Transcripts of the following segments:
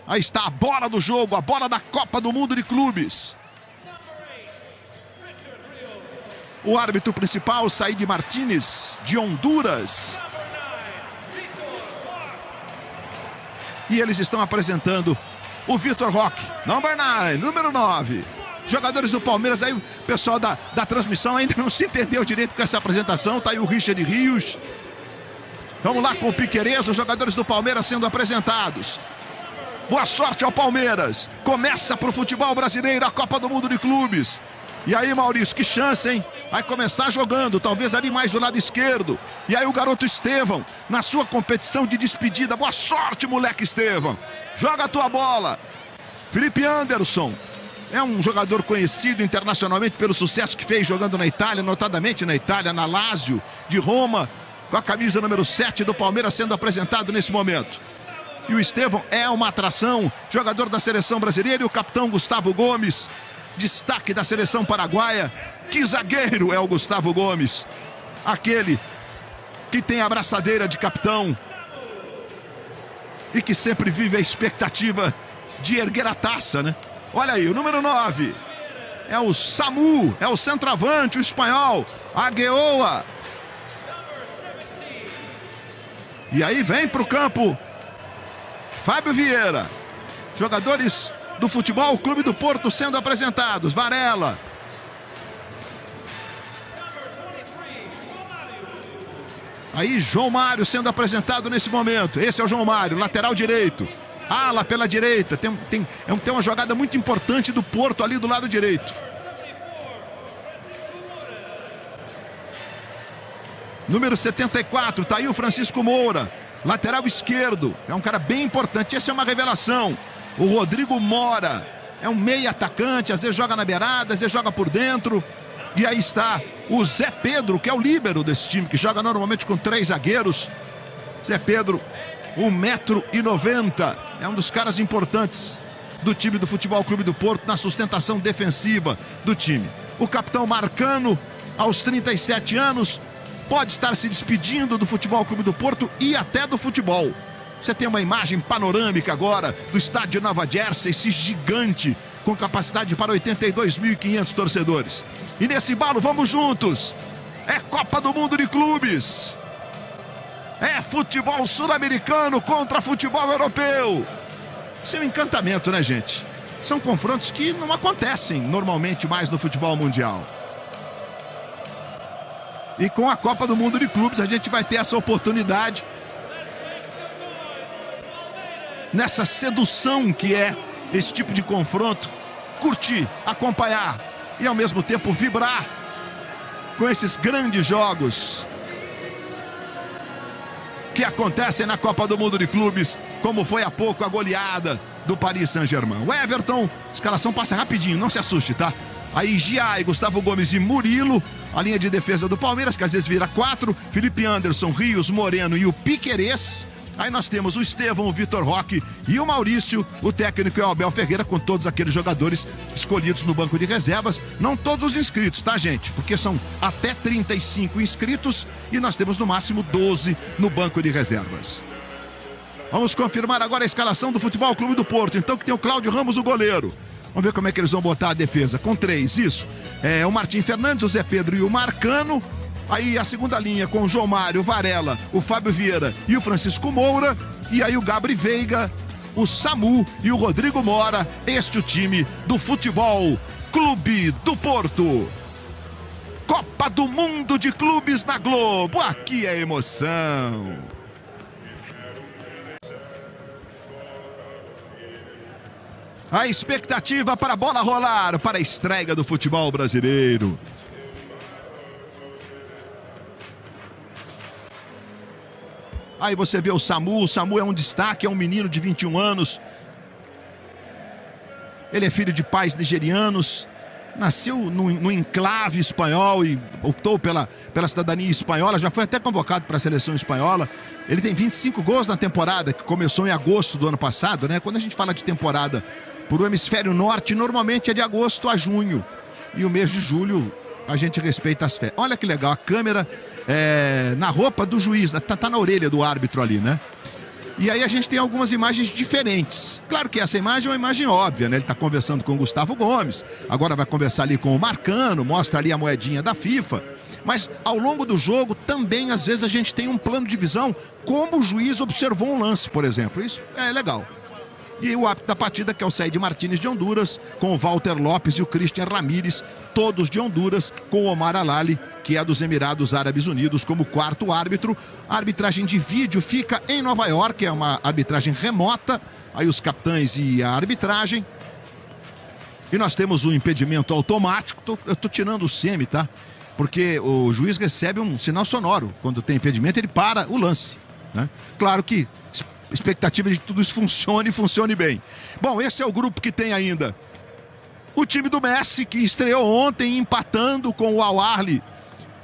Aí está a bola do jogo, a bola da Copa do Mundo de Clubes. O árbitro principal, Said Martínez, de Honduras. E eles estão apresentando o Vitor Roque, número 9. Jogadores do Palmeiras, aí o pessoal da transmissão ainda não se entendeu direito com essa apresentação. Tá aí o Richard Rios. Vamos lá com o Piquerez, os jogadores do Palmeiras sendo apresentados. Boa sorte ao Palmeiras. Começa pro futebol brasileiro a Copa do Mundo de Clubes. E aí, Maurício, que chance, hein? Vai começar jogando, talvez ali mais do lado esquerdo. E aí o garoto Estevão, na sua competição de despedida. Boa sorte, moleque Estevão. Joga a tua bola. Felipe Anderson. É um jogador conhecido internacionalmente pelo sucesso que fez jogando na Itália, notadamente na Itália, na Lazio de Roma, com a camisa número 7 do Palmeiras sendo apresentado nesse momento. E o Estevão é uma atração, jogador da seleção brasileira, e o capitão Gustavo Gomes, destaque da seleção paraguaia. Que zagueiro é o Gustavo Gomes, aquele que tem a braçadeira de capitão e que sempre vive a expectativa de erguer a taça, né? Olha aí, o número 9 é o Samu, é o centroavante, o espanhol, Agueoa. E aí vem para o campo Fábio Vieira. Jogadores do Futebol Clube do Porto sendo apresentados. Varela. Aí João Mário sendo apresentado nesse momento. Esse é o João Mário, lateral direito. Ala pela direita. Tem uma jogada muito importante do Porto ali do lado direito. Número 74, tá aí o Francisco Moura, lateral esquerdo. É um cara bem importante, essa é uma revelação. O Rodrigo Mora é um meia atacante, às vezes joga na beirada, às vezes joga por dentro. E aí está o Zé Pedro, que é o líbero desse time, que joga normalmente com 3 zagueiros. Zé Pedro, 1,90 m. É um dos caras importantes do time do Futebol Clube do Porto na sustentação defensiva do time. O capitão Marcano, aos 37 anos, pode estar se despedindo do Futebol Clube do Porto e até do futebol. Você tem uma imagem panorâmica agora do estádio Nova Jersey, esse gigante com capacidade para 82.500 torcedores. E nesse embalo, vamos juntos. É Copa do Mundo de Clubes. É futebol sul-americano contra futebol europeu. Isso é um encantamento, né, gente? São confrontos que não acontecem normalmente mais no futebol mundial. E com a Copa do Mundo de Clubes a gente vai ter essa oportunidade, nessa sedução que é esse tipo de confronto, curtir, acompanhar e ao mesmo tempo vibrar com esses grandes jogos que acontecem na Copa do Mundo de Clubes, como foi há pouco a goleada do Paris Saint-Germain. O Everton, a escalação passa rapidinho, não se assuste, tá? Aí Giai, Gustavo Gomes e Murilo, a linha de defesa do Palmeiras, que às vezes vira 4, Felipe Anderson, Rios, Moreno e o Piquerez. Aí nós temos o Estevão, o Vitor Roque e o Maurício, o técnico é o Abel Ferreira, com todos aqueles jogadores escolhidos no banco de reservas. Não todos os inscritos, tá, gente? Porque são até 35 inscritos e nós temos no máximo 12 no banco de reservas. Vamos confirmar agora a escalação do Futebol Clube do Porto. Então, que tem o Cláudio Ramos, o goleiro. Vamos ver como é que eles vão botar a defesa. Com 3, isso. É o Martim Fernandes, o Zé Pedro e o Marcano. Aí a segunda linha com o João Mário, o Varela, o Fábio Vieira e o Francisco Moura. E aí o Gabri Veiga, o Samu e o Rodrigo Mora. Este é o time do Futebol Clube do Porto. Copa do Mundo de Clubes na Globo. Aqui é emoção. A expectativa para a bola rolar, para a estreia do futebol brasileiro. Aí você vê o Samu é um destaque, é um menino de 21 anos. Ele é filho de pais nigerianos, nasceu no enclave espanhol e optou pela cidadania espanhola, já foi até convocado para a seleção espanhola. Ele tem 25 gols na temporada, que começou em agosto do ano passado, né? Quando a gente fala de temporada por o hemisfério norte, normalmente é de agosto a junho. E o mês de julho a gente respeita as férias. Olha que legal, a câmera na roupa do juiz, tá na orelha do árbitro ali, né? E aí a gente tem algumas imagens diferentes. Claro que essa imagem é uma imagem óbvia, né? Ele está conversando com o Gustavo Gomes, agora vai conversar ali com o Marcano, mostra ali a moedinha da FIFA. Mas ao longo do jogo também, às vezes, a gente tem um plano de visão, como o juiz observou um lance, por exemplo. Isso é legal. E o árbitro da partida, que é o Said Martínez de Honduras, com o Walter Lopes e o Christian Ramírez, todos de Honduras, com o Omar Alali, que é dos Emirados Árabes Unidos, como quarto árbitro. A arbitragem de vídeo fica em Nova York, é uma arbitragem remota, aí os capitães e a arbitragem. E nós temos o impedimento automático, eu tô tirando o semi, tá? Porque o juiz recebe um sinal sonoro. Quando tem impedimento, ele para o lance, né? Claro que expectativa de que tudo isso funcione bem. Bom, esse é o grupo que tem ainda o time do Messi, que estreou ontem empatando com o Al Ahly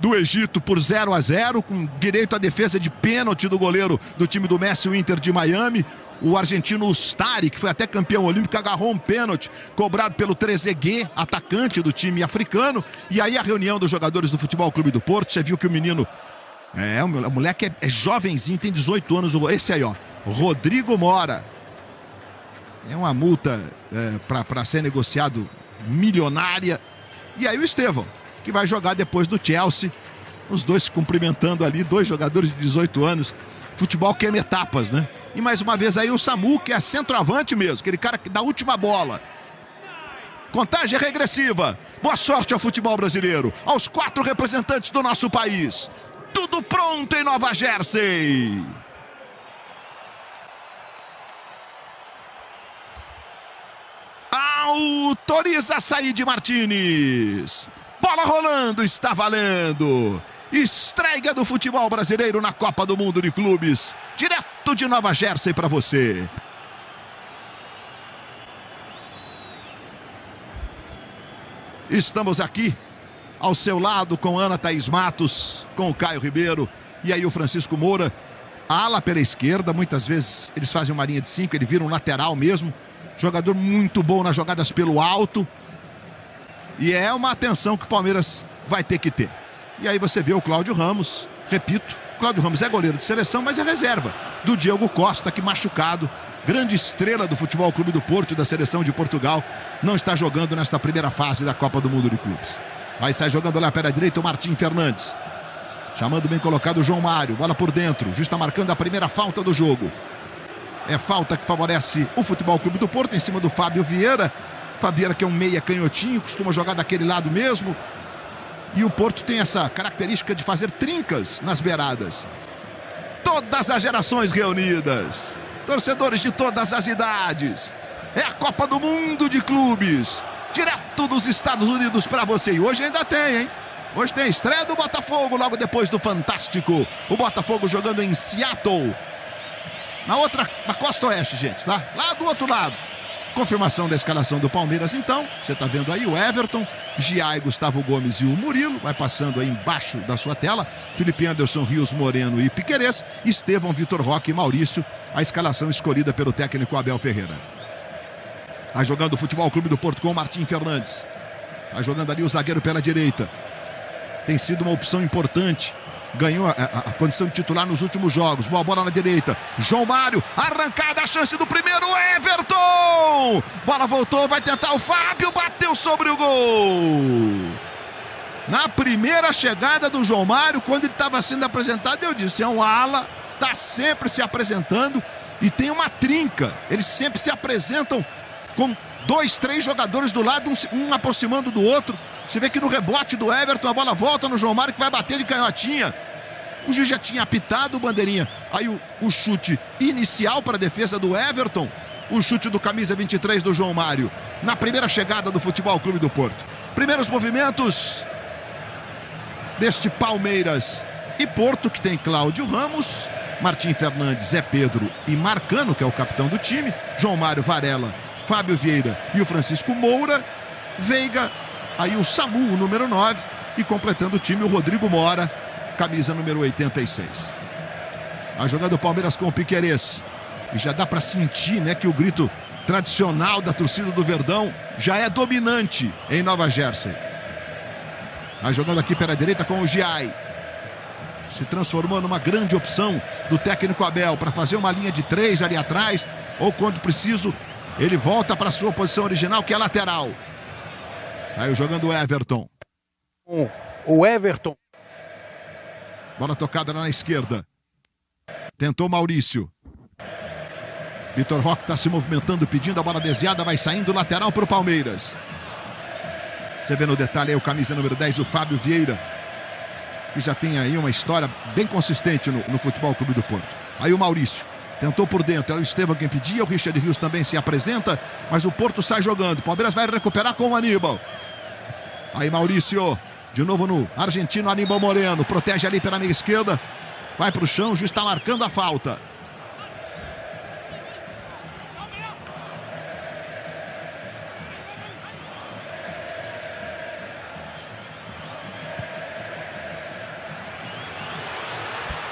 do Egito por 0-0, com direito à defesa de pênalti do goleiro do time do Messi, o Inter de Miami. O argentino Ustari, que foi até campeão olímpico, agarrou um pênalti cobrado pelo Trezeguet, atacante do time africano. E aí a reunião dos jogadores do Futebol Clube do Porto, você viu que o menino, o moleque é jovenzinho, tem 18 anos, esse aí, ó, Rodrigo Mora. É uma multa para ser negociado milionária. E aí o Estevão, que vai jogar depois do Chelsea. Os dois se cumprimentando ali, dois jogadores de 18 anos. Futebol queima etapas, né? E mais uma vez aí o Samu, que é centroavante mesmo, aquele cara da última bola. Contagem regressiva. Boa sorte ao futebol brasileiro, aos 4 representantes do nosso país. Tudo pronto em Nova Jersey. Autoriza Said Martínez. Bola rolando, está valendo. Estreia do futebol brasileiro na Copa do Mundo de Clubes. Direto de Nova Jersey para você. Estamos aqui ao seu lado com Ana Thaís Matos, com o Caio Ribeiro e aí o Francisco Moura. Ala pela esquerda, muitas vezes eles fazem uma linha de 5, ele vira um lateral mesmo. Jogador muito bom nas jogadas pelo alto. E é uma atenção que o Palmeiras vai ter que ter. E aí você vê o Cláudio Ramos, repito, Cláudio Ramos é goleiro de seleção, mas é reserva do Diego Costa, que machucado, grande estrela do Futebol Clube do Porto e da seleção de Portugal, não está jogando nesta primeira fase da Copa do Mundo de Clubes. Aí sai jogando lá pela direita o Martim Fernandes. Chamando bem colocado o João Mário, bola por dentro, justo está marcando a primeira falta do jogo. É falta que favorece o Futebol Clube do Porto em cima do Fábio Vieira. Fábio Vieira, que é um meia canhotinho, costuma jogar daquele lado mesmo. E o Porto tem essa característica de fazer trincas nas beiradas. Todas as gerações reunidas. Torcedores de todas as idades. É a Copa do Mundo de Clubes. Direto dos Estados Unidos para você. E hoje ainda tem, hein? Hoje tem a estreia do Botafogo, logo depois do Fantástico. O Botafogo jogando em Seattle. Na costa oeste, gente, tá? Lá do outro lado. Confirmação da escalação do Palmeiras, então. Você tá vendo aí o Everton, Giai, Gustavo Gomes e o Murilo. Vai passando aí embaixo da sua tela. Felipe Anderson, Rios Moreno e Piquerez. Estevão, Vitor Roque e Maurício. A escalação escolhida pelo técnico Abel Ferreira. Vai jogando o Futebol Clube do Porto com o Martim Fernandes. Vai jogando ali o zagueiro pela direita. Tem sido uma opção importante. Ganhou a condição de titular nos últimos jogos. Boa bola na direita. João Mário. Arrancada, a chance do primeiro. Everton! Bola voltou, vai tentar o Fábio. Bateu sobre o gol. Na primeira chegada do João Mário, quando ele estava sendo apresentado, eu disse, é um ala. Está sempre se apresentando. E tem uma trinca. Eles sempre se apresentam com 2, 3 jogadores do lado, um aproximando do outro. Você vê que no rebote do Everton, a bola volta no João Mário, que vai bater de canhotinha. O juiz já tinha apitado, bandeirinha. Aí o chute inicial para a defesa do Everton. O chute do camisa 23 do João Mário. Na primeira chegada do Futebol Clube do Porto. Primeiros movimentos deste Palmeiras e Porto, que tem Cláudio Ramos, Martim Fernandes, Zé Pedro e Marcano, que é o capitão do time. João Mário, Varela, Fábio Vieira e o Francisco Moura. Veiga, aí o Samu, o número 9. E completando o time, o Rodrigo Mora, camisa número 86. A jogada do Palmeiras com o Piquerez. E já dá para sentir, né, que o grito tradicional da torcida do Verdão já é dominante em Nova Jersey. A jogando aqui pela direita com o Giai. se transformou numa grande opção do técnico Abel para fazer uma linha de 3 ali atrás, ou quando preciso, ele volta para sua posição original, que é lateral. Saiu jogando o Everton. O Everton. Bola tocada lá na esquerda. Tentou Maurício. Vitor Roque está se movimentando, pedindo a bola desviada, vai saindo lateral para o Palmeiras. Você vê no detalhe aí o camisa número 10, o Fábio Vieira, que já tem aí uma história bem consistente no Futebol Clube do Porto. Aí o Maurício tentou por dentro, era o Estevão quem pedia, o Richard Rios também se apresenta, mas o Porto sai jogando. O Palmeiras vai recuperar com o Aníbal. Aí Maurício, de novo no argentino Aníbal Moreno, protege ali pela meia esquerda, vai para o chão, o juiz está marcando a falta.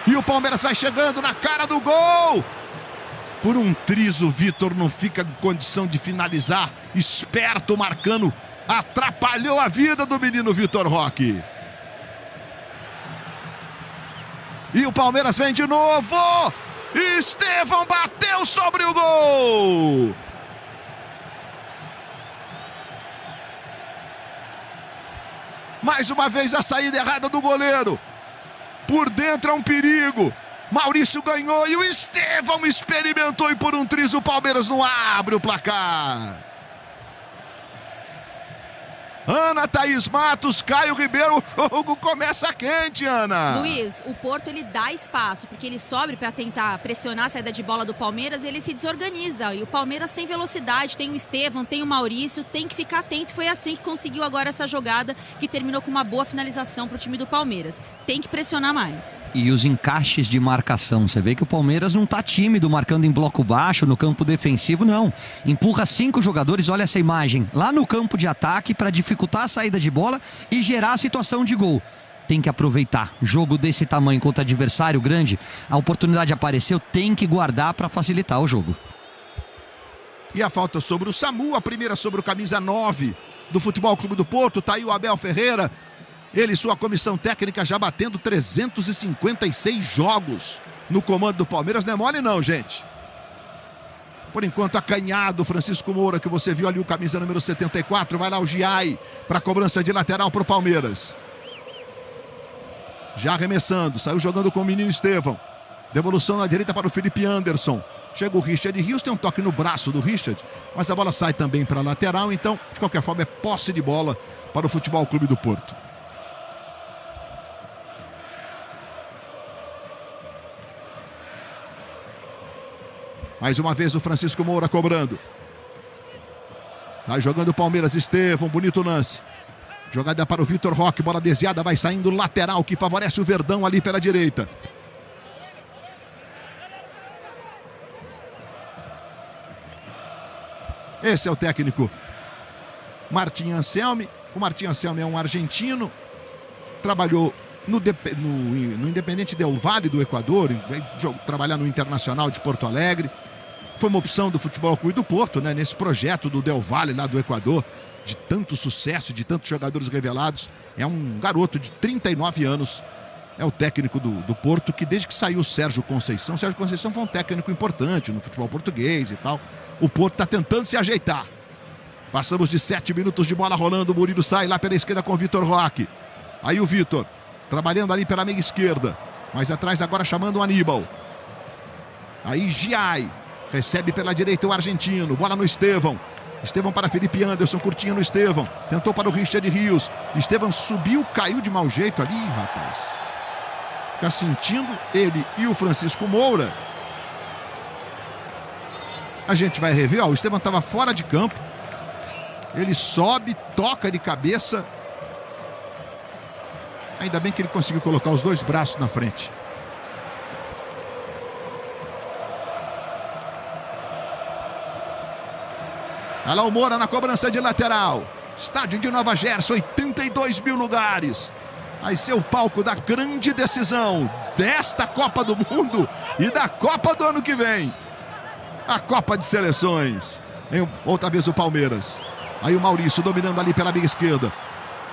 E o Palmeiras vai chegando na cara do gol. Por um triz, o Vitor não fica em condição de finalizar. Esperto marcando. Atrapalhou a vida do menino Vitor Roque. E o Palmeiras vem de novo. Estevão bateu sobre o gol. Mais uma vez a saída errada do goleiro. Por dentro é um perigo. Maurício ganhou e o Estevão experimentou e por um triz o Palmeiras não abre o placar. Ana Thaís Matos, Caio Ribeiro, o jogo começa quente, Ana. Luiz, o Porto ele dá espaço, porque ele sobe para tentar pressionar a saída de bola do Palmeiras e ele se desorganiza. E o Palmeiras tem velocidade, tem o Estevão, tem o Maurício, tem que ficar atento. Foi assim que conseguiu agora essa jogada, que terminou com uma boa finalização para o time do Palmeiras. Tem que pressionar mais. E os encaixes de marcação, você vê que o Palmeiras não tá tímido, marcando em bloco baixo, no campo defensivo, não. Empurra 5 jogadores, olha essa imagem, lá no campo de ataque para dificultar a saída de bola e gerar a situação de gol. Tem que aproveitar. Jogo desse tamanho contra adversário grande, a oportunidade apareceu, tem que guardar para facilitar o jogo. E a falta sobre o Samu, a primeira sobre o camisa 9 do Futebol Clube do Porto. Tá aí o Abel Ferreira, ele e sua comissão técnica já batendo 356 jogos no comando do Palmeiras. Não é mole não, gente. Por enquanto, acanhado, Francisco Moura, que você viu ali, o camisa número 74. Vai lá o Giai para a cobrança de lateral para o Palmeiras. Já arremessando, saiu jogando com o menino Estevão. Devolução na direita para o Felipe Anderson. Chega o Richard Rios, tem um toque no braço do Richard, mas a bola sai também para a lateral. Então, de qualquer forma, é posse de bola para o Futebol Clube do Porto. Mais uma vez o Francisco Moura cobrando. Sai jogando o Palmeiras, Estevão, bonito lance. Jogada para o Vitor Roque, bola desviada, vai saindo lateral, que favorece o Verdão ali pela direita. Esse é o técnico Martim Anselmi. O Martim Anselmi é um argentino, trabalhou no Independente Del Valle do Equador, trabalhar no Internacional de Porto Alegre. Foi uma opção do Futebol Clube do Porto, né? Nesse projeto do Del Valle lá do Equador, de tanto sucesso, de tantos jogadores revelados. É um garoto de 39 anos, é o técnico do Porto, que desde que saiu o Sérgio Conceição foi um técnico importante no futebol português e tal. O Porto está tentando se ajeitar. Passamos de 7 minutos de bola rolando, o Murilo sai lá pela esquerda com o Vitor Roque. Aí o Vitor, trabalhando ali pela meia esquerda, mais atrás agora chamando o Aníbal. Aí Giai. Recebe pela direita o argentino. Bola no Estevão. Estevão para Felipe Anderson. Curtinho no Estevão. Tentou para o Richard Rios. Estevão subiu, caiu de mau jeito ali, rapaz. Fica sentindo ele e o Francisco Moura. A gente vai rever. Ó, o Estevão estava fora de campo. Ele sobe, toca de cabeça. Ainda bem que ele conseguiu colocar os dois braços na frente. Olha lá o Moura na cobrança de lateral. Estádio de Nova Jersey, 82 mil lugares. Vai ser o palco da grande decisão desta Copa do Mundo e da Copa do ano que vem. A Copa de Seleções. Vem outra vez o Palmeiras. Aí o Maurício dominando ali pela meia esquerda.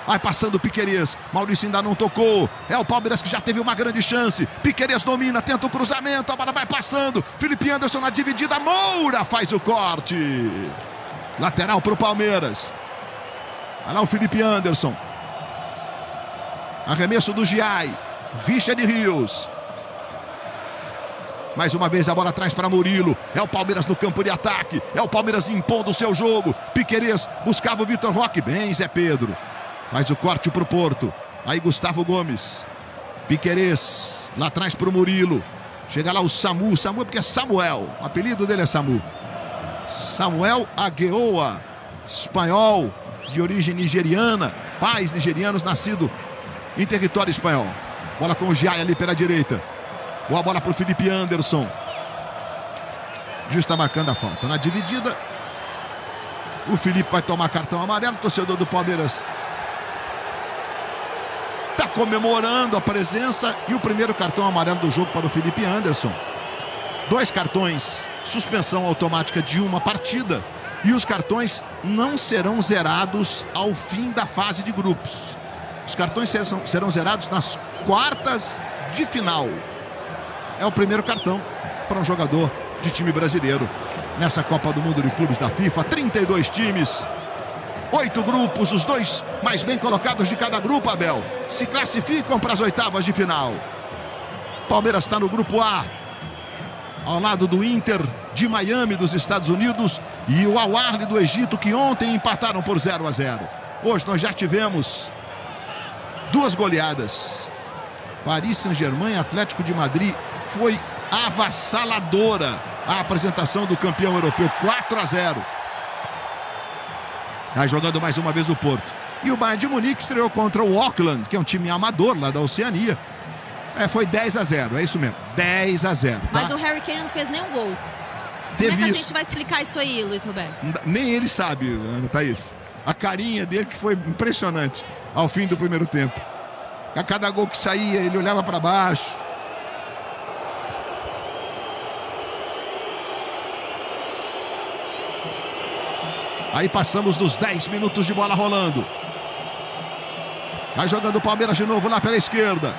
Vai passando o Piquerez. Maurício ainda não tocou. É o Palmeiras que já teve uma grande chance. Piquerez domina, tenta o cruzamento. A bola vai passando. Felipe Anderson na dividida. Moura faz o corte. Lateral para o Palmeiras. Vai lá o Felipe Anderson. Arremesso do Giai. Richard Rios. Mais uma vez a bola atrás para Murilo. É o Palmeiras no campo de ataque. É o Palmeiras impondo o seu jogo. Piquerez buscava o Vitor Roque. Bem, Zé Pedro. Faz o corte para o Porto. Aí Gustavo Gomes. Piquerez. Lá atrás para o Murilo. Chega lá o Samu. Samu é porque é Samuel. O apelido dele é Samu. Samuel Agueoa. Espanhol. De origem nigeriana. Pais nigerianos, nascido em território espanhol. Bola com o Giai ali pela direita. Boa bola para o Felipe Anderson. Juiz está marcando a falta. Na dividida, o Felipe vai tomar cartão amarelo. O torcedor do Palmeiras está comemorando a presença e o primeiro cartão amarelo do jogo para o Felipe Anderson. 2 cartões, suspensão automática de uma partida. E os cartões não serão zerados ao fim da fase de grupos. Os cartões serão zerados nas quartas de final. É o primeiro cartão para um jogador de time brasileiro nessa Copa do Mundo de Clubes da FIFA. 32 times, 8 grupos, os 2 mais bem colocados de cada grupo, Abel, se classificam para as oitavas de final. Palmeiras está no grupo A, ao lado do Inter de Miami dos Estados Unidos e o Al Ahly do Egito, que ontem empataram por 0-0. Hoje nós já tivemos 2 goleadas. Paris Saint-Germain, Atlético de Madrid. Foi avassaladora a apresentação do campeão europeu, 4-0. Vai jogando mais uma vez o Porto. E o Bayern de Munique estreou contra o Auckland, que é um time amador lá da Oceania. Foi 10-0, é isso mesmo, 10-0. Tá? Mas o Harry Kane não fez nenhum gol. Como é que a gente vai explicar isso aí, Luiz Roberto? Nem ele sabe, Ana Thaís. A carinha dele que foi impressionante ao fim do primeiro tempo. A cada gol que saía, ele olhava para baixo. Aí passamos dos 10 minutos de bola rolando. Vai jogando o Palmeiras de novo lá pela esquerda.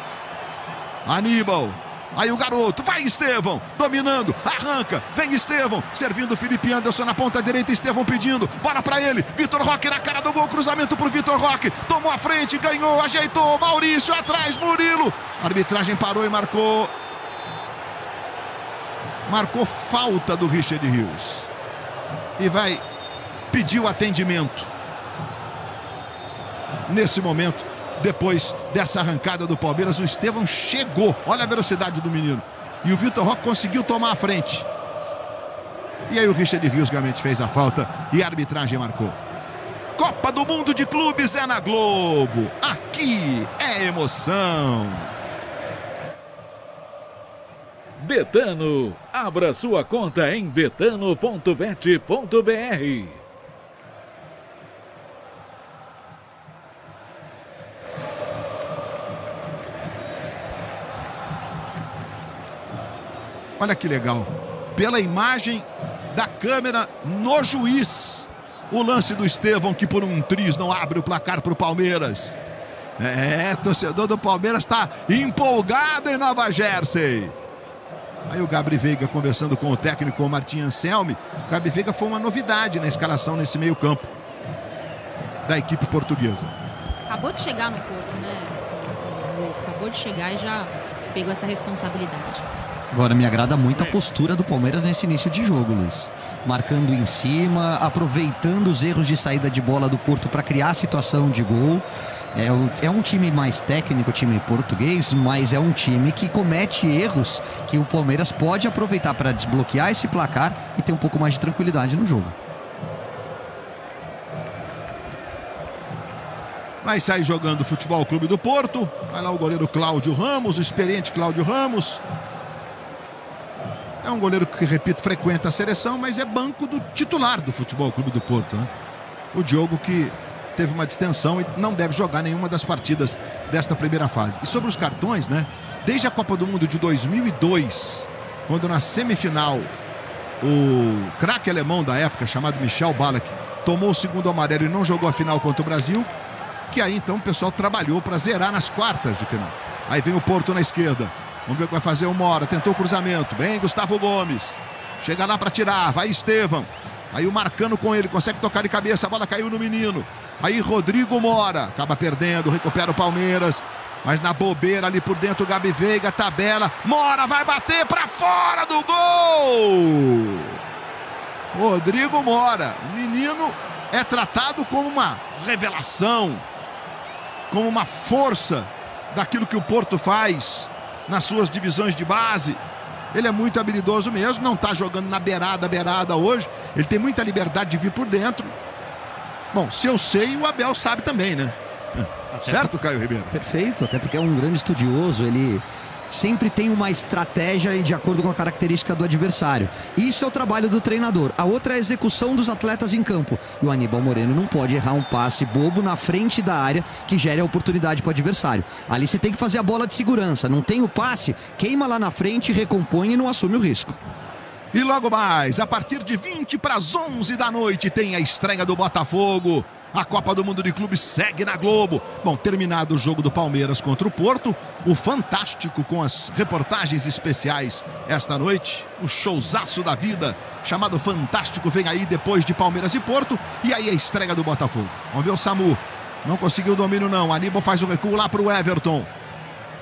Aníbal. Aí o garoto, vai Estevão, dominando, arranca, vem Estevão, servindo o Felipe Anderson na ponta direita, Estevão pedindo, bola pra ele, Vitor Roque na cara do gol, cruzamento pro Vitor Roque, tomou a frente, ganhou, ajeitou, Maurício atrás, Murilo, a arbitragem parou e marcou falta do Richard Rios, e vai pedir o atendimento, nesse momento. Depois dessa arrancada do Palmeiras, o Estevão chegou. Olha a velocidade do menino. E o Vitor Roque conseguiu tomar a frente. E aí o Richard Rios realmente fez a falta e a arbitragem marcou. Copa do Mundo de Clubes é na Globo. Aqui é emoção. Betano. Abra sua conta em betano.bet.br. Olha que legal, pela imagem da câmera no juiz, o lance do Estevão que por um triz não abre o placar para o Palmeiras. Torcedor do Palmeiras está empolgado em Nova Jersey. Aí o Gabri Veiga conversando com o técnico o Martim Anselmi. O Gabri Veiga foi uma novidade na escalação nesse meio campo da equipe portuguesa. Acabou de chegar no Porto, né, Luiz? Acabou de chegar e já pegou essa responsabilidade. Agora me agrada muito a postura do Palmeiras nesse início de jogo, Luiz. Marcando em cima, aproveitando os erros de saída de bola do Porto para criar situação de gol. É um time mais técnico, o time português, mas é um time que comete erros que o Palmeiras pode aproveitar para desbloquear esse placar e ter um pouco mais de tranquilidade no jogo. Vai sair jogando o Futebol Clube do Porto. Vai lá o goleiro Cláudio Ramos, o experiente Cláudio Ramos. É um goleiro que, repito, frequenta a seleção, mas é banco do titular do Futebol Clube do Porto, né? O Diogo que teve uma distensão e não deve jogar nenhuma das partidas desta primeira fase. E sobre os cartões, né? Desde a Copa do Mundo de 2002, quando na semifinal o craque alemão da época, chamado Michel Ballack, tomou o segundo amarelo e não jogou a final contra o Brasil, que aí então o pessoal trabalhou para zerar nas quartas de final. Aí vem o Porto na esquerda. Vamos ver o que vai fazer o Mora. Tentou o cruzamento. Bem, Gustavo Gomes. Chega lá para tirar. Vai Estevão. Aí o Marcano com ele. Consegue tocar de cabeça. A bola caiu no menino. Aí Rodrigo Mora. Acaba perdendo. Recupera o Palmeiras. Mas na bobeira ali por dentro o Gabi Veiga. Tabela. Mora vai bater para fora do gol. Rodrigo Mora. O menino é tratado como uma revelação. Como uma força daquilo que o Porto faz nas suas divisões de base. Ele é muito habilidoso mesmo, não está jogando na beirada hoje. Ele tem muita liberdade de vir por dentro. Bom, se eu sei, o Abel sabe também, né? Certo, Caio Ribeiro? Perfeito, até porque é um grande estudioso, ele sempre tem uma estratégia de acordo com a característica do adversário. Isso é o trabalho do treinador. A outra é a execução dos atletas em campo. E o Aníbal Moreno não pode errar um passe bobo na frente da área que gere a oportunidade para o adversário. Ali você tem que fazer a bola de segurança. Não tem o passe, queima lá na frente, recompõe e não assume o risco. E logo mais, a partir de 20 para as 11 da noite, tem a estreia do Botafogo. A Copa do Mundo de Clubes segue na Globo. Bom, terminado o jogo do Palmeiras contra o Porto, o Fantástico com as reportagens especiais esta noite, o showzaço da vida, chamado Fantástico, vem aí depois de Palmeiras e Porto, e aí a estreia do Botafogo. Vamos ver o Samu, não conseguiu o domínio não, Aníbal faz o recuo lá para o Everton.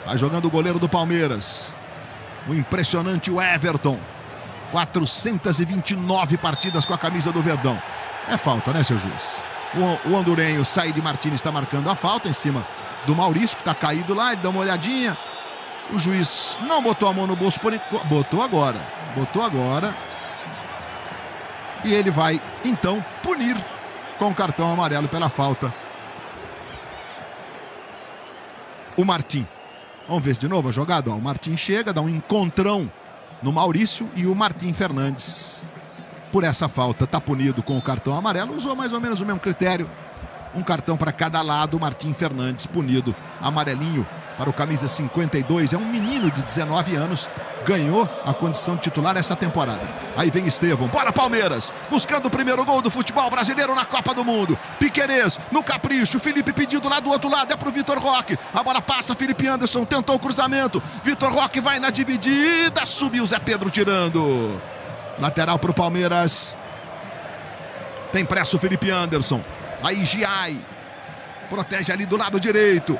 Vai jogando o goleiro do Palmeiras, o impressionante Everton, 429 partidas com a camisa do Verdão. É falta, né, seu juiz? O hondurenho Said Martínez está marcando a falta em cima do Maurício, que está caído lá. Ele dá uma olhadinha. O juiz não botou a mão no bolso, botou agora. E ele vai, então, punir com cartão amarelo pela falta o Martim. Vamos ver de novo a jogada. O Martim chega, dá um encontrão no Maurício e o Martim Fernandes, por essa falta, está punido com o cartão amarelo. Usou mais ou menos o mesmo critério. Um cartão para cada lado. Martim Fernandes punido. Amarelinho para o camisa 52. É um menino de 19 anos. Ganhou a condição de titular essa temporada. Aí vem Estevão. Bora Palmeiras. Buscando o primeiro gol do futebol brasileiro na Copa do Mundo. Piquerez no capricho. Felipe pedido lá do outro lado. É para o Vitor Roque. A bola passa. Felipe Anderson tentou o cruzamento. Vitor Roque vai na dividida. Subiu Zé Pedro tirando. Lateral para o Palmeiras. Tem pressa o Felipe Anderson. Aí Giai protege ali do lado direito.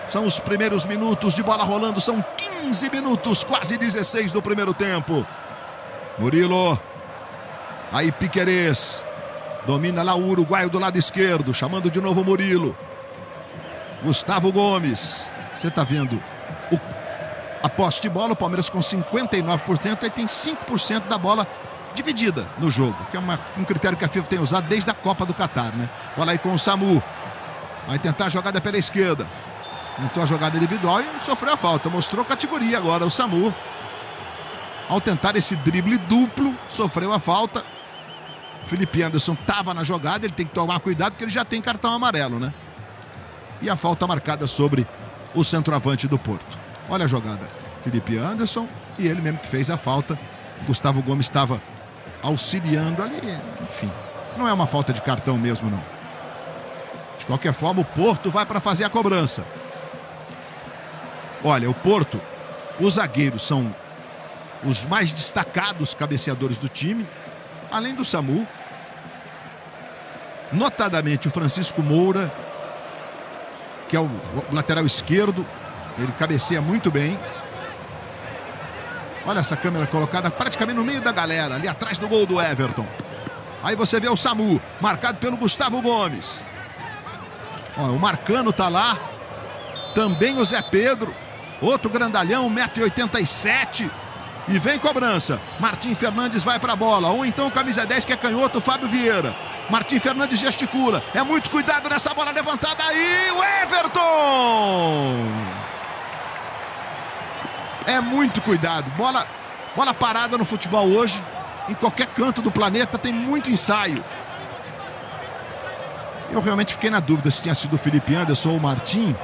São os primeiros minutos de bola rolando. São 15 minutos, quase 16 do primeiro tempo. Murilo. Aí Piquerez. Domina lá o uruguaio do lado esquerdo. Chamando de novo o Murilo. Gustavo Gomes. Você está vendo a posse de bola, o Palmeiras com 59%, aí tem 5% da bola dividida no jogo, que é um critério que a FIFA tem usado desde a Copa do Catar, né? Bola aí com o Samu, vai tentar a jogada pela esquerda, tentou a jogada individual e sofreu a falta, mostrou categoria agora o Samu, ao tentar esse drible duplo, sofreu a falta. O Felipe Anderson estava na jogada, ele tem que tomar cuidado porque ele já tem cartão amarelo, né? E a falta marcada sobre o centroavante do Porto. Olha a jogada, Felipe Anderson e ele mesmo que fez a falta. Gustavo Gomes estava auxiliando ali, enfim, não é uma falta de cartão mesmo não. De qualquer forma o Porto vai para fazer a cobrança. Olha, o Porto, os zagueiros são os mais destacados cabeceadores do time, além do Samu, notadamente o Francisco Moura, que é o lateral esquerdo. Ele cabeceia muito bem. Olha essa câmera colocada praticamente no meio da galera, ali atrás do gol do Everton. Aí você vê o Samu, marcado pelo Gustavo Gomes. Ó, o Marcano tá lá. Também o Zé Pedro. Outro grandalhão, 1,87 m. E vem cobrança. Martim Fernandes vai pra bola. Ou então o camisa 10 que é canhoto, Fábio Vieira. Martim Fernandes gesticula. É muito cuidado nessa bola levantada aí. O Everton! É muito cuidado. Bola parada no futebol hoje. Em qualquer canto do planeta tem muito ensaio. Eu realmente fiquei na dúvida se tinha sido o Felipe Anderson ou o Martim.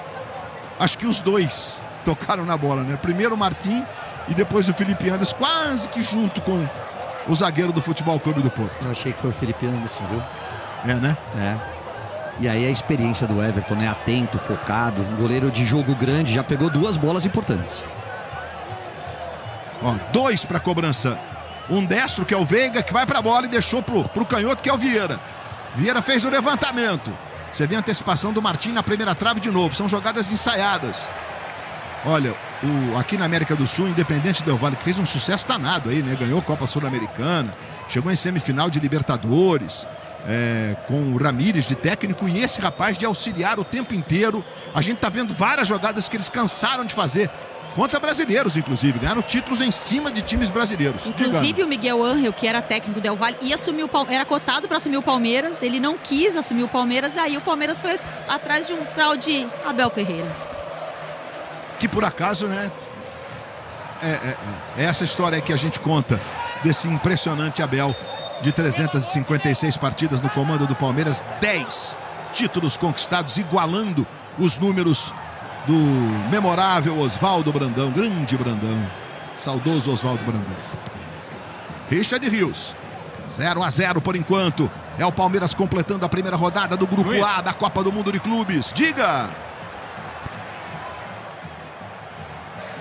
Acho que os dois tocaram na bola, né? Primeiro o Martim e depois o Felipe Anderson, quase que junto com o zagueiro do Futebol Clube do Porto. Eu achei que foi o Felipe Anderson, viu? É, né? É. E aí a experiência do Everton, né? Atento, focado, um goleiro de jogo grande, já pegou 2 bolas importantes. Ó, 2 para cobrança. Um destro, que é o Veiga, que vai para a bola e deixou pro canhoto, que é o Vieira. Vieira fez o levantamento. Você vê a antecipação do Martim na primeira trave de novo. São jogadas ensaiadas. Olha, aqui na América do Sul, Independente Del Valle, que fez um sucesso danado aí, né? Ganhou Copa Sul-Americana, chegou em semifinal de Libertadores, com o Ramírez de técnico e esse rapaz de auxiliar o tempo inteiro. A gente tá vendo várias jogadas que eles cansaram de fazer. Contra brasileiros, inclusive. Ganharam títulos em cima de times brasileiros. Inclusive o Miguel Ángel, que era técnico do Del Valle, ia assumir era cotado para assumir o Palmeiras. Ele não quis assumir o Palmeiras. Aí o Palmeiras foi atrás de um tal de Abel Ferreira. Que por acaso, né? É essa história aí que a gente conta desse impressionante Abel, de 356 partidas no comando do Palmeiras, 10 títulos conquistados, igualando os números do memorável Oswaldo Brandão, grande Brandão, saudoso Oswaldo Brandão. Richard Rios, 0-0 por enquanto. É o Palmeiras completando a primeira rodada do Grupo A da Copa do Mundo de Clubes. Diga!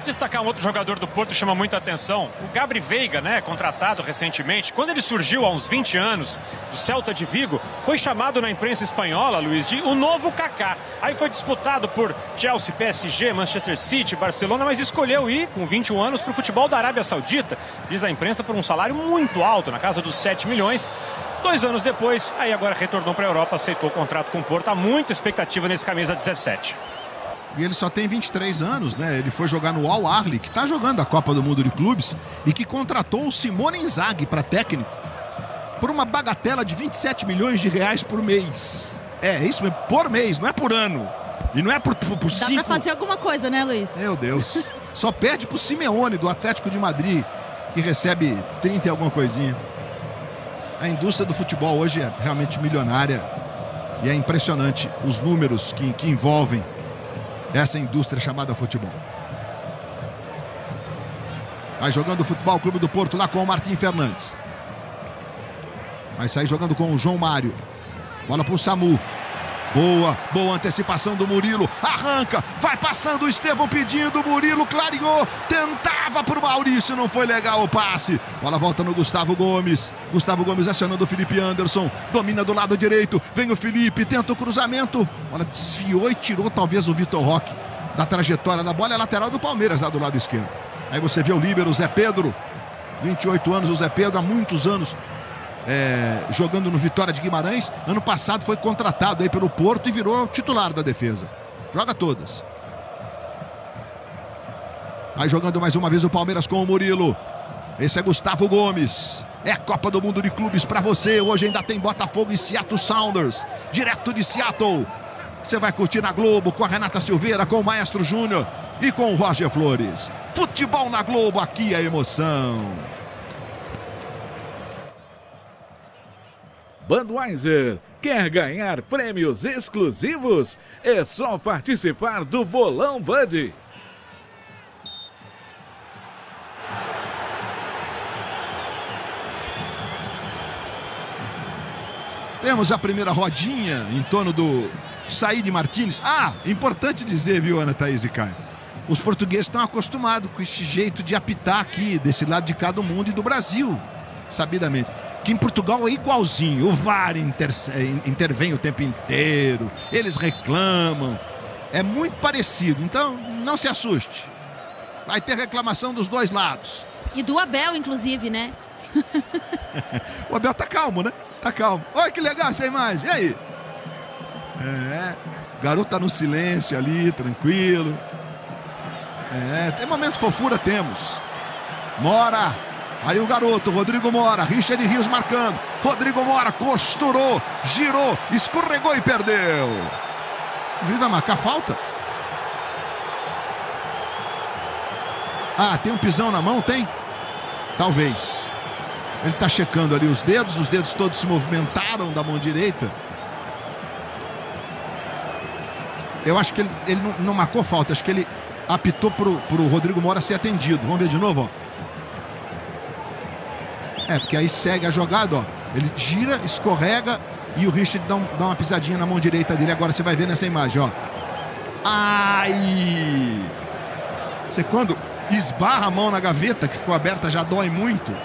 Destacar um outro jogador do Porto chama muita atenção, o Gabri Veiga, né, contratado recentemente. Quando ele surgiu há uns 20 anos do Celta de Vigo, foi chamado na imprensa espanhola, Luiz, de o novo Kaká. Aí foi disputado por Chelsea, PSG, Manchester City, Barcelona, mas escolheu ir, com 21 anos, para o futebol da Arábia Saudita. Diz a imprensa, por um salário muito alto, na casa dos 7 milhões. 2 anos depois, aí agora retornou para a Europa, aceitou o contrato com o Porto. Há muita expectativa nesse camisa 17. E ele só tem 23 anos, né? Ele foi jogar no Al Ahly, que está jogando a Copa do Mundo de Clubes e que contratou o Simone Inzaghi para técnico por uma bagatela de 27 milhões de reais por mês. É isso mesmo, por mês, não é por ano. E não é por 5. Dá para fazer alguma coisa, né, Luiz? Meu Deus. Só perde pro Simeone, do Atlético de Madrid, que recebe 30 e alguma coisinha. A indústria do futebol hoje é realmente milionária e é impressionante os números que envolvem essa indústria chamada futebol. Vai jogando o Futebol Clube do Porto lá com o Martim Fernandes. Vai sair jogando com o João Mário. Bola pro Samu. Boa antecipação do Murilo. Arranca, vai passando o Estevão pedindo. Murilo clareou, tentava pro Maurício, não foi legal o passe. Bola volta no Gustavo Gomes. Gustavo Gomes acionando o Felipe Anderson. Domina do lado direito, vem o Felipe, tenta o cruzamento. Bola desfiou e tirou talvez o Vitor Roque da trajetória da bola. É lateral do Palmeiras lá do lado esquerdo. Aí você vê o líbero, o Zé Pedro. 28 anos, o Zé Pedro, há muitos anos jogando no Vitória de Guimarães. Ano passado foi contratado aí pelo Porto e virou titular da defesa. Joga todas. Vai jogando mais uma vez o Palmeiras com o Murilo. Esse é Gustavo Gomes. É Copa do Mundo de Clubes pra você. Hoje ainda tem Botafogo e Seattle Sounders, direto de Seattle. Você vai curtir na Globo com a Renata Silveira, com o Maestro Júnior e com o Roger Flores. Futebol na Globo, aqui é emoção. Budweiser, quer ganhar prêmios exclusivos? É só participar do Bolão Bud. Temos a primeira rodinha em torno do Said Martínez. Importante dizer, viu, Ana Thaís e Caio? Os portugueses estão acostumados com esse jeito de apitar aqui, desse lado de cá do mundo e do Brasil, sabidamente. Que em Portugal é igualzinho, o VAR intervém o tempo inteiro, eles reclamam, é muito parecido, então não se assuste, vai ter reclamação dos dois lados. E do Abel, inclusive, né? O Abel tá calmo, né? Tá calmo. Olha que legal essa imagem, e aí? O garoto tá no silêncio ali, tranquilo. Tem momento fofura, temos. Mora! Aí o garoto, Rodrigo Mora, Richard Rios marcando. Rodrigo Mora costurou, girou, escorregou e perdeu. O juiz vai marcar falta? Tem um pisão na mão, tem? Talvez. Ele tá checando ali os dedos todos se movimentaram da mão direita. Eu acho que ele não marcou falta, acho que ele apitou pro Rodrigo Mora ser atendido. Vamos ver de novo, ó. Porque aí segue a jogada, ó. Ele gira, escorrega e o Richard dá uma pisadinha na mão direita dele. Agora você vai ver nessa imagem, ó. Ai! Você quando esbarra a mão na gaveta, que ficou aberta, já dói muito.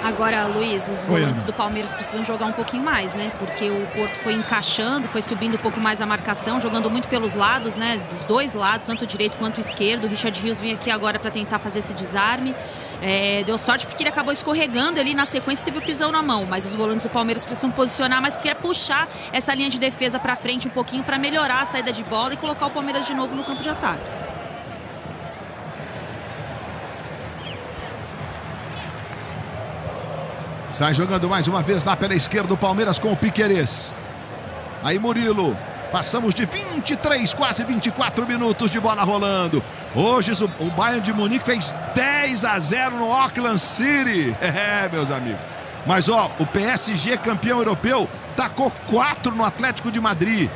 Agora, Luiz, os volantes do Palmeiras precisam jogar um pouquinho mais, né? Porque o Porto foi encaixando, foi subindo um pouco mais a marcação, jogando muito pelos lados, né? Dos dois lados, tanto o direito quanto o esquerdo. O Richard Rios vinha aqui agora para tentar fazer esse desarme. Deu sorte porque ele acabou escorregando ali, na sequência teve o pisão na mão. Mas os volantes do Palmeiras precisam posicionar mais, porque é puxar essa linha de defesa para frente um pouquinho para melhorar a saída de bola e colocar o Palmeiras de novo no campo de ataque. Sai jogando mais uma vez lá pela esquerda o Palmeiras com o Piquerez. Aí Murilo. Passamos de 23, quase 24 minutos de bola rolando. Hoje o Bayern de Munique fez 10-0 no Auckland City. Meus amigos. Mas ó, o PSG campeão europeu tacou 4 no Atlético de Madrid.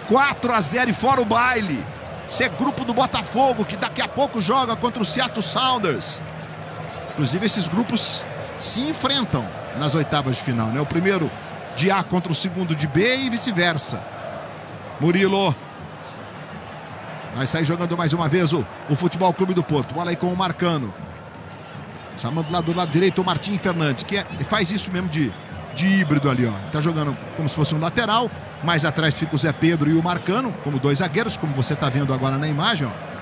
4-0 e fora o baile. Esse é grupo do Botafogo, que daqui a pouco joga contra o Seattle Sounders. Inclusive esses grupos se enfrentam nas oitavas de final, né? O primeiro de A contra o segundo de B e vice-versa. Murilo. Vai sair jogando mais uma vez o Futebol Clube do Porto. Bola aí com o Marcano. Chamando lá do lado direito o Martim Fernandes, que faz isso mesmo de híbrido ali, ó. Tá jogando como se fosse um lateral. Mais atrás fica o Zé Pedro e o Marcano, como dois zagueiros, como você tá vendo agora na imagem, ó.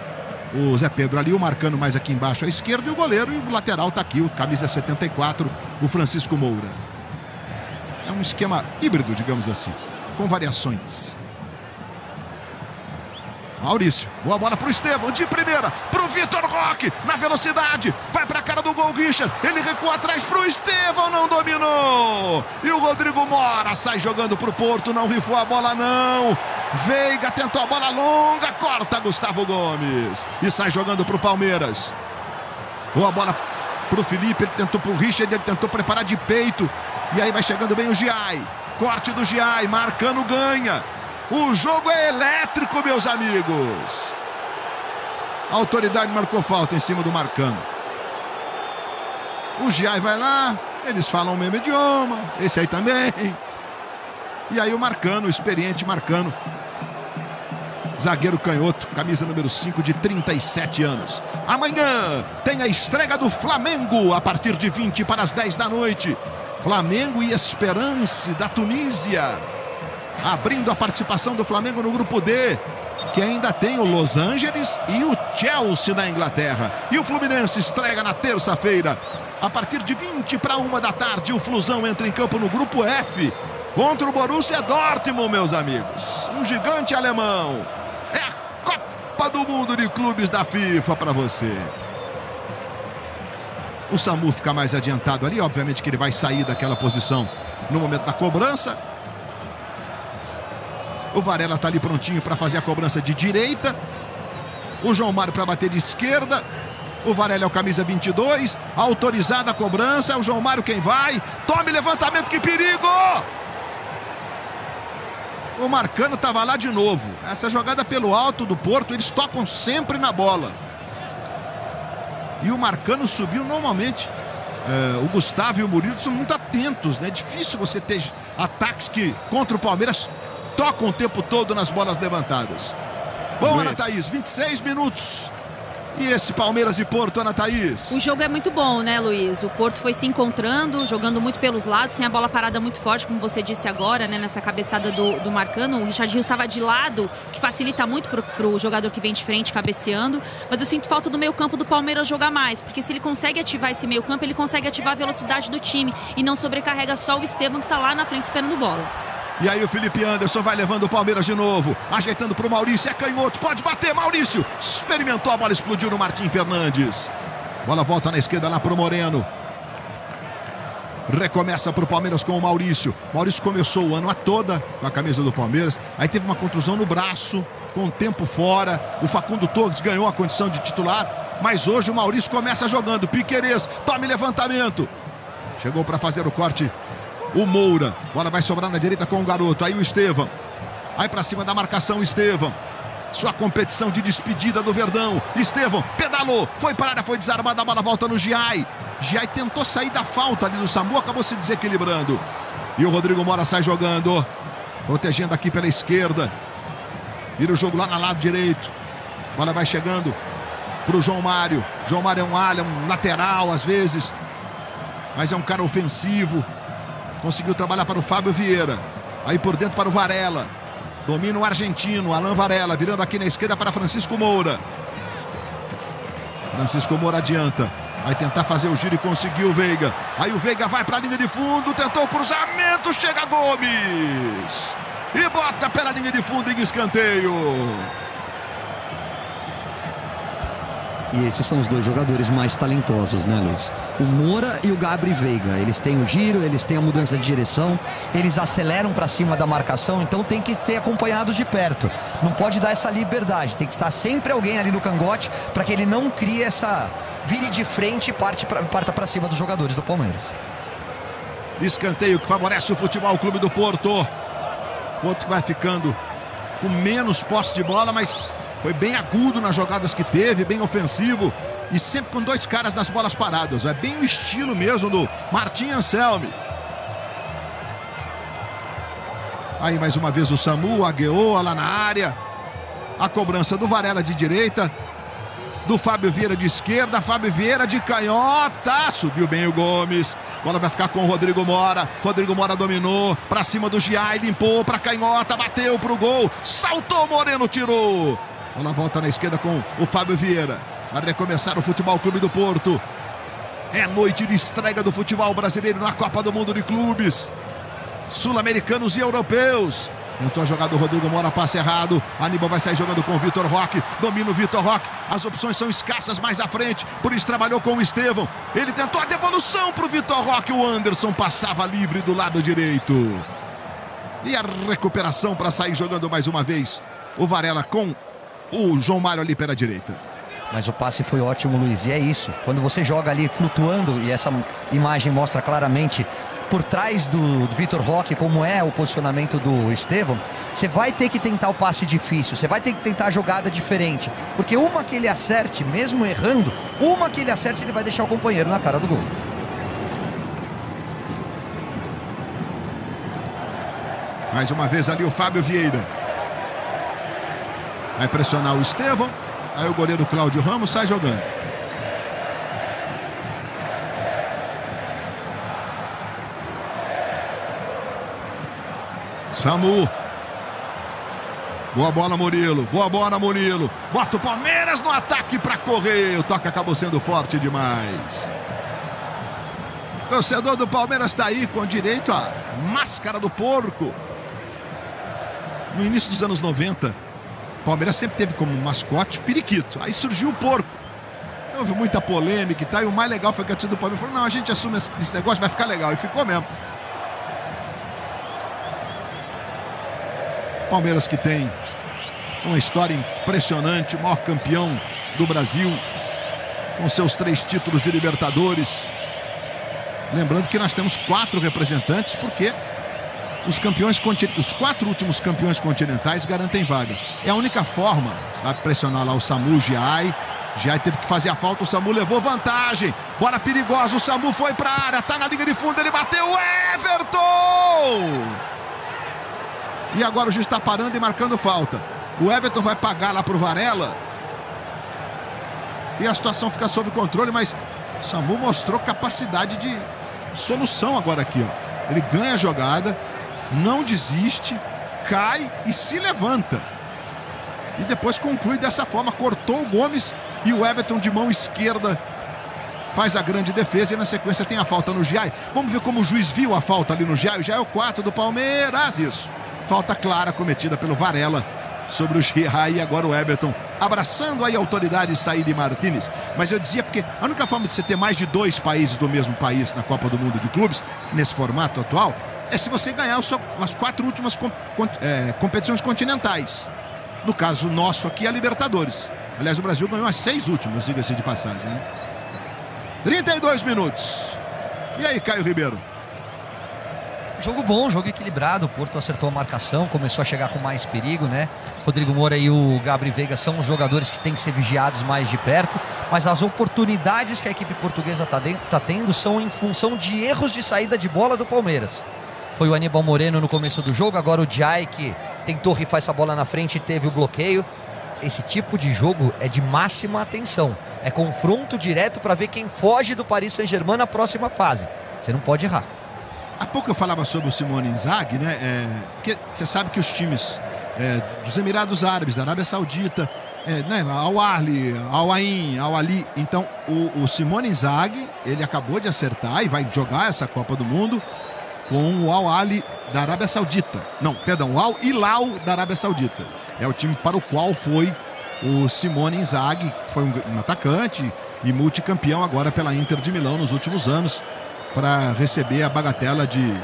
O Zé Pedro ali, o Marcano mais aqui embaixo à esquerda e o goleiro, e o lateral tá aqui, o camisa 74, o Francisco Moura. É um esquema híbrido, digamos assim, com variações. Maurício, boa bola pro Estevão, de primeira, pro Vitor Roque, na velocidade, vai pra cara do gol Richard, ele recua atrás pro Estevão, não dominou, e o Rodrigo Mora sai jogando pro Porto, não rifou a bola não, Veiga tentou a bola longa, corta Gustavo Gomes, e sai jogando pro Palmeiras, boa bola pro Felipe, ele tentou pro Richard, ele tentou preparar de peito, e aí vai chegando bem o Giai, corte do Giai, Marcano ganha. O jogo é elétrico, meus amigos. A autoridade marcou falta em cima do Marcano. O Giai vai lá, eles falam o mesmo idioma, esse aí também. E aí o Marcano, o experiente Marcano. Zagueiro canhoto, camisa número 5 de 37 anos. Amanhã tem a estreia do Flamengo, a partir de 20 para as 10 da noite. Flamengo e Esperance da Tunísia. Abrindo a participação do Flamengo no grupo D, que ainda tem o Los Angeles e o Chelsea na Inglaterra. E o Fluminense estreia na terça-feira. A partir de 20 para 1 da tarde, o Flusão entra em campo no grupo F contra o Borussia Dortmund, meus amigos. Um gigante alemão. É a Copa do Mundo de Clubes da FIFA para você. O Samu fica mais adiantado ali, obviamente que ele vai sair daquela posição no momento da cobrança. O Varela está ali prontinho para fazer a cobrança de direita. O João Mário para bater de esquerda. O Varela é o camisa 22. Autorizada a cobrança. É o João Mário quem vai. Tome levantamento, que perigo! O Marcano estava lá de novo. Essa jogada pelo alto do Porto, eles tocam sempre na bola. E o Marcano subiu normalmente. O Gustavo e o Murilo são muito atentos, né? É difícil você ter ataques que contra o Palmeiras tocam o tempo todo nas bolas levantadas. Bom, Ana Thaís, 26 minutos. E esse Palmeiras e Porto, Ana Thaís? O jogo é muito bom, né, Luiz? O Porto foi se encontrando, jogando muito pelos lados, tem a bola parada muito forte, como você disse agora, né, nessa cabeçada do Marcano. O Richard Rios estava de lado, que facilita muito pro jogador que vem de frente cabeceando. Mas eu sinto falta do meio campo do Palmeiras jogar mais, porque se ele consegue ativar esse meio campo, ele consegue ativar a velocidade do time e não sobrecarrega só o Estevão, que está lá na frente esperando bola. E aí o Felipe Anderson vai levando o Palmeiras de novo, ajeitando para o Maurício, é canhoto, pode bater, Maurício, experimentou, a bola explodiu no Martim Fernandes. Bola volta na esquerda lá para o Moreno. Recomeça para o Palmeiras com o Maurício. Maurício começou o ano a toda com a camisa do Palmeiras, aí teve uma contusão no braço, com o tempo fora. O Facundo Torres ganhou a condição de titular, mas hoje o Maurício começa jogando. Piquerez, tome levantamento. Chegou para fazer o corte o Moura, bola vai sobrar na direita com o garoto, aí o Estevão, aí pra cima da marcação o Estevão, Sua competição de despedida do Verdão. Estevão pedalou, foi para a área, foi desarmada, a bola volta no Giai. Giai tentou sair da falta ali do Samu, acabou se desequilibrando. E o Rodrigo Mora sai jogando, protegendo aqui pela esquerda. Vira o jogo lá no lado direito. A bola vai chegando para o João Mário. João Mário é um ala, um lateral às vezes, mas é um cara ofensivo. Conseguiu trabalhar para o Fábio Vieira. Aí por dentro para o Varela. Domina o argentino, Alan Varela, virando aqui na esquerda para Francisco Moura. Francisco Moura adianta. Vai tentar fazer o giro e conseguiu o Veiga. Aí o Veiga vai para a linha de fundo, tentou o cruzamento, chega Gomes. E bota pela linha de fundo em escanteio. E esses são os dois jogadores mais talentosos, né, Luiz? O Moura e o Gabri Veiga. Eles têm o giro, eles têm a mudança de direção, eles aceleram para cima da marcação, então tem que ter acompanhados de perto. Não pode dar essa liberdade, tem que estar sempre alguém ali no cangote para que ele não crie essa... vire de frente e parta para cima dos jogadores do Palmeiras. Escanteio que favorece o Futebol Clube do Porto. Porto que vai ficando com menos posse de bola, mas... foi bem agudo nas jogadas que teve, bem ofensivo e sempre com dois caras nas bolas paradas. É bem o estilo mesmo do Martim Anselmi. Aí mais uma vez o Samu, agueou lá na área. A cobrança do Varela de direita, do Fábio Vieira de esquerda, Fábio Vieira de canhota. Subiu bem o Gomes. Bola vai ficar com o Rodrigo Mora. Rodrigo Mora dominou para cima do Giai, limpou para canhota, bateu pro gol. Saltou Moreno, tirou. Bola volta na esquerda com o Fábio Vieira. Vai recomeçar o Futebol Clube do Porto. É noite de estreia do futebol brasileiro na Copa do Mundo de Clubes. Sul-americanos e europeus. Tentou a jogada do Rodrigo Mora, passe errado. Aníbal vai sair jogando com o Vitor Roque. Domina o Vitor Roque. As opções são escassas mais à frente. Por isso trabalhou com o Estevão. Ele tentou a devolução para o Vitor Roque. O Anderson passava livre do lado direito. E a recuperação para sair jogando mais uma vez. O Varela com o João Mário ali pela direita. Mas o passe foi ótimo, Luiz, e é isso. Quando você joga ali flutuando, e essa imagem mostra claramente por trás do Vitor Roque como é o posicionamento do Estevão, você vai ter que tentar o passe difícil, você vai ter que tentar a jogada diferente, porque uma que ele acerte, mesmo errando, uma que ele acerte, ele vai deixar o companheiro na cara do gol. Mais uma vez ali o Fábio Vieira. Vai pressionar o Estevão. Aí o goleiro Cláudio Ramos sai jogando. Samu. Boa bola, Murilo. Boa bola, Murilo. Bota o Palmeiras no ataque para correr. O toque acabou sendo forte demais. O torcedor do Palmeiras está aí com direito à máscara do porco. No início dos anos 90, o Palmeiras sempre teve como mascote periquito. Aí surgiu o porco. Houve muita polêmica e tal. E o mais legal foi que a torcida do Palmeiras falou: não, a gente assume esse negócio, vai ficar legal. E ficou mesmo. Palmeiras que tem uma história impressionante. O maior campeão do Brasil, com seus 3 títulos de Libertadores. Lembrando que nós temos 4 representantes, porque os 4 últimos campeões continentais garantem vaga. É a única forma. Vai pressionar lá o Samu, Giai. Giai teve que fazer a falta, o Samu levou vantagem. Bola perigosa, o Samu foi para a área, tá na linha de fundo, ele bateu, Everton! E agora o juiz está parando e marcando falta. O Everton vai pagar lá pro Varela. E a situação fica sob controle, mas o Samu mostrou capacidade de solução agora aqui, ó. Ele ganha a jogada, não desiste, cai e se levanta. E depois conclui dessa forma, cortou o Gomes e o Everton de mão esquerda faz a grande defesa e na sequência tem a falta no Giai. Vamos ver como o juiz viu a falta ali no Giai. O Giai é o 4 do Palmeiras, isso. Falta clara cometida pelo Varela sobre o Giai e agora o Everton abraçando aí a autoridade Said Martínez. Mas eu dizia porque a única forma de você ter mais de 2 países do mesmo país na Copa do Mundo de Clubes, nesse formato atual, é se você ganhar as 4 últimas competições continentais. No caso nosso aqui, a Libertadores. Aliás, o Brasil ganhou as 6 últimas, diga-se de passagem, né? 32 minutos. E aí, Caio Ribeiro? Jogo bom, jogo equilibrado. O Porto acertou a marcação, começou a chegar com mais perigo, né? Rodrigo Moura e o Gabri Veiga são os jogadores que têm que ser vigiados mais de perto, mas as oportunidades que a equipe portuguesa tá tendo são em função de erros de saída de bola do Palmeiras. Foi o Aníbal Moreno no começo do jogo, agora o Diay que tentou rifar essa bola na frente e teve o bloqueio. Esse tipo de jogo é de máxima atenção. É confronto direto para ver quem foge do Paris Saint-Germain na próxima fase. Você não pode errar. Há pouco eu falava sobre o Simone Inzaghi, né? Porque você sabe que os times dos Emirados Árabes, da Arábia Saudita, né? Al-Ahly, Al-Ain, Al-Ali. Então, o Simone Inzaghi, ele acabou de acertar e vai jogar essa Copa do Mundo com o Al-Ahly da Arábia Saudita. Não, perdão, o Al-Hilal da Arábia Saudita. É o time para o qual foi o Simone Inzaghi, foi um atacante e multicampeão agora pela Inter de Milão nos últimos anos, para receber a bagatela de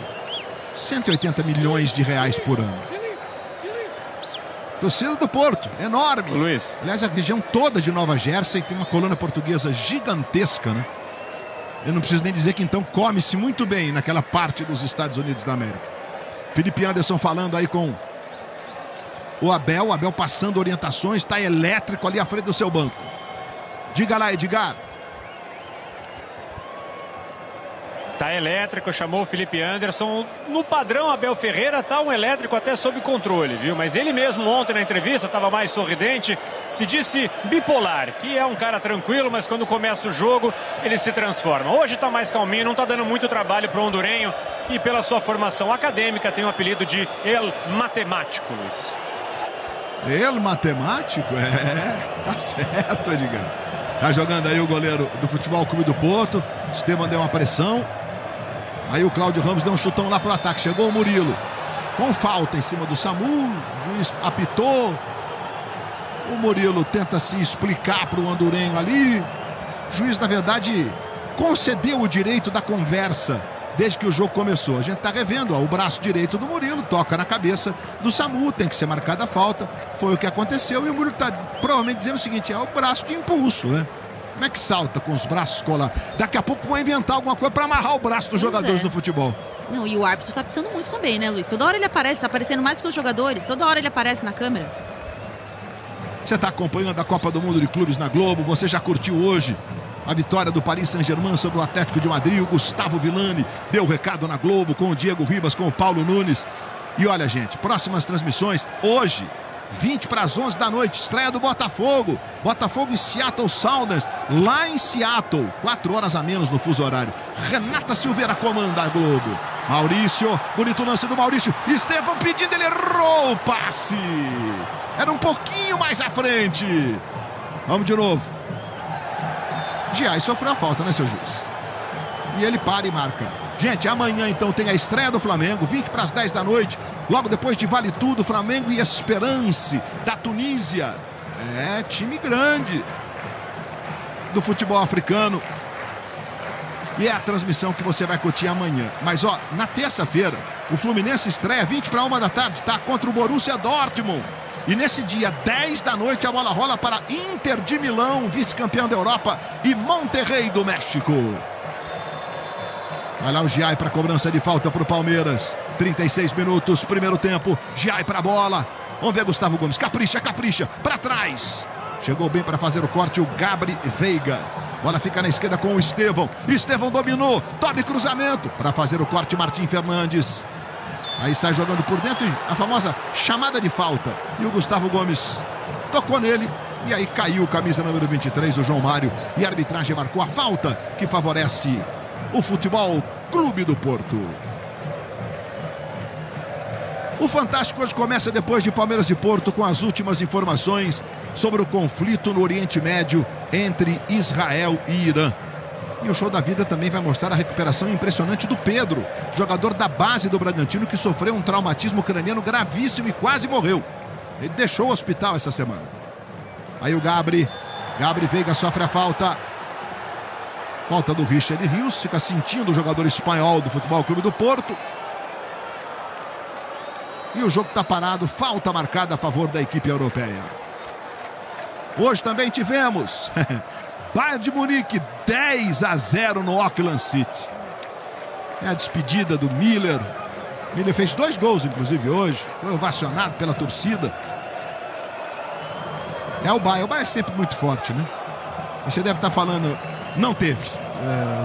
180 milhões de reais por ano. Torcida do Porto, enorme. Luiz. Aliás, a região toda de Nova Jersey tem uma colônia portuguesa gigantesca, né? Eu não preciso nem dizer que então come-se muito bem naquela parte dos Estados Unidos da América. Felipe Anderson falando aí com o Abel passando orientações, está elétrico ali à frente do seu banco. Diga lá, Edgar. Tá elétrico, chamou o Felipe Anderson. No padrão Abel Ferreira tá um elétrico até sob controle, viu? Mas ele mesmo ontem na entrevista estava mais sorridente, se disse bipolar, que é um cara tranquilo, mas quando começa o jogo ele se transforma. Hoje tá mais calminho, não tá dando muito trabalho pro hondurenho, que pela sua formação acadêmica tem o apelido de El Matemático, Luiz. El Matemático? Tá certo, Edgar. Tá jogando aí o goleiro do Futebol Clube do Porto. Estevam deu uma pressão. Aí o Cláudio Ramos deu um chutão lá pro ataque. Chegou o Murilo com falta em cima do Samu. O juiz apitou. O Murilo tenta se explicar pro hondurenho ali. O juiz, na verdade, concedeu o direito da conversa desde que o jogo começou. A gente tá revendo, ó, o braço direito do Murilo toca na cabeça do Samu, tem que ser marcada a falta. Foi o que aconteceu e o Murilo tá provavelmente dizendo o seguinte, é o braço de impulso, né? Como é que salta com os braços colados? Daqui a pouco vão inventar alguma coisa para amarrar o braço dos jogadores do futebol. Não, e o árbitro tá pitando muito também, né, Luiz? Toda hora ele aparece, tá aparecendo mais que os jogadores. Toda hora ele aparece na câmera. Você está acompanhando a Copa do Mundo de Clubes na Globo. Você já curtiu hoje a vitória do Paris Saint-Germain sobre o Atlético de Madrid. O Gustavo Villani deu o recado na Globo com o Diego Ribas, com o Paulo Nunes. E olha, gente, próximas transmissões hoje, 20 para as 11 da noite, estreia do Botafogo. Botafogo e Seattle Sounders, lá em Seattle, 4 horas a menos no fuso horário. Renata Silveira comanda a Globo. Maurício, bonito lance do Maurício. Estevam pedindo, ele errou o passe. Era um pouquinho mais à frente. Vamos de novo. Diay sofreu a falta, né, seu juiz? E ele para e marca. Gente, amanhã então tem a estreia do Flamengo, 20 para as 10 da noite. Logo depois de Vale Tudo, Flamengo e Esperance da Tunísia. É, time grande do futebol africano. E é a transmissão que você vai curtir amanhã. Mas, ó, na terça-feira, o Fluminense estreia 20 para 1 da tarde, tá? Contra o Borussia Dortmund. E nesse dia, 10 da noite, a bola rola para Inter de Milão, vice-campeão da Europa, e Monterrey do México. Vai lá o Diay para cobrança de falta para o Palmeiras. 36 minutos, primeiro tempo. Diay para a bola. Vamos ver Gustavo Gomes. Capricha, capricha. Para trás. Chegou bem para fazer o corte o Gabri Veiga. Bola fica na esquerda com o Estevam. Estevam dominou. Tome cruzamento. Para fazer o corte, Martim Fernandes. Aí sai jogando por dentro e a famosa chamada de falta. E o Gustavo Gomes tocou nele. E aí caiu o camisa número 23, o João Mário. E a arbitragem marcou a falta que favorece o Futebol Clube do Porto. O Fantástico hoje começa depois de Palmeiras de Porto com as últimas informações sobre o conflito no Oriente Médio entre Israel e Irã. E o Show da Vida também vai mostrar a recuperação impressionante do Pedro, jogador da base do Bragantino que sofreu um traumatismo craniano gravíssimo e quase morreu. Ele deixou o hospital essa semana. Aí o Gabri Veiga sofre a falta. Falta do Richard Rios, fica sentindo o jogador espanhol do Futebol Clube do Porto. E o jogo está parado, falta marcada a favor da equipe europeia. Hoje também tivemos Bayern de Munique 10-0 no Auckland City. É a despedida do Miller, Ele fez 2 gols, inclusive, hoje. Foi ovacionado pela torcida. O Bahia é sempre muito forte, né? E você deve estar falando, não teve.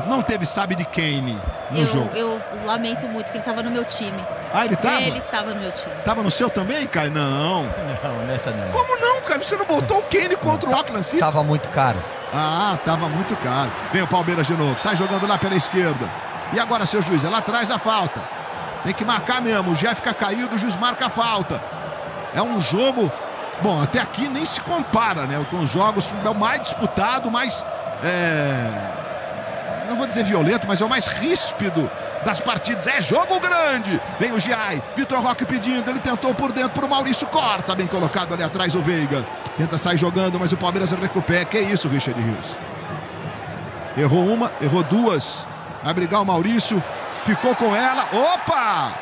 Não teve sabe de Kane no jogo. Eu lamento muito, porque ele estava no meu time. Ah, ele estava? Ele estava no meu time. Estava no seu também, Caio? Não. Não, nessa não. Como não, Caio? Você não botou o Kane contra o Auckland City? Tava muito caro. Ah, tava muito caro. Vem o Palmeiras de novo. Sai jogando lá pela esquerda. E agora, seu juiz? É lá atrás a falta. Tem que marcar mesmo. O Jeff fica caído, o juiz marca a falta. É um jogo... Bom, até aqui nem se compara, né? Com os jogos é o mais disputado, mais... Não vou dizer violento, mas é o mais ríspido das partidas. É jogo grande. Vem o Giai. Vitor Roque pedindo. Ele tentou por dentro para o Maurício. Corta. Bem colocado ali atrás o Veiga. Tenta sair jogando, mas o Palmeiras recupera. Que isso, Richard Rios? Errou uma, errou duas. Vai brigar o Maurício. Ficou com ela. Opa!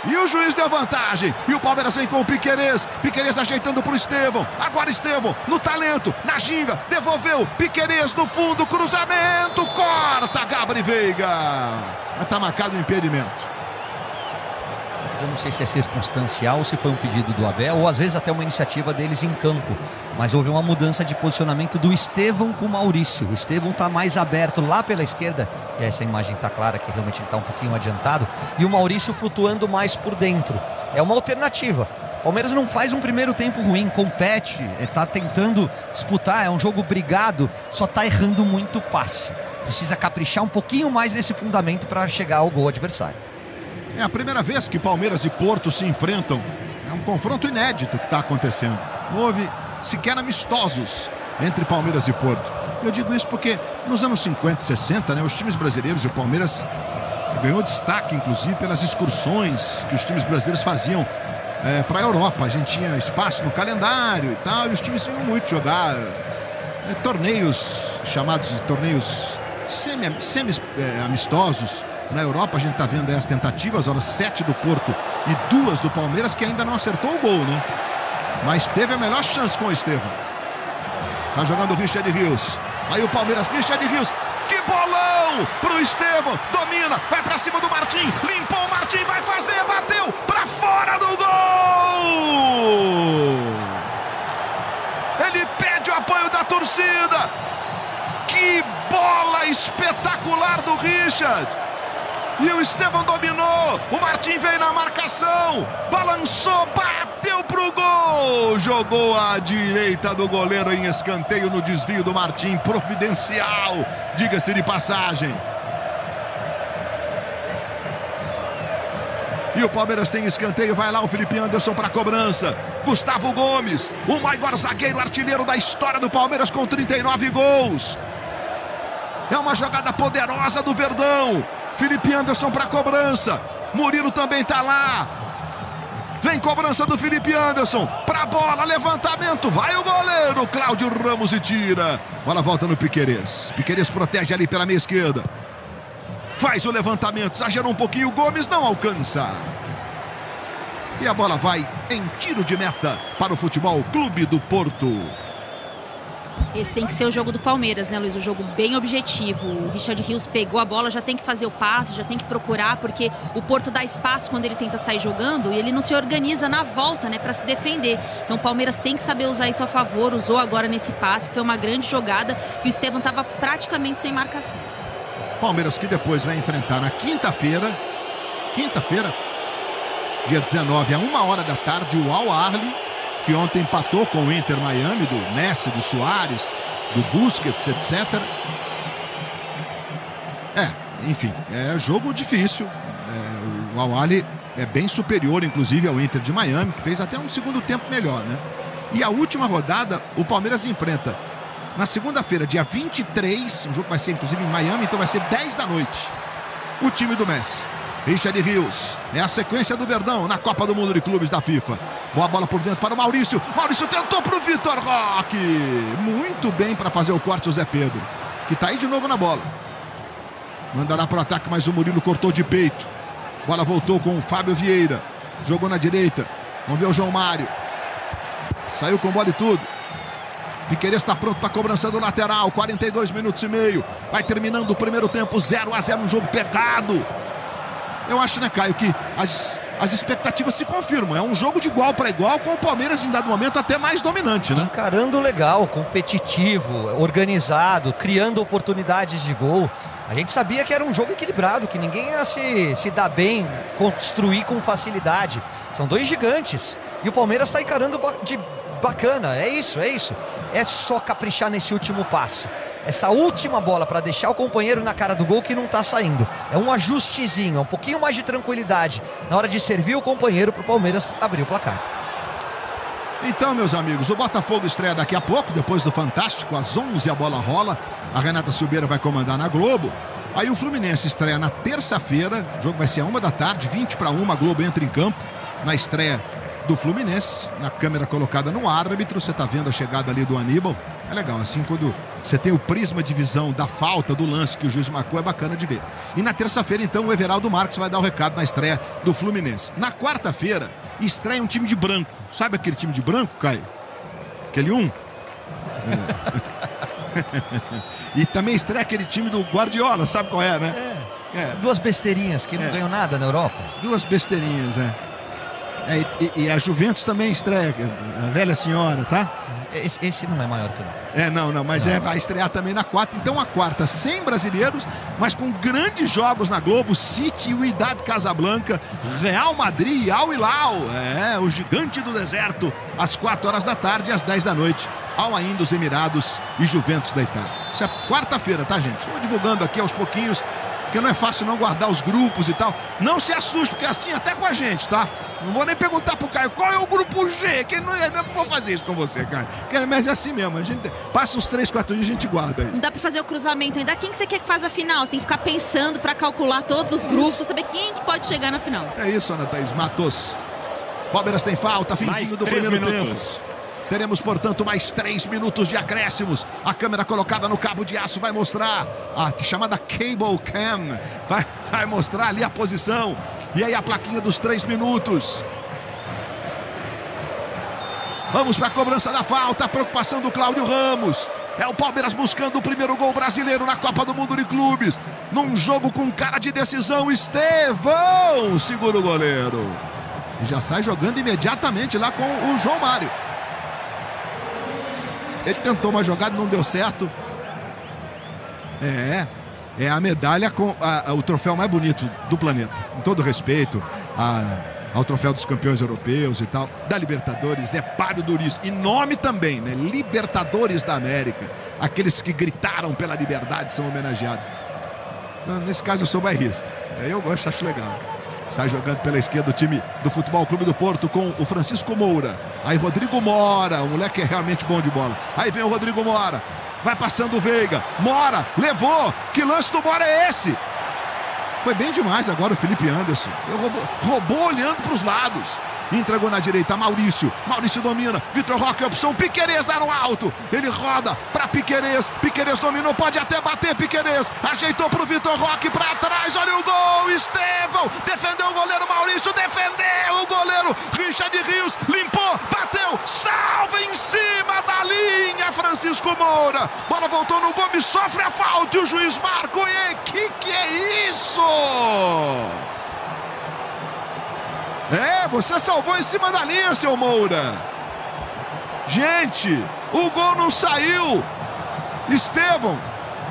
E o juiz deu vantagem. E o Palmeiras vem com o Piquerez. Piquerez ajeitando pro Estevão. Agora Estevão, no talento, na ginga. Devolveu. Piquerez no fundo. Cruzamento. Corta. Gabri Veiga. Mas tá marcado o impedimento. Eu não sei se é circunstancial ou se foi um pedido do Abel, ou às vezes até uma iniciativa deles em campo. Mas houve uma mudança de posicionamento do Estevão com o Maurício. O Estevão está mais aberto lá pela esquerda, e essa imagem está clara que realmente ele está um pouquinho adiantado, e o Maurício flutuando mais por dentro. É uma alternativa. O Palmeiras não faz um primeiro tempo ruim, compete, está tentando disputar, é um jogo brigado, só está errando muito passe. Precisa caprichar um pouquinho mais nesse fundamento para chegar ao gol adversário. É a primeira vez que Palmeiras e Porto se enfrentam. É um confronto inédito que está acontecendo. Não houve sequer amistosos entre Palmeiras e Porto. Eu digo isso porque nos anos 50 e 60, né, os times brasileiros e o Palmeiras ganhou destaque, inclusive, pelas excursões que os times brasileiros faziam para a Europa. A gente tinha espaço no calendário e tal, e os times iam muito jogar torneios chamados de torneios semi-amistosos. Na Europa a gente está vendo aí as tentativas, olha, 7 do Porto e 2 do Palmeiras, que ainda não acertou o gol, né? Mas teve a melhor chance com o Estevão. Está jogando o Richard Rios. Aí o Palmeiras, Richard Rios. Que bolão pro Estevão. Domina, vai pra cima do Martim. Limpou o Martim, vai fazer, bateu pra fora do gol. Ele pede o apoio da torcida. Que bola espetacular do Richard. E o Estevão dominou. O Martim veio na marcação. Balançou, bateu pro gol. Jogou à direita do goleiro em escanteio no desvio do Martim. Providencial, diga-se de passagem. E o Palmeiras tem escanteio. Vai lá o Felipe Anderson para cobrança. Gustavo Gomes, o maior zagueiro artilheiro da história do Palmeiras com 39 gols. É uma jogada poderosa do Verdão. Felipe Anderson para cobrança. Murilo também tá lá. Vem cobrança do Felipe Anderson. Pra bola, levantamento. Vai o goleiro Cláudio Ramos e tira. Bola volta no Piquerez. Piquerez protege ali pela meia esquerda. Faz o levantamento. Exagerou um pouquinho. O Gomes não alcança. E a bola vai em tiro de meta para o Futebol Clube do Porto. Esse tem que ser o jogo do Palmeiras, né, Luiz? O jogo bem objetivo. O Richard Rios pegou a bola, já tem que fazer o passe, já tem que procurar, porque o Porto dá espaço quando ele tenta sair jogando e ele não se organiza na volta, né, para se defender. Então o Palmeiras tem que saber usar isso a favor. Usou agora nesse passe, que foi uma grande jogada, que o Estevão estava praticamente sem marcação. Palmeiras que depois vai enfrentar na quinta-feira, dia 19, a 1h da tarde, o Al Ahly, que ontem empatou com o Inter Miami, do Messi, do Suárez, do Busquets, etc. Enfim, é jogo difícil. O Al Ahly é bem superior, inclusive, ao Inter de Miami, que fez até um segundo tempo melhor, né? E a última rodada, o Palmeiras enfrenta na segunda-feira, dia 23, um jogo que vai ser, inclusive, em Miami, então vai ser 10 da noite, o time do Messi. Richard Rios, é a sequência do Verdão na Copa do Mundo de Clubes da FIFA. Boa bola por dentro para o Maurício. Maurício tentou para o Vitor Roque. Muito bem para fazer o corte o Zé Pedro, que está aí de novo na bola. Mandará para o ataque, mas o Murilo cortou de peito. Bola voltou com o Fábio Vieira. Jogou na direita. Vamos ver o João Mário. Saiu com bola e tudo. Piquerez está pronto para a cobrança do lateral. 42 minutos e meio. Vai terminando o primeiro tempo, 0-0, um jogo pegado. eu acho, né, Caio, que as expectativas se confirmam. É um jogo de igual para igual, com o Palmeiras em dado momento até mais dominante, né? Encarando legal, competitivo, organizado, criando oportunidades de gol. A gente sabia que era um jogo equilibrado, que ninguém ia se dar bem, construir com facilidade. São dois gigantes. E o Palmeiras está encarando de bacana. É isso. É só caprichar nesse último passe. Essa última bola para deixar o companheiro na cara do gol que não está saindo. É um ajustezinho, um pouquinho mais de tranquilidade na hora de servir o companheiro para o Palmeiras abrir o placar. Então, meus amigos, o Botafogo estreia daqui a pouco, depois do Fantástico, às 11 a bola rola. A Renata Silveira vai comandar na Globo. Aí o Fluminense estreia na terça-feira, o jogo vai ser às 13h, 20:01, a Globo entra em campo na estreia do Fluminense, na câmera colocada no árbitro. Você está vendo a chegada ali do Aníbal. É legal, assim, quando você tem o prisma de visão da falta, do lance que o juiz marcou, é bacana de ver. E na terça-feira, então, o Everaldo Marques vai dar o recado na estreia do Fluminense. Na quarta-feira, estreia um time de branco. Sabe aquele time de branco, Caio? Aquele um? E também estreia aquele time do Guardiola, sabe qual é, né? Duas besteirinhas que não ganham nada na Europa. Duas besteirinhas, e a Juventus também estreia, a velha senhora, tá? Esse não é maior que o Não, mas vai estrear também na quarta. Então a quarta sem brasileiros, mas com grandes jogos na Globo. City e o Wydad Casablanca, Real Madrid e Al Hilal, o gigante do deserto, às 16h e às 10h, Al Ain dos Emirados e Juventus da Itália. Isso é quarta-feira, tá, gente? Estou divulgando aqui aos pouquinhos, porque não é fácil não guardar os grupos e tal. Não se assuste, porque é assim até com a gente, tá? Não vou nem perguntar pro Caio qual é o grupo G, que não vou fazer isso com você, Caio. Mas é assim mesmo, a gente passa uns 3, 4 dias e a gente guarda aí. Não dá pra fazer o cruzamento ainda. Quem que você quer que faça a final? Você tem que ficar pensando pra calcular todos os grupos, pra saber quem que pode chegar na final. É isso, Ana Thaís Matos. Palmeiras tem falta, finzinho do primeiro tempo. Teremos, portanto, mais 3 minutos de acréscimos. A câmera colocada no cabo de aço vai mostrar a chamada Cable Cam. Vai mostrar ali a posição. E aí a plaquinha dos 3 minutos. Vamos para a cobrança da falta. A preocupação do Cláudio Ramos. É o Palmeiras buscando o primeiro gol brasileiro na Copa do Mundo de Clubes. Num jogo com cara de decisão, Estevão segura o goleiro. E já sai jogando imediatamente lá com o João Mário. Ele tentou uma jogada, não deu certo. É a medalha com o troféu mais bonito do planeta. Com todo respeito ao troféu dos campeões europeus e tal. Da Libertadores, é páreo duríssimo. E nome também, né? Libertadores da América. Aqueles que gritaram pela liberdade são homenageados. Nesse caso eu sou bairrista. Eu gosto, acho legal. Está jogando pela esquerda o time do Futebol Clube do Porto com o Francisco Moura. Aí Rodrigo Mora, o moleque é realmente bom de bola. Aí vem o Rodrigo Mora. Vai passando o Veiga. Mora, levou. Que lance do Mora é esse? Foi bem demais agora o Felipe Anderson. Roubou olhando para os lados. Entregou na direita, Maurício. Maurício domina. Vitor Roque, opção. Piquerez lá no alto. Ele roda para Piquerez. Piquerez dominou, pode até bater. Piquerez ajeitou para o Vitor Roque para trás. Olha o gol. Estevão defendeu o goleiro. Maurício defendeu o goleiro. Richard Rios limpou, bateu, salva em cima da linha. Francisco Moura. Bola voltou no Gomes, sofre a falta e o juiz marca. E que é isso? Você salvou em cima da linha, seu Moura. Gente, o gol não saiu. Estevão,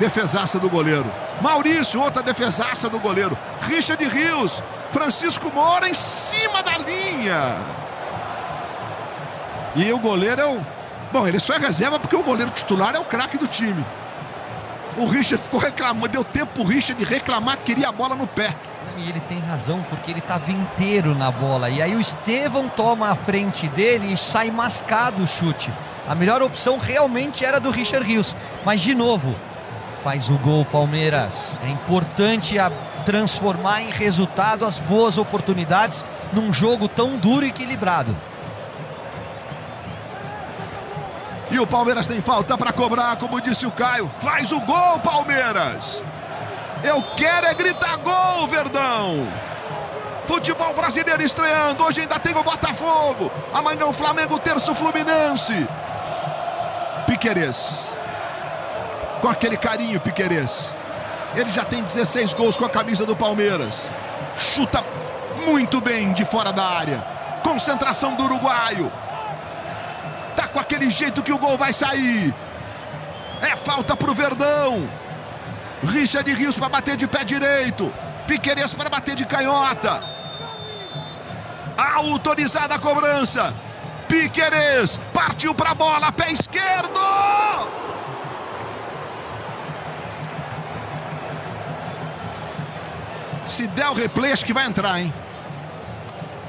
defesaça do goleiro. Maurício, outra defesaça do goleiro. Richard Rios, Francisco Moura em cima da linha. E o goleiro Bom, ele só é reserva porque o goleiro titular é o craque do time. O Richard ficou reclamando, deu tempo pro Richard de reclamar que queria a bola no pé. E ele tem razão, porque ele estava inteiro na bola. E aí o Estevão toma a frente dele e sai mascado o chute. A melhor opção realmente era do Richard Rios. Mas, de novo, faz o gol, Palmeiras. É importante transformar em resultado as boas oportunidades num jogo tão duro e equilibrado. E o Palmeiras tem falta para cobrar, como disse o Caio. Faz o gol, Palmeiras! Eu quero é gritar gol, Verdão! Futebol brasileiro estreando. Hoje ainda tem o Botafogo. Amanhã o Flamengo, terço Fluminense. Piquerez. Com aquele carinho, Piquerez. Ele já tem 16 gols com a camisa do Palmeiras. Chuta muito bem de fora da área. Concentração do uruguaio. Tá com aquele jeito que o gol vai sair. É falta pro Verdão. Richard Rios para bater de pé direito. Piquerez para bater de canhota. Autorizada a cobrança. Piquerez partiu para a bola, pé esquerdo. Se der o replay, acho que vai entrar, hein?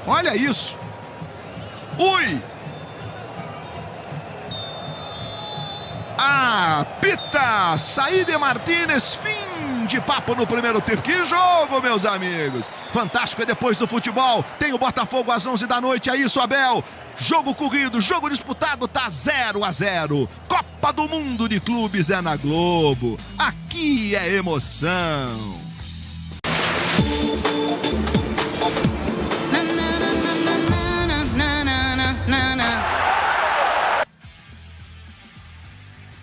Olha isso. Ui! Apita! Saíde Martínez, fim de papo no primeiro tempo. Que jogo, meus amigos! Fantástico, é depois do futebol. Tem o Botafogo às 11 da noite, é isso, Abel. Jogo corrido, jogo disputado, tá 0-0. Copa do Mundo de Clubes é na Globo. Aqui é emoção.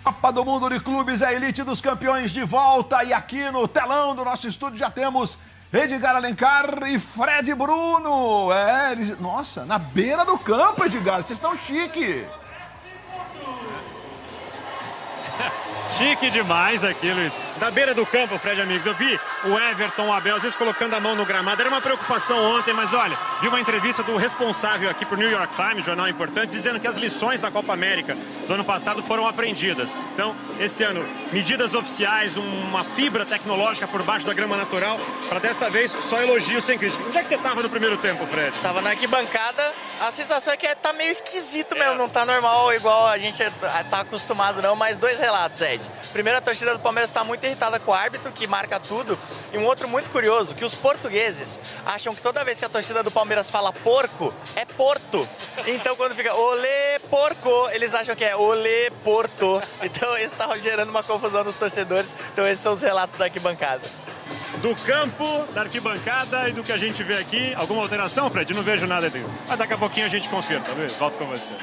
Copa do Mundo de Clubes, a elite dos campeões de volta. E aqui no telão do nosso estúdio já temos Edgar Alencar e Fred Bruno. Nossa, na beira do campo, Edgar, vocês estão chique. Chique demais aqui, Luiz. Da beira do campo, Fred, amigos. Eu vi o Everton, o Abel, às vezes colocando a mão no gramado. Era uma preocupação ontem, mas olha, vi uma entrevista do responsável aqui pro New York Times, jornal importante, dizendo que as lições da Copa América do ano passado foram aprendidas. Então, esse ano, medidas oficiais, uma fibra tecnológica por baixo da grama natural, para dessa vez só elogio sem crítica. Onde é que você estava no primeiro tempo, Fred? Tava na arquibancada. A sensação é que tá meio esquisito mesmo, não tá normal igual a gente tá acostumado não, mas dois relatos, Ed. Primeiro, a torcida do Palmeiras tá muito irritada com o árbitro, que marca tudo, e um outro muito curioso, que os portugueses acham que toda vez que a torcida do Palmeiras fala porco, é Porto. Então quando fica olê porco, eles acham que é olê Porto. Então isso tá gerando uma confusão nos torcedores. Então esses são os relatos da arquibancada. Do campo, da arquibancada e do que a gente vê aqui. Alguma alteração, Fred? Não vejo nada aqui. Mas daqui a pouquinho a gente confirma, tá vendo? Volto com você.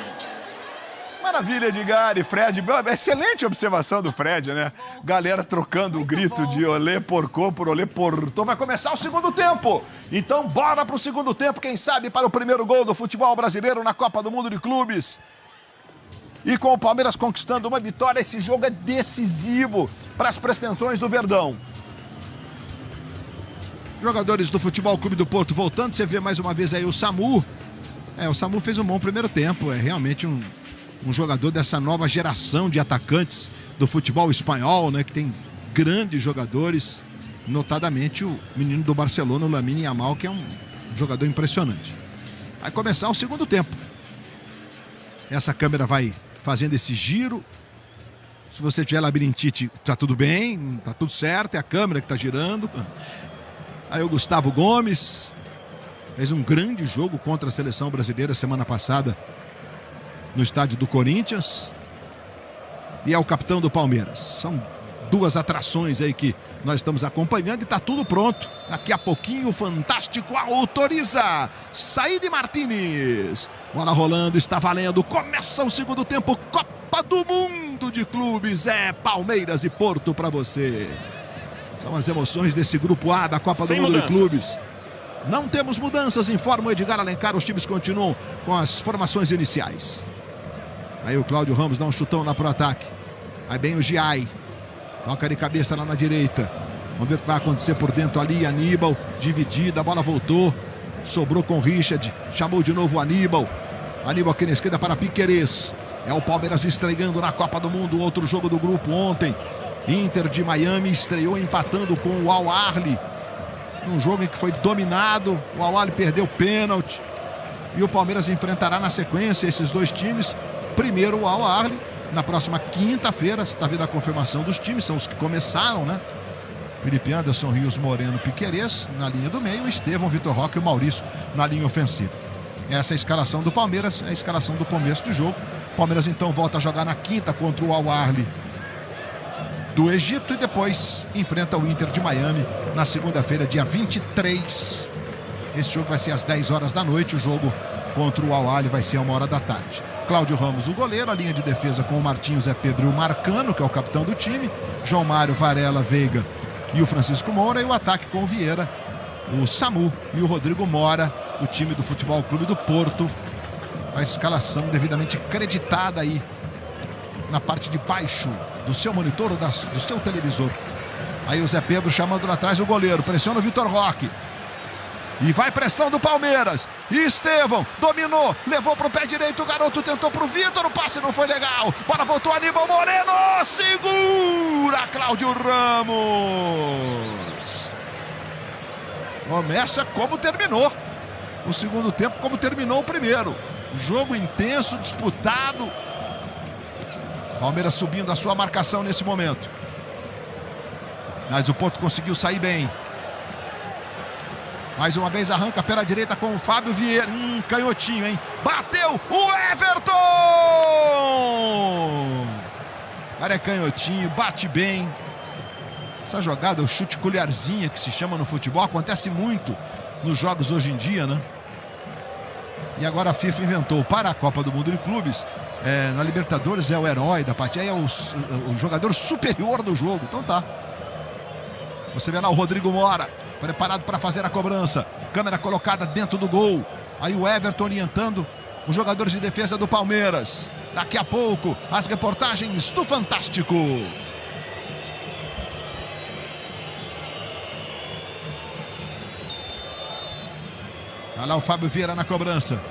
Maravilha, Edgar e Fred. Excelente observação do Fred, né? Galera trocando o grito de olê porco por olê porto. Vai começar o segundo tempo. Então bora pro segundo tempo, quem sabe para o primeiro gol do futebol brasileiro na Copa do Mundo de Clubes. E com o Palmeiras conquistando uma vitória, esse jogo é decisivo para as pretensões do Verdão. Jogadores do Futebol Clube do Porto voltando, você vê mais uma vez aí o Samu. O Samu fez um bom primeiro tempo, é realmente um jogador dessa nova geração de atacantes do futebol espanhol, né? Que tem grandes jogadores, notadamente o menino do Barcelona, o Lamine Yamal, que é um jogador impressionante. Vai começar o segundo tempo. Essa câmera vai fazendo esse giro. Se você tiver labirintite, tá tudo bem, tá tudo certo, é a câmera que tá girando. Aí o Gustavo Gomes fez um grande jogo contra a seleção brasileira semana passada no estádio do Corinthians. E é o capitão do Palmeiras. São duas atrações aí que nós estamos acompanhando e tá tudo pronto. Daqui a pouquinho o Fantástico autoriza. Saíde Martínez. Bola rolando, está valendo. Começa o segundo tempo. Copa do Mundo de Clubes. É Palmeiras e Porto para você. São as emoções desse grupo A da Copa do Mundo de Clubes. Não temos mudanças, informa o Edgar Alencar. Os times continuam com as formações iniciais. Aí o Cláudio Ramos dá um chutão lá pro ataque. Aí bem o Giai. Toca de cabeça lá na direita. Vamos ver o que vai acontecer por dentro ali. Aníbal, dividida, a bola voltou. Sobrou com o Richard. Chamou de novo o Aníbal. Aníbal aqui na esquerda para Piquerez. É o Palmeiras estreando na Copa do Mundo. Outro jogo do grupo ontem. Inter de Miami estreou empatando com o Al Ahly. Um jogo em que foi dominado. O Al Ahly perdeu pênalti. E o Palmeiras enfrentará na sequência esses dois times. Primeiro o Al Ahly. Na próxima quinta-feira, está vendo a confirmação dos times. São os que começaram, né? Felipe Anderson, Rios, Moreno, Piquerez na linha do meio. Estevão, Vitor Roque e o Maurício na linha ofensiva. Essa é a escalação do Palmeiras. É a escalação do começo do jogo. O Palmeiras então volta a jogar na quinta contra o Al Ahly do Egito e depois enfrenta o Inter de Miami na segunda-feira, dia 23. Esse jogo vai ser às 10 horas da noite. O jogo contra o Al Ahly vai ser a 1 hora da tarde. Cláudio Ramos, o goleiro, a linha de defesa com o Martinho, Zé Pedro e o Marcano, que é o capitão do time, João Mário, Varela, Veiga e o Francisco Moura, e o ataque com o Vieira, o Samu e o Rodrigo Mora, o time do Futebol Clube do Porto. A escalação devidamente creditada aí na parte de baixo do seu monitor ou do seu televisor. Aí o Zé Pedro chamando lá atrás o goleiro, pressiona o Vitor Roque. E vai pressão do Palmeiras. E Estevão dominou, levou pro pé direito, o garoto tentou pro Vitor, o passe não foi legal. Bola voltou, Aníbal Moreno, segura Cláudio Ramos. Começa como terminou o segundo tempo, como terminou o primeiro. Jogo intenso, disputado. Palmeiras subindo a sua marcação nesse momento. Mas o Porto conseguiu sair bem. Mais uma vez arranca pela direita com o Fábio Vieira. Canhotinho, hein? Bateu o Everton! O cara é canhotinho, bate bem. Essa jogada, o chute colherzinha que se chama no futebol, acontece muito nos jogos hoje em dia, né? E agora a FIFA inventou para a Copa do Mundo de Clubes. Na Libertadores é o herói da partida, é o jogador superior do jogo. Então tá. Você vê lá o Rodrigo Mora, preparado para fazer a cobrança. Câmera colocada dentro do gol. Aí o Everton orientando os jogadores de defesa do Palmeiras. Daqui a pouco, as reportagens do Fantástico. Olha lá o Fábio Vieira na cobrança.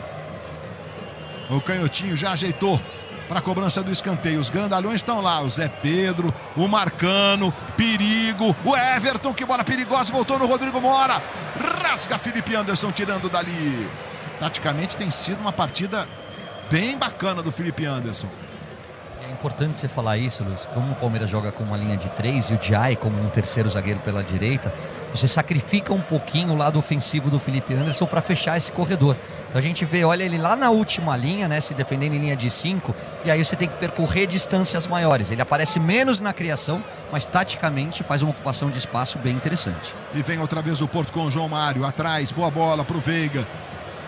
O canhotinho já ajeitou para a cobrança do escanteio. Os grandalhões estão lá. O Zé Pedro, o Marcano, perigo. O Everton, que bola perigosa, voltou no Rodrigo Mora. Rasga Felipe Anderson tirando dali. Taticamente tem sido uma partida bem bacana do Felipe Anderson. É importante você falar isso, Luiz. Como o Palmeiras joga com uma linha de 3 e o Jai como um terceiro zagueiro pela direita, você sacrifica um pouquinho o lado ofensivo do Felipe Anderson para fechar esse corredor. Então a gente vê, olha ele lá na última linha, né, se defendendo em linha de 5, e aí você tem que percorrer distâncias maiores. Ele aparece menos na criação, mas taticamente faz uma ocupação de espaço bem interessante. E vem outra vez o Porto com o João Mário, atrás, boa bola pro Veiga.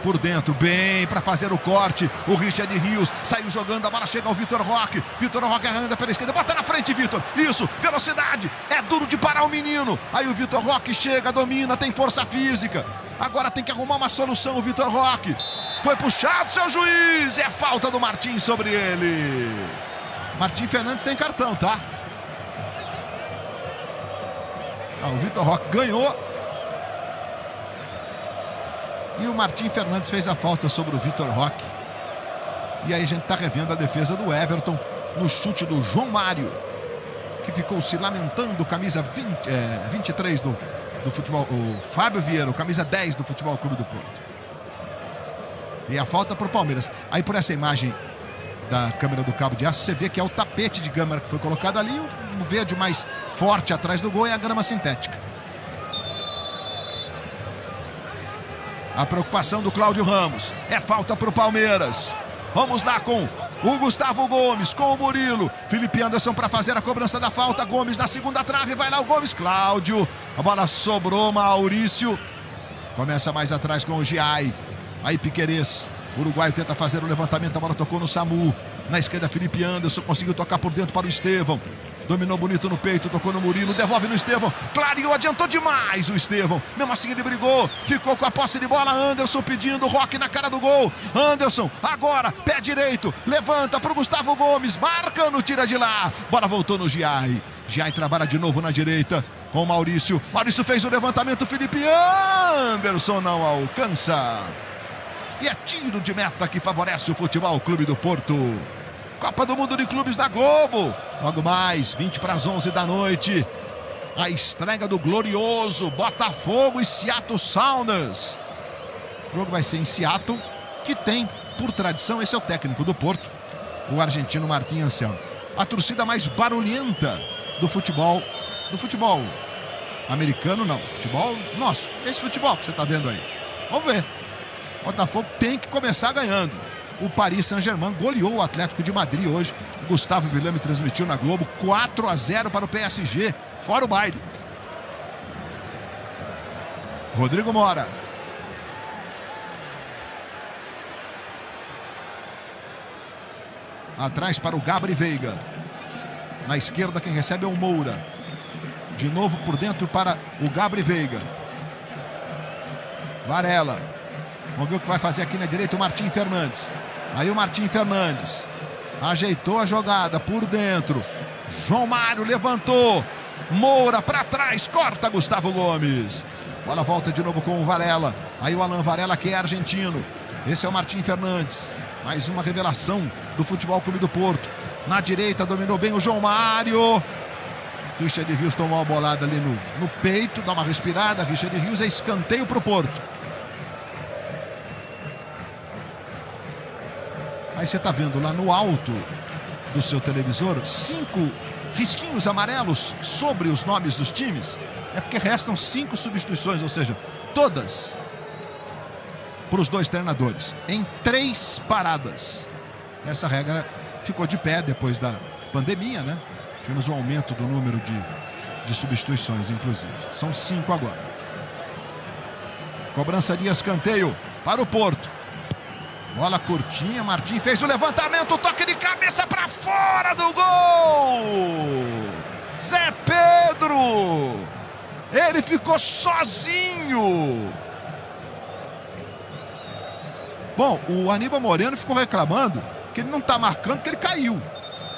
Por dentro, bem para fazer o corte. O Richard Rios saiu jogando, a bola chega ao Vitor Roque. Vitor Roque anda pela esquerda, bota na frente, Vitor. Isso, velocidade, é duro de parar o menino. Aí o Vitor Roque chega, domina, tem força física. Agora tem que arrumar uma solução o Vitor Roque. Foi puxado, seu juiz. É falta do Martim sobre ele. Martim Fernandes tem cartão, tá? O Vitor Roque ganhou. E o Martim Fernandes fez a falta sobre o Vitor Roque. E aí a gente está revendo a defesa do Everton no chute do João Mário, que ficou se lamentando, camisa 23 do futebol. O Fábio Vieira, o camisa 10 do Futebol Clube do Porto. E a falta para o Palmeiras. Aí por essa imagem da câmera do cabo de aço, você vê que é o tapete de câmera que foi colocado ali. O verde mais forte atrás do gol é a grama sintética. A preocupação do Cláudio Ramos. É falta para o Palmeiras. Vamos lá com o Gustavo Gomes, com o Murilo. Felipe Anderson para fazer a cobrança da falta. Gomes na segunda trave. Vai lá o Gomes. Cláudio. A bola sobrou. Maurício. Começa mais atrás com o Giai. Aí Piquerez. O uruguaio tenta fazer o levantamento. A bola tocou no Samu. Na esquerda Felipe Anderson. Conseguiu tocar por dentro para o Estevão. Dominou bonito no peito, tocou no Murilo, devolve no Estevão, clareou, adiantou demais o Estevão, mesmo assim ele brigou, ficou com a posse de bola, Anderson pedindo, Roque na cara do gol, Anderson, agora, pé direito, levanta pro Gustavo Gomes, Marcano, tira de lá, bola voltou no Giai, Giai trabalha de novo na direita, com o Maurício, Maurício fez o levantamento, Felipe Anderson não alcança, e é tiro de meta que favorece o Futebol Clube do Porto. Copa do Mundo de Clubes da Globo. Logo mais, 20 para as 11 da noite. A estreia do glorioso Botafogo e Seattle Sounders. O jogo vai ser em Seattle, que tem, por tradição, esse é o técnico do Porto, o argentino Martim Anselmo. A torcida mais barulhenta do futebol americano, não. Futebol nosso. Esse futebol que você está vendo aí. Vamos ver. O Botafogo tem que começar ganhando. O Paris Saint-Germain goleou o Atlético de Madrid hoje. O Gustavo Villame transmitiu na Globo 4-0 para o PSG, fora o baile. Rodrigo Mora. Atrás para o Gabri Veiga. Na esquerda quem recebe é o Moura. De novo por dentro para o Gabri Veiga. Varela. Vamos ver o que vai fazer aqui na direita o Martim Fernandes. Aí o Martim Fernandes ajeitou a jogada por dentro. João Mário levantou. Moura para trás, corta Gustavo Gomes. Bola volta de novo com o Varela. Aí o Alan Varela, que é argentino. Esse é o Martim Fernandes. Mais uma revelação do Futebol Clube do Porto. Na direita dominou bem o João Mário. Richard Rios tomou uma bolada ali no peito. Dá uma respirada. Richard Rios é escanteio para o Porto. Aí você está vendo lá no alto do seu televisor 5 risquinhos amarelos sobre os nomes dos times. É porque restam 5 substituições, ou seja, todas para os 2 treinadores, em 3 paradas. Essa regra ficou de pé depois da pandemia, né? Tivemos um aumento do número de substituições, inclusive. São 5 agora. Cobrança de escanteio para o Porto. Bola curtinha, Martim fez o levantamento, toque de cabeça para fora do gol! Zé Pedro! Ele ficou sozinho! Bom, o Aníbal Moreno ficou reclamando que ele não está marcando, porque ele caiu.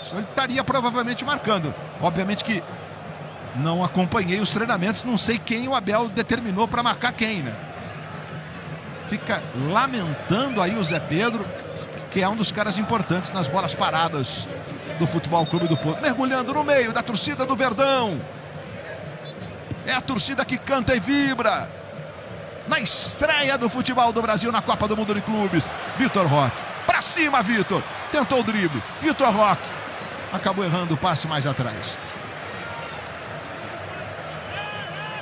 Senão ele estaria provavelmente marcando. Obviamente que não acompanhei os treinamentos, não sei quem o Abel determinou para marcar quem, né? Fica lamentando aí o Zé Pedro, que é um dos caras importantes nas bolas paradas do Futebol Clube do Porto. Mergulhando no meio da torcida do Verdão. É a torcida que canta e vibra na estreia do futebol do Brasil na Copa do Mundo de Clubes. Vitor Roque, pra cima, Vitor. Tentou o drible. Vitor Roque acabou errando o passe mais atrás.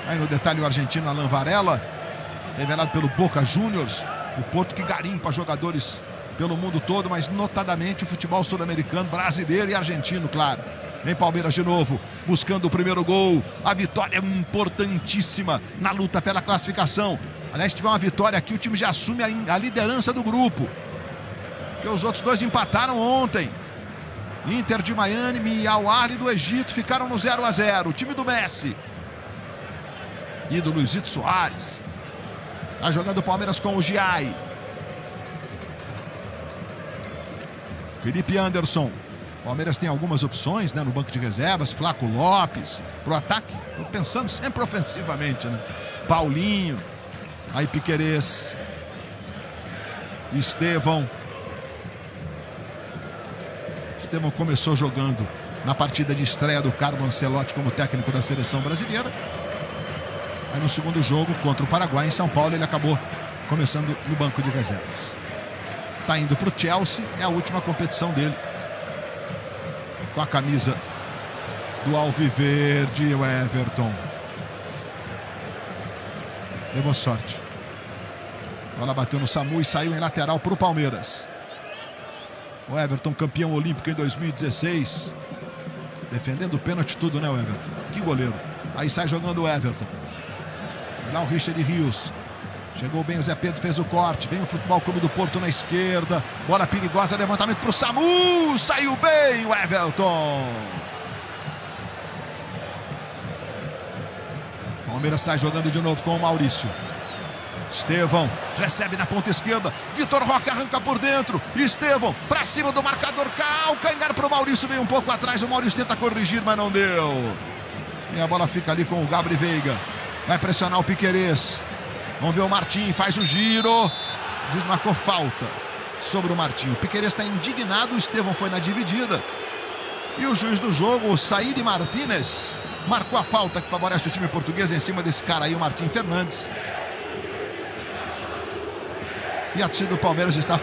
Aí no detalhe o argentino Alan Varela, revelado pelo Boca Juniors, o Porto que garimpa jogadores pelo mundo todo, mas notadamente o futebol sul-americano, brasileiro e argentino, claro. Em Palmeiras de novo, buscando o primeiro gol. A vitória é importantíssima na luta pela classificação. Aliás, se tiver uma vitória aqui, o time já assume a liderança do grupo. Porque os outros 2 empataram ontem. Inter de Miami e Al Ahly do Egito ficaram no 0-0. O time do Messi e do Luizito Soares. Tá jogando o Palmeiras com o Giai. Felipe Anderson. O Palmeiras tem algumas opções, né, no banco de reservas. Flaco Lopes. Pro ataque, tô pensando sempre ofensivamente, né? Paulinho. Aí Piquerez. Estevão. Estevão começou jogando na partida de estreia do Carlo Ancelotti como técnico da seleção brasileira. Aí no segundo jogo contra o Paraguai em São Paulo ele acabou começando no banco de reservas. Tá indo pro Chelsea, é a última competição dele com a camisa do Alviverde. O Everton levou sorte. A bola bateu no Samu e saiu em lateral pro Palmeiras. O Everton, campeão olímpico em 2016, defendendo o pênalti tudo, né, o Everton? Que goleiro. Aí sai jogando o Everton. Lá o Richard Rios. Chegou bem o Zé Pedro, fez o corte. Vem o Futebol Clube do Porto na esquerda. Bola perigosa, levantamento para o Samu. Saiu bem o Everton. Palmeiras sai jogando de novo com o Maurício. Estevão recebe na ponta esquerda. Vitor Roque arranca por dentro. Estevão para cima do marcador. Calcanhar para o Maurício. Vem um pouco atrás. O Maurício tenta corrigir, mas não deu. E a bola fica ali com o Gabri Veiga. Vai pressionar o Piquerez. Vamos ver o Martim, faz o giro. O juiz marcou falta sobre o Martim. O Piquerez está indignado, o Estevão foi na dividida. E o juiz do jogo, o Saíde Martínez, marcou a falta que favorece o time português em cima desse cara aí, o Martim Fernandes. E a torcida do Palmeiras está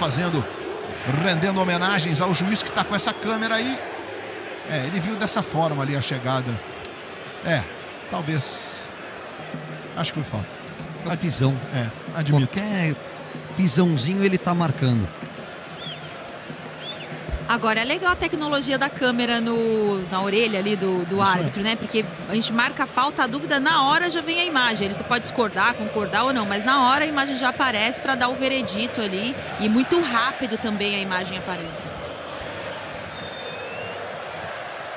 rendendo homenagens ao juiz que está com essa câmera aí. Ele viu dessa forma ali a chegada. Talvez. Acho que foi falta. A pisão. Admito. Qualquer pisãozinho ele tá marcando. Agora é legal a tecnologia da câmera na orelha ali do árbitro, né? Porque a gente marca a falta, a dúvida, na hora já vem a imagem. Você pode discordar, concordar ou não, mas na hora a imagem já aparece para dar o veredito ali. E muito rápido também a imagem aparece.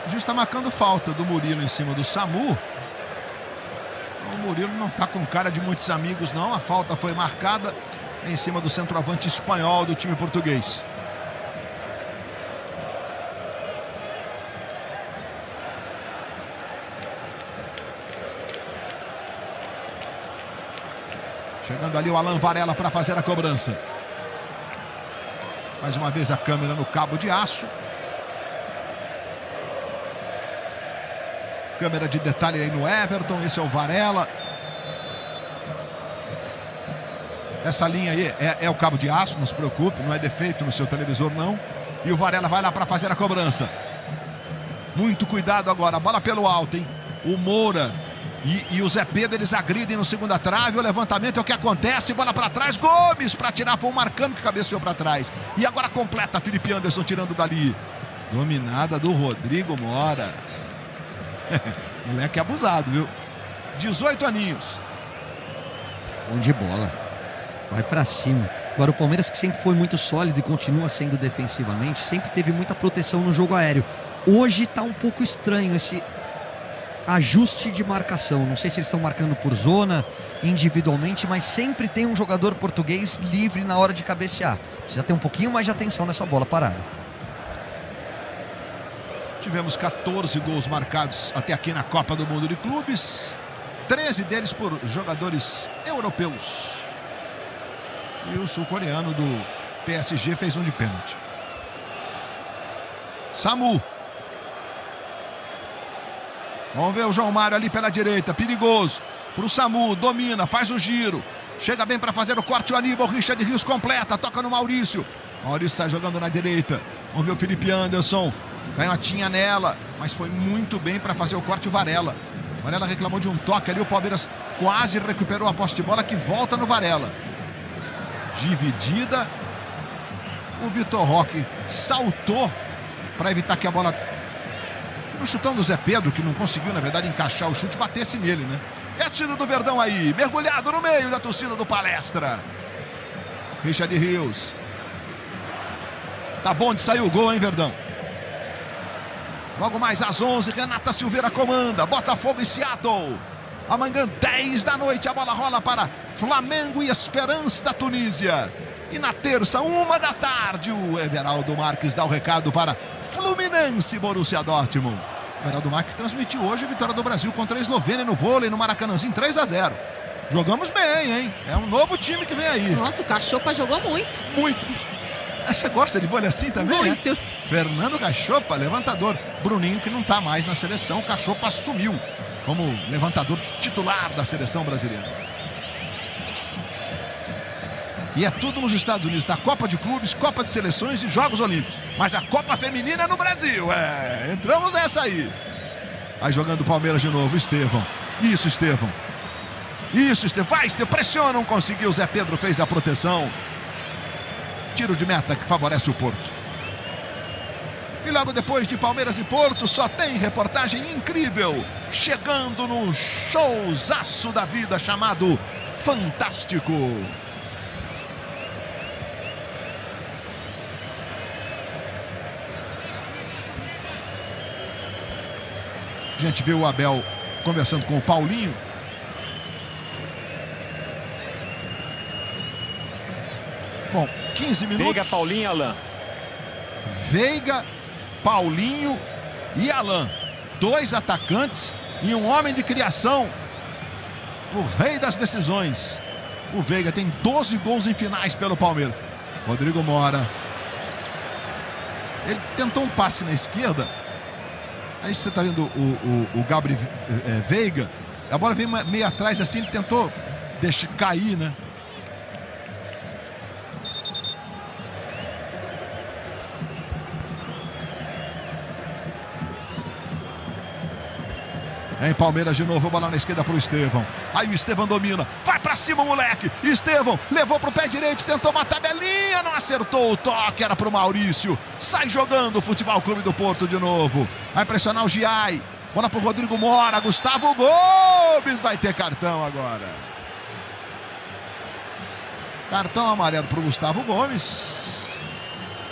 O juiz está marcando falta do Murilo em cima do Samu. O Murilo não está com cara de muitos amigos, não. A falta foi marcada em cima do centroavante espanhol do time português. Chegando ali o Alan Varela para fazer a cobrança. Mais uma vez a câmera no cabo de aço. Câmera de detalhe aí no Everton. Esse é o Varela. Essa linha aí é o cabo de aço, não se preocupe. Não é defeito no seu televisor, não. E o Varela vai lá para fazer a cobrança. Muito cuidado agora. A bola pelo alto, hein? O Moura e o Zé Pedro, eles agridem no segunda trave. O levantamento é o que acontece. Bola para trás. Gomes para tirar. Foi o Marcano que cabeceou para trás. E agora completa Felipe Anderson tirando dali. Dominada do Rodrigo Mora. Moleque abusado, viu? 18 aninhos. Bom de bola. Vai pra cima. Agora o Palmeiras, que sempre foi muito sólido e continua sendo defensivamente, sempre teve muita proteção no jogo aéreo. Hoje tá um pouco estranho esse ajuste de marcação. Não sei se eles estão marcando por zona, individualmente, mas sempre tem um jogador português livre na hora de cabecear. Precisa ter um pouquinho mais de atenção nessa bola parada. Tivemos 14 gols marcados até aqui na Copa do Mundo de Clubes. 13 deles por jogadores europeus. E o sul-coreano do PSG fez um de pênalti. Samu. Vamos ver o João Mário ali pela direita. Perigoso. Para o Samu. Domina. Faz o giro. Chega bem para fazer o corte. O Aníbal. Richard Rios completa. Toca no Maurício. Maurício sai jogando na direita. Vamos ver o Felipe Anderson. Canhotinha nela. Mas foi muito bem para fazer o corte o Varela. Varela reclamou de um toque ali. O Palmeiras quase recuperou a posse de bola que volta no Varela. Dividida. O Vitor Roque saltou para evitar que a bola, no chutão do Zé Pedro, que não conseguiu, na verdade, encaixar o chute, batesse nele, né? É a torcida do Verdão aí, mergulhado no meio da torcida do Palestra. Richard Rios. Tá bom de sair o gol, hein, Verdão? Logo mais às 11, Renata Silveira comanda. Botafogo e Seattle. Amanhã, 10 da noite, a bola rola para Flamengo e Esperance da Tunísia. E na terça, 1 da tarde, o Everaldo Marques dá o recado para Fluminense e Borussia Dortmund. O Everaldo Marques transmitiu hoje a vitória do Brasil contra a Eslovênia no vôlei, no Maracanãzinho, 3-0. Jogamos bem, hein? É um novo time que vem aí. Nossa, o Cachopa jogou muito. Muito. Você gosta de vôlei assim também? Muito. Né? Fernando Cachopa, levantador. Bruninho, que não está mais na seleção. O Cachopa assumiu como levantador titular da seleção brasileira. E é tudo nos Estados Unidos, tá? Copa de Clubes, Copa de Seleções e Jogos Olímpicos. Mas a Copa Feminina é no Brasil, entramos nessa aí. Aí jogando o Palmeiras de novo, Estevão. Isso, Estevão. Isso, Estevão. Vai, Estevão. Pressiona, não conseguiu. Zé Pedro fez a proteção. Tiro de meta que favorece o Porto. E logo depois de Palmeiras e Porto, só tem reportagem incrível. Chegando no showzaço da vida chamado Fantástico. A gente vê o Abel conversando com o Paulinho. Bom, 15 minutos. Veiga, Paulinho e Alan. Veiga, Paulinho e Alan. 2 atacantes e um homem de criação. O rei das decisões. O Veiga tem 12 gols em finais pelo Palmeiras. Rodrigo Mora. Ele tentou um passe na esquerda. Aí você tá vendo o Gabriel Veiga. A bola veio meio atrás assim, ele tentou deixar cair, né? Em Palmeiras de novo, bola na esquerda pro Estevão. Aí o Estevão domina. Vai pra cima, moleque. Estevão levou pro pé direito, tentou uma tabelinha, não acertou o toque, era pro Maurício. Sai jogando o Futebol Clube do Porto de novo. Vai pressionar o Giai. Bola pro Rodrigo Mora. Gustavo Gomes vai ter cartão agora. Cartão amarelo pro Gustavo Gomes.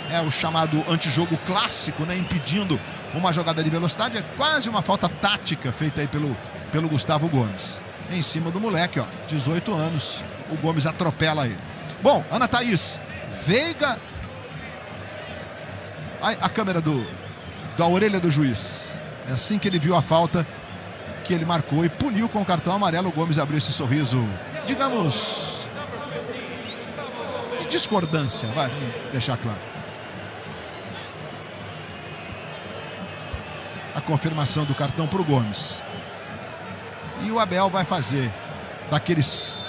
É o chamado antijogo clássico, né? Impedindo uma jogada de velocidade. É quase uma falta tática feita aí pelo Gustavo Gomes. em cima do moleque, ó. 18 anos. O Gomes atropela ele. Bom, Ana Thaís, Veiga. A câmera da orelha do juiz. É assim que ele viu a falta que ele marcou e puniu com o cartão amarelo. O Gomes abriu esse sorriso, digamos, de discordância. Vai, vamos deixar claro. A confirmação do cartão para o Gomes. E o Abel vai fazer daqueles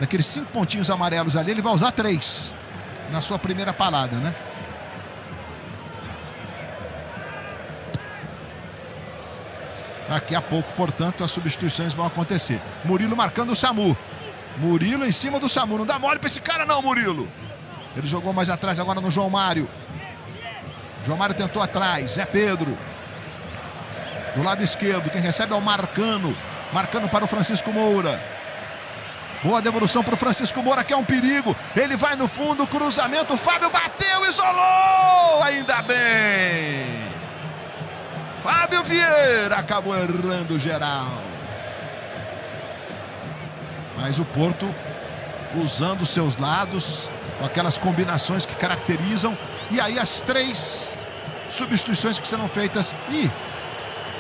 5 pontinhos amarelos ali, ele vai usar 3 na sua primeira parada, né? Daqui a pouco, portanto, as substituições vão acontecer. Murilo marcando o Samu. Murilo em cima do Samu. Não dá mole pra esse cara não, Murilo. Ele jogou mais atrás agora no João Mário. João Mário tentou atrás. Zé Pedro. Do lado esquerdo, quem recebe é o Marcano. Marcano para o Francisco Moura. Boa devolução para o Francisco Moura, que é um perigo. Ele vai no fundo, cruzamento. O Fábio bateu, isolou. Ainda bem. Fábio Vieira acabou errando geral. Mas o Porto usando seus lados, com aquelas combinações que caracterizam. E aí as 3 substituições que serão feitas. Ih,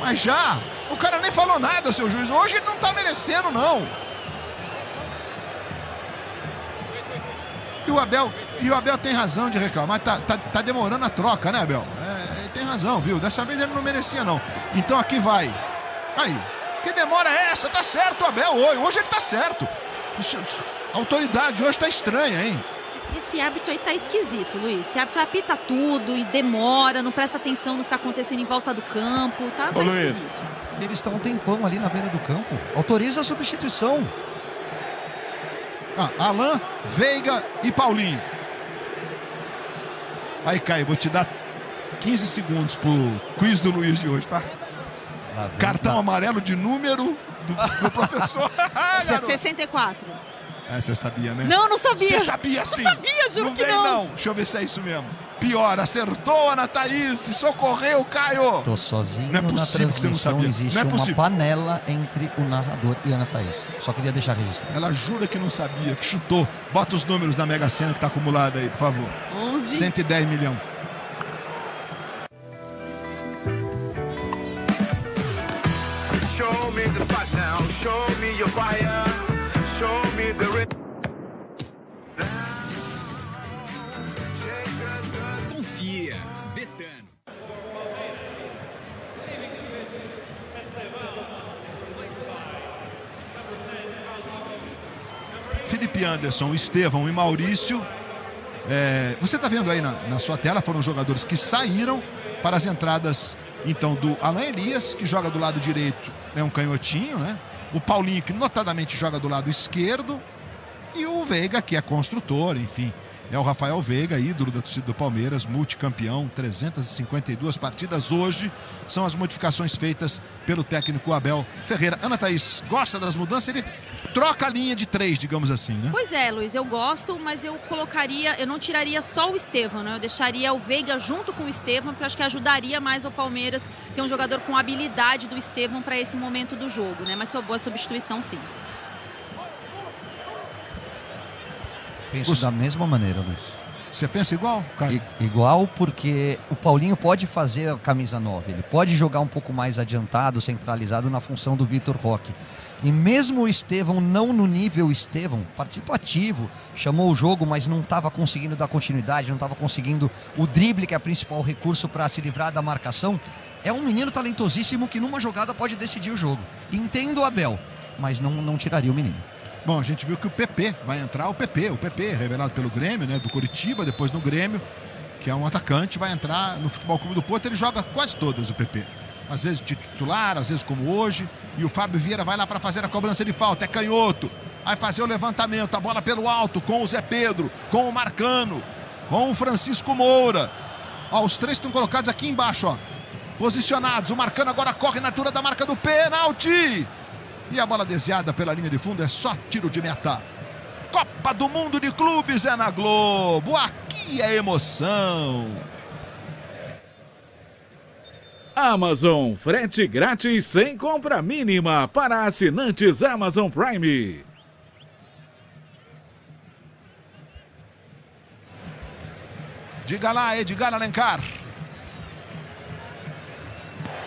mas já, o cara nem falou nada, seu juiz. Hoje ele não tá merecendo, não. E o Abel tem razão de reclamar. Tá demorando a troca, né, Abel? Ele tem razão, viu? Dessa vez ele não merecia, não. Então aqui vai. Aí. Que demora é essa? Tá certo o Abel hoje. Hoje ele tá certo. A autoridade hoje tá estranha, hein? Esse árbitro aí tá esquisito, Luiz. Esse árbitro apita tudo e demora, não presta atenção no que tá acontecendo em volta do campo. Tá esquisito. Eles estão um tempão ali na beira do campo. Autoriza a substituição. Alain, Veiga e Paulinho. Aí, Caio, vou te dar 15 segundos pro quiz do Luiz de hoje, tá? Cartão amarelo de número do professor. 64. Você sabia, né? Não sabia. Você sabia sim. Não sabia, juro que não. Deixa eu ver se é isso mesmo. Pior, acertou a Ana Thaís, te socorreu, Caio. Tô sozinho. Não é possível que você não sabia. Existe não é uma panela entre o narrador e a Ana Thaís. Só queria deixar registrado. Ela jura que não sabia, que chutou. Bota os números da Mega Sena que tá acumulada aí, por favor. 11. 110 milhões. Show me the spot now, show me your fire, show me the Confia, Betano. Felipe Anderson, Estevão e Maurício. Você está vendo aí na sua tela, foram jogadores que saíram para as entradas, então, do Alain Elias, que joga do lado direito, é um canhotinho, né? O Paulinho, que notadamente joga do lado esquerdo, e o Veiga, que é construtor, enfim. É o Rafael Veiga, ídolo da torcida do Palmeiras, multicampeão, 352 partidas hoje. São as modificações feitas pelo técnico Abel Ferreira. Ana Thaís, gosta das mudanças? Ele troca a linha de 3, digamos assim, né? Pois é, Luiz, eu gosto, mas eu não tiraria só o Estevão, né? Eu deixaria o Veiga junto com o Estevão, porque eu acho que ajudaria mais o Palmeiras ter um jogador com habilidade do Estevão para esse momento do jogo, né? Mas foi boa substituição, sim. Penso da mesma maneira, Luiz. Você pensa igual, cara? Igual, porque o Paulinho pode fazer a camisa 9. Ele pode jogar um pouco mais adiantado, centralizado na função do Vitor Roque. E mesmo o Estevão, não no nível Estevão, participativo, chamou o jogo, mas não estava conseguindo dar continuidade, não estava conseguindo o drible, que é o principal recurso para se livrar da marcação. É um menino talentosíssimo que numa jogada pode decidir o jogo. Entendo o Abel, mas não tiraria o menino. Bom, a gente viu que o PP vai entrar, o PP revelado pelo Grêmio, né, do Coritiba, depois no Grêmio, que é um atacante, vai entrar no Futebol Clube do Porto. Ele joga quase todas, o PP. Às vezes de titular, às vezes como hoje. E o Fábio Vieira vai lá para fazer a cobrança de falta, é canhoto. Vai fazer o levantamento, a bola pelo alto, com o Zé Pedro, com o Marcano, com o Francisco Moura. Ó, os 3 estão colocados aqui embaixo, ó. Posicionados, o Marcano agora corre na altura da marca do pênalti. E a bola desviada pela linha de fundo, é só tiro de meta. Copa do Mundo de Clubes é na Globo. Aqui é emoção. Amazon, frete grátis sem compra mínima para assinantes Amazon Prime. Diga lá, Edgar Alencar.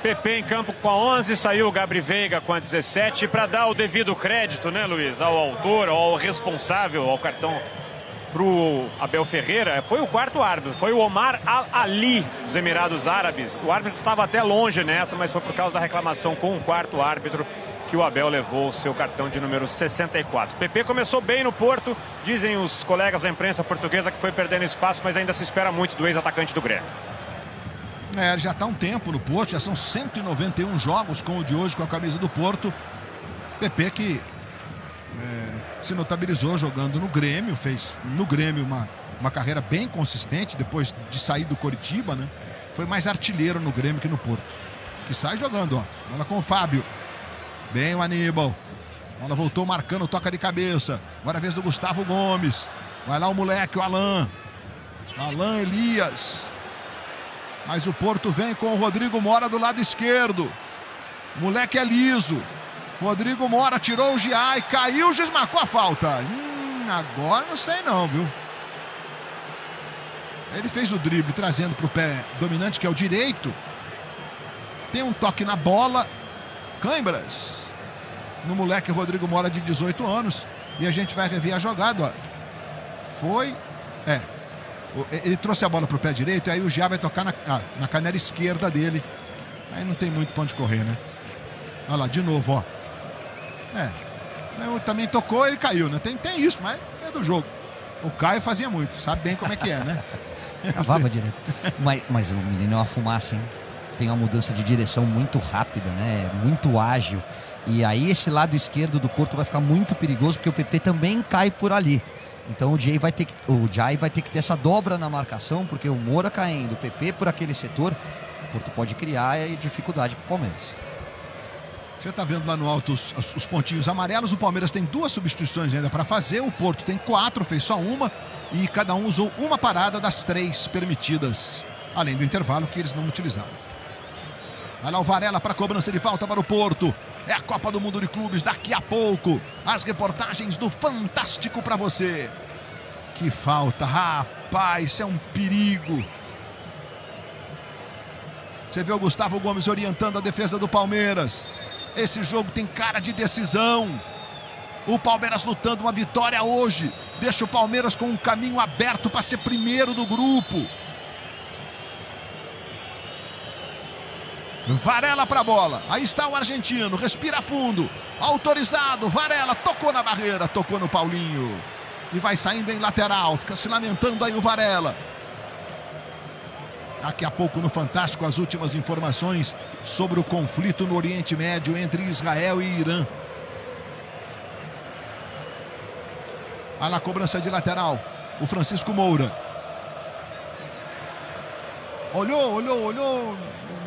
PP em campo com a 11, saiu o Gabri Veiga com a 17, para dar o devido crédito, né, Luiz, ao autor, ao responsável, ao cartão pro Abel Ferreira, foi o quarto árbitro, foi o Omar Al-Ali dos Emirados Árabes. O árbitro estava até longe nessa, mas foi por causa da reclamação com o quarto árbitro que o Abel levou o seu cartão de número 64. PP começou bem no Porto, dizem os colegas da imprensa portuguesa que foi perdendo espaço, mas ainda se espera muito do ex-atacante do Grêmio. Já está há um tempo no Porto, já são 191 jogos com o de hoje com a camisa do Porto. PP que se notabilizou jogando no Grêmio, fez no Grêmio uma carreira bem consistente depois de sair do Coritiba, né? Foi mais artilheiro no Grêmio que no Porto. Que sai jogando, ó. Bola com o Fábio. Bem o Aníbal. Bola voltou marcando, toca de cabeça. Agora a vez do Gustavo Gomes. Vai lá o moleque, o Alan. Alan Elias. Mas o Porto vem com o Rodrigo Mora do lado esquerdo. O moleque é liso. Rodrigo Mora tirou o Giai, caiu, o juiz marcou a falta. Agora não sei não, viu? Ele fez o drible trazendo para o pé dominante, que é o direito. Tem um toque na bola. Cãibras. No moleque Rodrigo Mora de 18 anos. E a gente vai rever a jogada, ó. Foi... Ele trouxe a bola para o pé direito, e aí o Giai vai tocar na canela esquerda dele. Aí não tem muito pra onde correr, né? Olha lá, de novo, ó. Também tocou e ele caiu, né? Tem isso, mas é do jogo. O Caio fazia muito, sabe bem como é que é, né? Cavava direto. Mas o menino é uma fumaça, hein? Tem uma mudança de direção muito rápida, né? Muito ágil. E aí esse lado esquerdo do Porto vai ficar muito perigoso, porque o PP também cai por ali. Então o Jai vai ter que ter essa dobra na marcação, porque o Moura caindo, o PP por aquele setor, o Porto pode criar dificuldade para o Palmeiras. Você está vendo lá no alto os pontinhos amarelos. O Palmeiras tem 2 substituições ainda para fazer. O Porto tem 4, fez só uma. E cada um usou uma parada das 3 permitidas. Além do intervalo que eles não utilizaram. Vai lá o Varela para a cobrança de falta para o Porto. É a Copa do Mundo de Clubes daqui a pouco. As reportagens do Fantástico para você. Que falta, rapaz, isso é um perigo. Você vê o Gustavo Gomes orientando a defesa do Palmeiras. Esse jogo tem cara de decisão. O Palmeiras lutando uma vitória hoje. Deixa o Palmeiras com um caminho aberto para ser primeiro do grupo. Varela para a bola. Aí está o argentino. Respira fundo. Autorizado. Varela tocou na barreira. Tocou no Paulinho. E vai saindo em lateral. Fica se lamentando aí o Varela. Daqui a pouco no Fantástico as últimas informações sobre o conflito no Oriente Médio entre Israel e Irã. Olha a cobrança de lateral. O Francisco Moura. Olhou.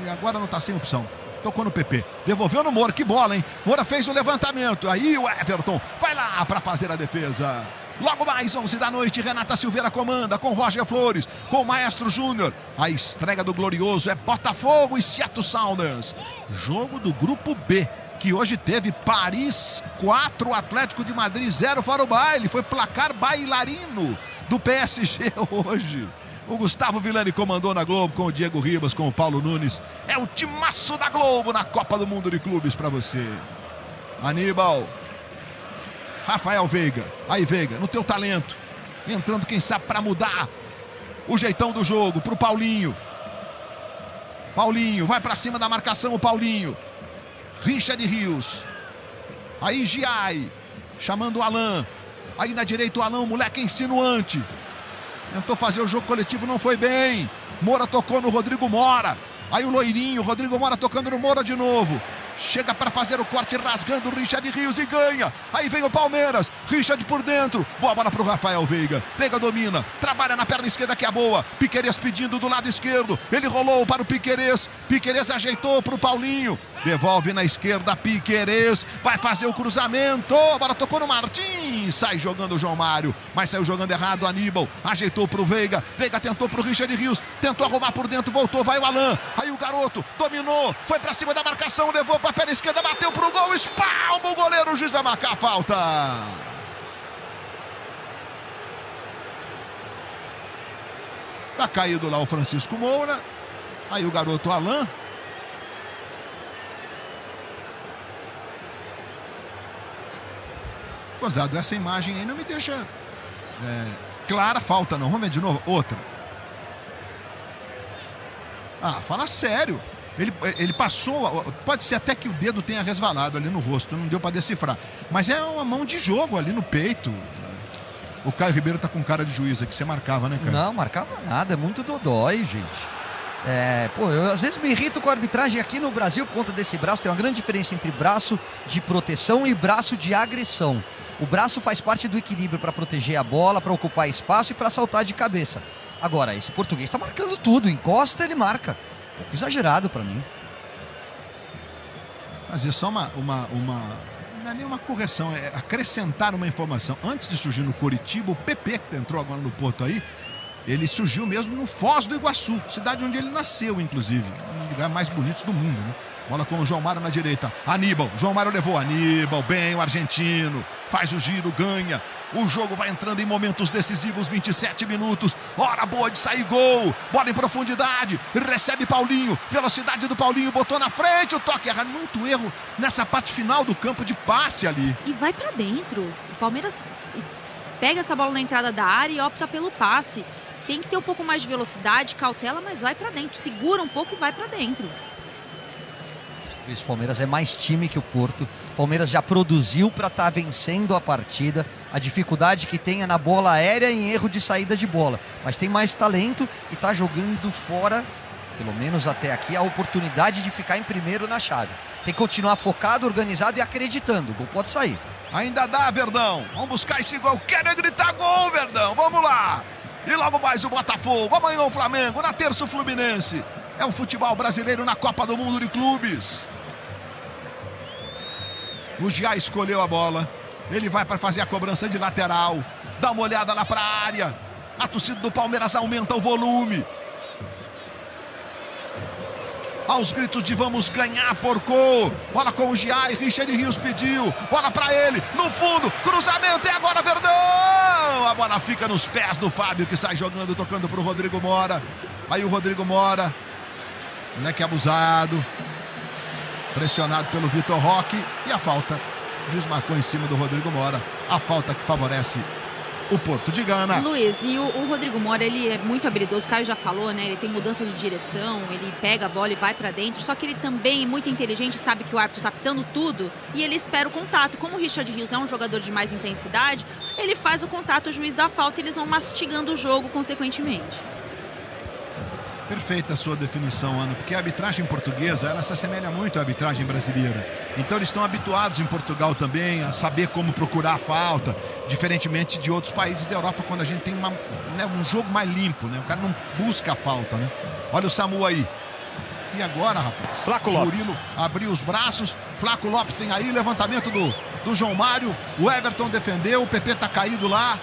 E agora não está sem opção. Tocou no PP. Devolveu no Moura. Que bola, hein? Moura fez o levantamento. Aí o Everton vai lá para fazer a defesa. Logo mais 11 da noite, Renata Silveira comanda com Roger Flores, com o Maestro Júnior. A estreia do glorioso é Botafogo e Seattle Sounders. Jogo do grupo B, que hoje teve Paris 4, Atlético de Madrid 0 para o baile. Foi placar bailarino do PSG hoje. O Gustavo Villani comandou na Globo com o Diego Ribas, com o Paulo Nunes. É o timaço da Globo na Copa do Mundo de Clubes para você. Aníbal. Rafael Veiga. Aí, Veiga, no teu talento. Entrando, quem sabe, para mudar o jeitão do jogo. Pro Paulinho. Paulinho, vai para cima da marcação o Paulinho. Richard Rios. Aí, Giai. Chamando o Alan. Aí na direita o Alan, moleque insinuante. Tentou fazer o jogo coletivo, não foi bem. Moura tocou no Rodrigo Mora. Aí o loirinho, Rodrigo Mora tocando no Moura de novo. Chega para fazer o corte, rasgando o Richard Rios e ganha. Aí vem o Palmeiras. Richard por dentro. Boa bola para o Rafael Veiga. Veiga domina. Trabalha na perna esquerda que é boa. Piquerez pedindo do lado esquerdo. Ele rolou para o Piquerez. Piquerez ajeitou para o Paulinho. Devolve na esquerda, Piquerez. Vai fazer o cruzamento. Agora tocou no Martins. Sai jogando o João Mário. Mas saiu jogando errado o Aníbal. Ajeitou para o Veiga. Veiga tentou para o Richard Rios. Tentou arrumar por dentro. Voltou. Vai o Alan. Aí o garoto, dominou, foi pra cima da marcação, levou pra perna esquerda, bateu pro gol, espalma o goleiro, o juiz vai marcar a falta. Tá caído lá o Francisco Moura. Aí o garoto Alan. Gozado, essa imagem aí não me deixa clara falta não. Vamos ver de novo. Outra. Ah, fala sério. Ele passou, pode ser até que o dedo tenha resvalado ali no rosto, não deu para decifrar. Mas é uma mão de jogo ali no peito. O Caio Ribeiro tá com cara de juiz aqui, você marcava, né, Caio? Não, marcava nada, é muito dodói, gente. Eu às vezes me irrito com a arbitragem aqui no Brasil por conta desse braço. Tem uma grande diferença entre braço de proteção e braço de agressão. O braço faz parte do equilíbrio para proteger a bola, para ocupar espaço e para saltar de cabeça. Agora, esse português tá marcando tudo, encosta, ele marca. Um pouco exagerado para mim. Fazer só uma não é nenhuma correção, é acrescentar uma informação. Antes de surgir no Coritiba, o PP, que entrou agora no Porto aí, ele surgiu mesmo no Foz do Iguaçu, cidade onde ele nasceu, inclusive. Um dos lugares mais bonitos do mundo, né? Bola com o João Mário na direita. Aníbal, João Mário levou. Aníbal, bem, o argentino. Faz o giro, ganha. O jogo vai entrando em momentos decisivos, 27 minutos. Hora boa de sair gol. Bola em profundidade. Recebe Paulinho. Velocidade do Paulinho, botou na frente. O toque erra, muito erro nessa parte final do campo de passe ali. E vai pra dentro. O Palmeiras pega essa bola na entrada da área e opta pelo passe. Tem que ter um pouco mais de velocidade, cautela, mas vai pra dentro. Segura um pouco e vai pra dentro. O Palmeiras é mais time que o Porto. O Palmeiras já produziu para estar vencendo a partida. A dificuldade que tem é na bola aérea e em erro de saída de bola. Mas tem mais talento e está jogando fora, pelo menos até aqui, a oportunidade de ficar em primeiro na chave. Tem que continuar focado, organizado e acreditando. O gol pode sair. Ainda dá, Verdão. Vamos buscar esse gol. Querem gritar gol, Verdão. Vamos lá. E logo mais o Botafogo. Amanhã o Flamengo. Na terça o Fluminense. É o futebol brasileiro na Copa do Mundo de Clubes. O Gia escolheu a bola. Ele vai para fazer a cobrança de lateral. Dá uma olhada lá para a área. A torcida do Palmeiras aumenta o volume. Aos gritos de vamos ganhar, porco. Bola com o Gia e Richard Rios pediu. Bola para ele. No fundo. Cruzamento. É agora, Verdão. A bola fica nos pés do Fábio, que sai jogando, tocando para o Rodrigo Mora. Aí o Rodrigo Mora. Moleque abusado. Pressionado pelo Vitor Roque. E a falta. O juiz marcou em cima do Rodrigo Mora. A falta que favorece o Porto de Gana. Luiz, e o Rodrigo Mora, ele é muito habilidoso. O Caio já falou, né? Ele tem mudança de direção. Ele pega a bola e vai pra dentro. Só que ele também é muito inteligente. Sabe que o árbitro tá pitando tudo. E ele espera o contato. Como o Richard Rios é um jogador de mais intensidade, ele faz o contato, o juiz dá falta e eles vão mastigando o jogo consequentemente. Perfeita a sua definição, Ana, porque a arbitragem portuguesa, ela se assemelha muito à arbitragem brasileira. Então eles estão habituados em Portugal também a saber como procurar a falta, diferentemente de outros países da Europa, quando a gente tem um jogo mais limpo, né? O cara não busca a falta, né? Olha o Samu aí. E agora, rapaz? Flaco Lopes. Murilo abriu os braços, Flaco Lopes tem aí, levantamento do João Mário, o Everton defendeu, o PP tá caído lá.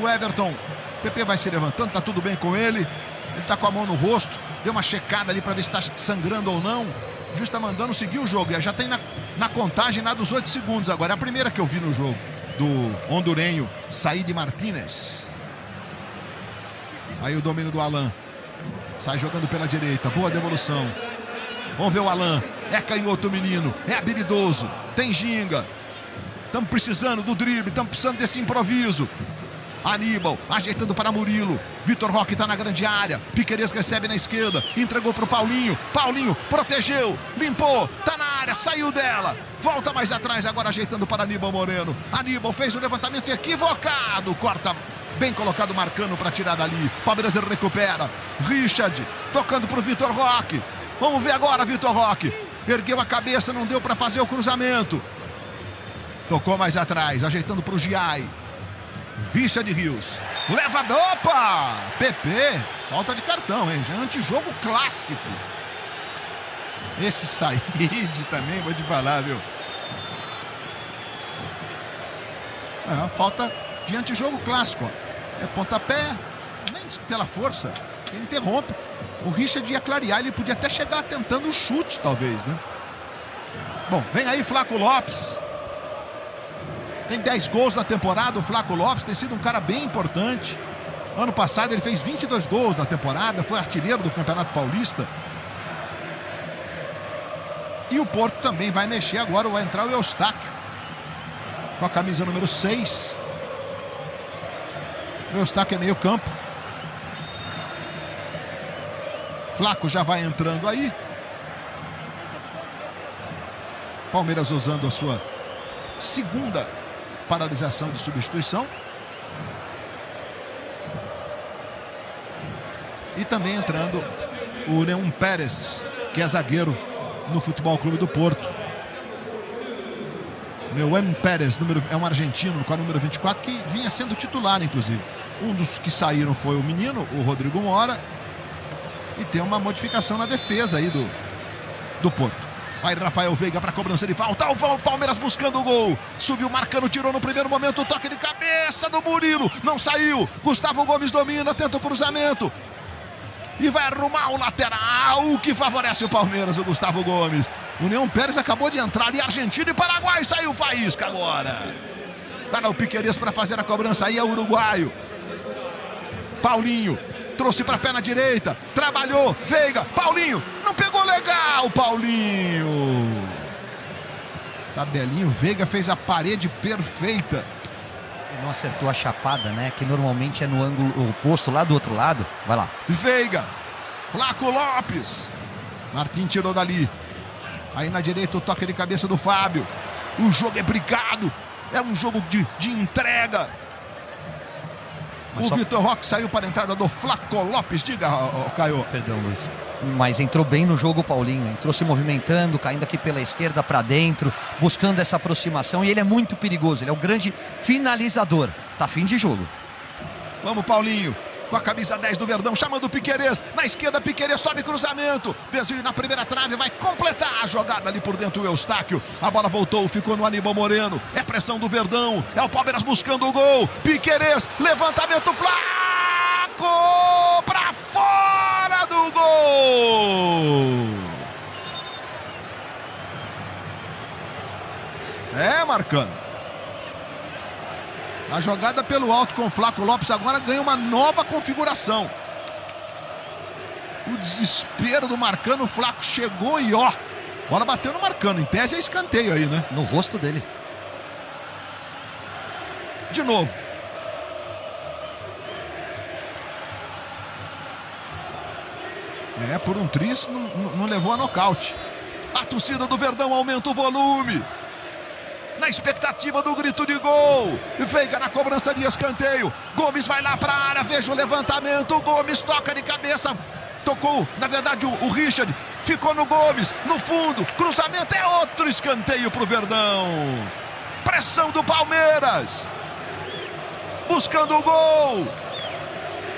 O Everton, o PP vai se levantando, tá tudo bem com ele. Ele tá com a mão no rosto, deu uma checada ali para ver se tá sangrando ou não. O juiz tá mandando seguir o jogo. E já tem na contagem dos 8 segundos agora. É a primeira que eu vi no jogo do hondurenho Said Martínez. Aí o domínio do Alan. Sai jogando pela direita. Boa devolução. Vamos ver o Alan. É canhoto o menino. É habilidoso. Tem ginga. Estamos precisando do drible. Estamos precisando desse improviso. Aníbal, ajeitando para Murilo. Vitor Roque está na grande área. Piquerez recebe na esquerda. Entregou para o Paulinho. Paulinho protegeu. Limpou. Está na área. Saiu dela. Volta mais atrás. Agora ajeitando para Aníbal Moreno. Aníbal fez o levantamento equivocado. Corta. Bem colocado Marcano para tirar dali. Palmeiras recupera. Richard tocando para o Vitor Roque. Vamos ver agora, Vitor Roque. Ergueu a cabeça. Não deu para fazer o cruzamento. Tocou mais atrás. Ajeitando para o Giai. Richard Rios, leva, opa, PP, falta de cartão, hein, já é antijogo clássico. Esse Said também, vou te falar, viu. É uma falta de antijogo clássico, ó. É pontapé, nem pela força, Ele interrompe. O Richard ia clarear, ele podia até chegar tentando o chute, talvez, né? Bom, vem aí Flaco Lopes. Tem 10 gols na temporada, o Flaco Lopes tem sido um cara bem importante. Ano passado ele fez 22 gols na temporada, foi artilheiro do Campeonato Paulista. E o Porto também vai mexer agora, vai entrar o Eustáquio com a camisa número 6. O Eustáquio é meio campo. Flaco já vai entrando aí. Palmeiras usando a sua segunda paralisação de substituição. E também entrando o Neum Pérez, que é zagueiro no Futebol Clube do Porto. Neum Pérez é um argentino com a número 24, que vinha sendo titular, inclusive. Um dos que saíram foi o menino, o Rodrigo Mora. E tem uma modificação na defesa aí do Porto. Aí Rafael Veiga para cobrança de falta. O Palmeiras buscando o gol. Subiu marcando, tirou no primeiro momento o toque de cabeça do Murilo. Não saiu. Gustavo Gomes domina, tenta o cruzamento. E vai arrumar o lateral, que favorece o Palmeiras, o Gustavo Gomes. O Neum Pérez acabou de entrar ali, Argentina e Paraguai. Saiu faísca agora. Para o Piquerez para fazer a cobrança aí, é o uruguaio. Paulinho. Trouxe para a perna direita, trabalhou, Veiga, Paulinho, não pegou legal, Paulinho. Tabelinho, Veiga fez a parede perfeita. Ele não acertou a chapada, né? Que normalmente é no ângulo oposto, lá do outro lado. Vai lá. Veiga, Flaco Lopes. Martim tirou dali. Aí na direita o toque de cabeça do Fábio. O jogo é brigado, é um jogo de entrega. O Vitor Roque saiu para a entrada do Flaco Lopes. Diga, Caio. Perdão, Luiz. Mas entrou bem no jogo o Paulinho. Entrou se movimentando, caindo aqui pela esquerda para dentro, buscando essa aproximação. E ele é muito perigoso. Ele é um grande finalizador. Tá fim de jogo. Vamos, Paulinho. Com a camisa 10 do Verdão, chamando o Piquerez. Na esquerda, Piquerez tome cruzamento. Desvio na primeira trave, vai completar a jogada ali por dentro o Eustáquio. A bola voltou, ficou no Aníbal Moreno. É pressão do Verdão, é o Palmeiras buscando o gol. Piquerez, levantamento, Flaco! Pra fora do gol! É, marcando. A jogada pelo alto com o Flaco Lopes agora ganha uma nova configuração. O desespero do Marcano, o Flaco chegou e ó, bola bateu no Marcano. Em tese é escanteio aí, né? No rosto dele. De novo. É, por um tris não levou a nocaute. A torcida do Verdão aumenta o volume. Na expectativa do grito de gol. Veiga na cobrança de escanteio. Gomes vai lá para a área, veja o levantamento. Gomes toca de cabeça. Tocou, na verdade, o Richard. Ficou no Gomes, no fundo. Cruzamento, é outro escanteio para o Verdão. Pressão do Palmeiras. Buscando o gol.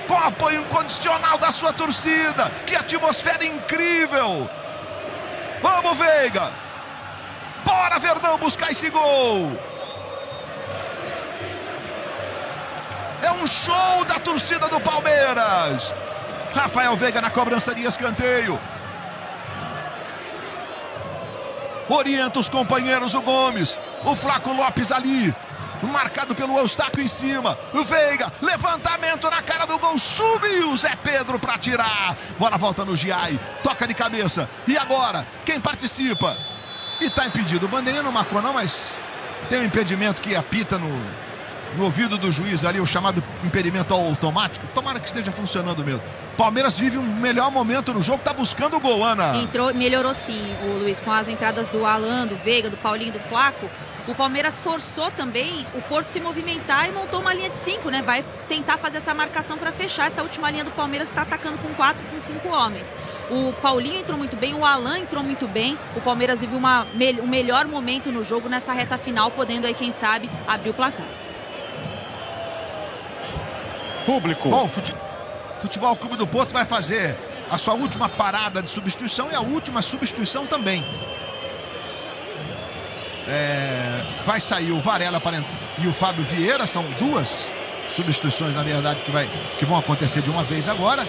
Com apoio incondicional da sua torcida. Que atmosfera incrível. Vamos, Veiga. Bora, Verdão, buscar esse gol. É um show da torcida do Palmeiras. Rafael Veiga na cobrança de escanteio. Orienta os companheiros, o Gomes. O Flaco Lopes ali. Marcado pelo Eustáquio em cima. O Veiga, levantamento na cara do gol. Subiu Zé Pedro para tirar. Bola volta no Giai. Toca de cabeça. E agora, quem participa? E tá impedido. O bandeirinha não marcou não, mas tem um impedimento que apita no ouvido do juiz ali, o chamado impedimento automático. Tomara que esteja funcionando mesmo. Palmeiras vive um melhor momento no jogo, tá buscando o gol, Ana. Melhorou sim, o Luiz, com as entradas do Alan, do Veiga, do Paulinho, do Flaco. O Palmeiras forçou também o Porto se movimentar e montou uma linha de 5, né? Vai tentar fazer essa marcação para fechar essa última linha do Palmeiras, que está atacando com 4, com 5 homens. O Paulinho entrou muito bem, o Alan entrou muito bem. O Palmeiras vive um melhor momento no jogo nessa reta final, podendo aí, quem sabe, abrir o placar. Público. Bom, Futebol Clube do Porto vai fazer a sua última parada de substituição e a última substituição também. Vai sair o Varela e o Fábio Vieira, são duas substituições, na verdade, que vão acontecer de uma vez agora.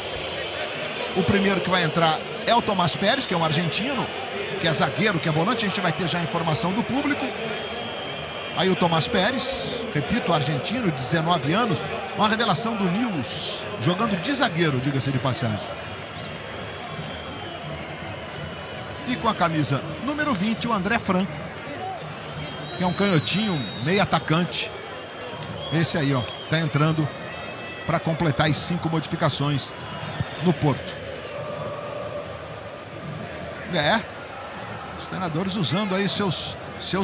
O primeiro que vai entrar é o Tomás Pérez, que é um argentino, que é zagueiro, que é volante. A gente vai ter já a informação do público. Aí o Tomás Pérez, repito, argentino, 19 anos, uma revelação do News, jogando de zagueiro, diga-se de passagem. E com a camisa número 20, o André Franco, que é um canhotinho, meio atacante. Esse aí, ó, tá entrando para completar as 5 modificações no Porto. Os treinadores usando aí seus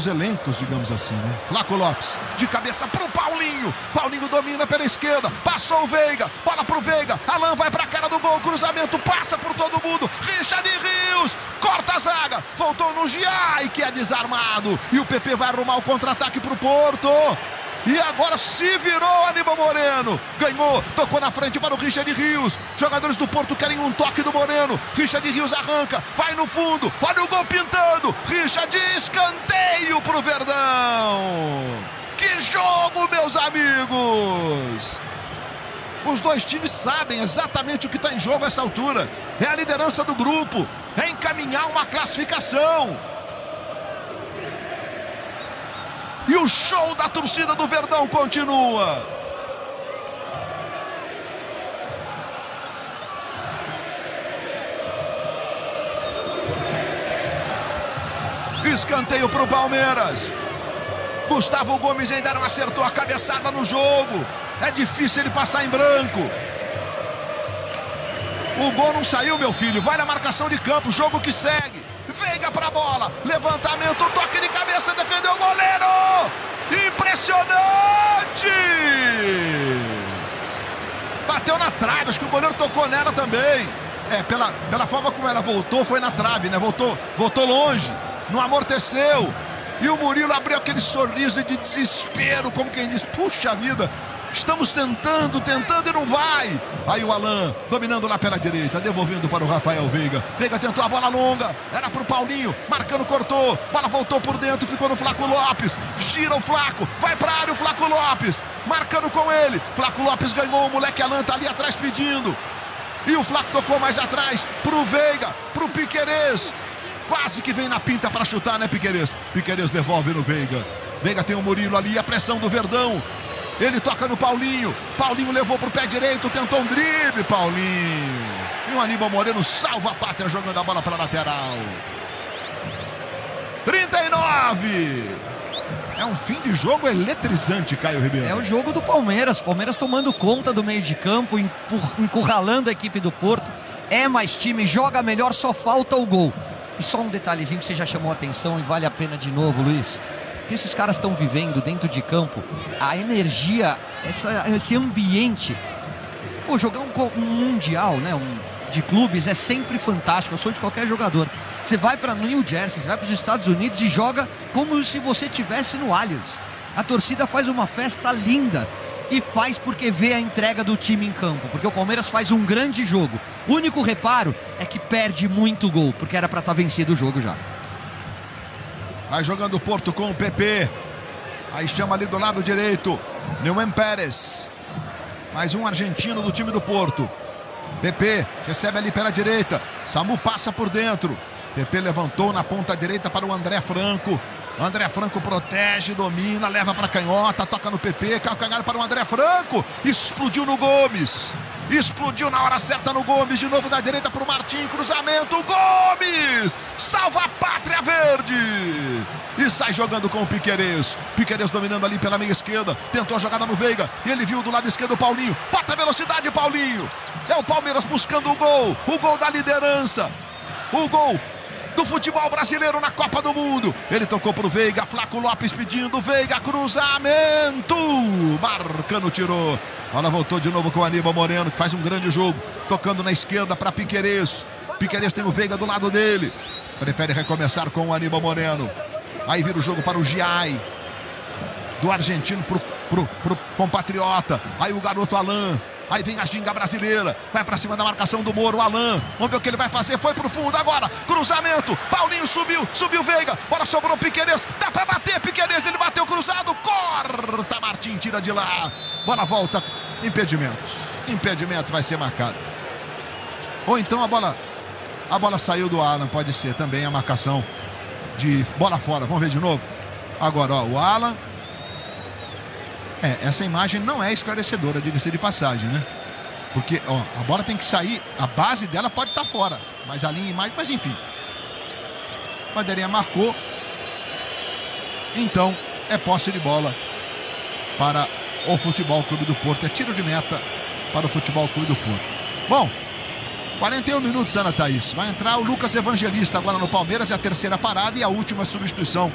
elencos, digamos assim, né? Flaco Lopes, de cabeça pro Paulinho. Paulinho domina pela esquerda, passou o Veiga, bola pro Veiga. Alan vai pra cara do gol, cruzamento, passa por todo mundo. Richard Rios, corta a zaga, voltou no Giai, que é desarmado. E o PP vai arrumar o contra-ataque pro Porto. E agora se virou Aníbal Moreno. Ganhou, tocou na frente para o Richard Rios. Jogadores do Porto querem um toque do Moreno. Richard Rios arranca, vai no fundo. Olha o gol pintando. Richard, escanteio pro Verdão. Que jogo, meus amigos. Os dois times sabem exatamente o que está em jogo a essa altura. É a liderança do grupo. É encaminhar uma classificação. E o show da torcida do Verdão continua. Escanteio para o Palmeiras. Gustavo Gomes ainda não acertou a cabeçada no jogo. É difícil ele passar em branco. O gol não saiu, meu filho. Vai na marcação de campo, jogo que segue. Veiga pra bola, levantamento, toque de cabeça, defendeu o goleiro! Impressionante! Bateu na trave, acho que o goleiro tocou nela também. Pela forma como ela voltou, foi na trave, né? Voltou longe, não amorteceu. E o Murilo abriu aquele sorriso de desespero, como quem diz, puxa vida, estamos tentando e não vai. Aí o Alan dominando lá pela direita, devolvendo para o Rafael Veiga. Veiga tentou a bola longa, era para o Paulinho, marcando, cortou, bola voltou por dentro, ficou no Flaco Lopes. Gira o Flaco, vai para a área o Flaco Lopes, marcando com ele. Flaco Lopes ganhou, o moleque Alan tá ali atrás pedindo. E o Flaco tocou mais atrás pro Veiga, pro Piquerez. Quase que vem na pinta para chutar, né, Piquerez? Piquerez devolve no Veiga. Veiga tem o Murilo ali, a pressão do Verdão. Ele toca no Paulinho. Paulinho levou pro pé direito, tentou um drible, Paulinho. E o Aníbal Moreno salva a pátria jogando a bola para a lateral. 39. É um fim de jogo eletrizante, Caio Ribeiro. É o jogo do Palmeiras. Palmeiras tomando conta do meio de campo, encurralando a equipe do Porto. É mais time, joga melhor, só falta o gol. E só um detalhezinho que você já chamou a atenção e vale a pena de novo, Luiz. Que esses caras estão vivendo dentro de campo, a energia, esse ambiente. Pô, jogar um mundial, né, de clubes é sempre fantástico. Eu sou de qualquer jogador. Você vai para New Jersey, você vai para os Estados Unidos e joga como se você estivesse no Allianz. A torcida faz uma festa linda e faz porque vê a entrega do time em campo, porque o Palmeiras faz um grande jogo. O único reparo é que perde muito gol, porque era para estar vencido o jogo já. Vai jogando o Porto com o PP. Aí chama ali do lado direito Neumann Pérez. Mais um argentino do time do Porto. PP recebe ali pela direita. Samu passa por dentro. PP levantou na ponta direita para o André Franco. André Franco protege, domina, leva para a canhota, toca no PP, calcanhar para o André Franco. Explodiu no Gomes. Explodiu na hora certa no Gomes, de novo da direita para o Martim, cruzamento, Gomes! Salva a pátria verde! E sai jogando com o Piquerez. Piquerez dominando ali pela meia esquerda, tentou a jogada no Veiga, e ele viu do lado esquerdo o Paulinho. Bota a velocidade, Paulinho! É o Palmeiras buscando o gol da liderança, o gol do futebol brasileiro na Copa do Mundo. Ele tocou pro Veiga, Flaco Lopes pedindo, Veiga, cruzamento, Marcano tirou. Bola voltou de novo com o Aníbal Moreno, que faz um grande jogo, tocando na esquerda para Piquerez. Piquerez tem o Veiga do lado dele, prefere recomeçar com o Aníbal Moreno. Aí vira o jogo para o Giai, do argentino pro compatriota. Aí o garoto Alan. Aí vem a ginga brasileira, vai pra cima da marcação do Moro, Alan, vamos ver o que ele vai fazer, foi pro fundo agora, cruzamento, Paulinho subiu Veiga, bola sobrou Piquerez, dá pra bater Piquerez, ele bateu cruzado, corta, Martim tira de lá, bola volta, impedimento vai ser marcado. Ou então a bola saiu do Alan, pode ser também a marcação de bola fora. Vamos ver de novo. Agora, ó, o Alan. Essa imagem não é esclarecedora, diga-se de passagem, né? Porque, ó, a bola tem que sair, a base dela pode estar fora, mas a linha imagem, mas enfim. O bandeirinha marcou. Então, é posse de bola para o Futebol Clube do Porto. É tiro de meta para o Futebol Clube do Porto. Bom, 41 minutos, Ana Thaís. Vai entrar o Lucas Evangelista agora no Palmeiras, é a terceira parada e a última substituição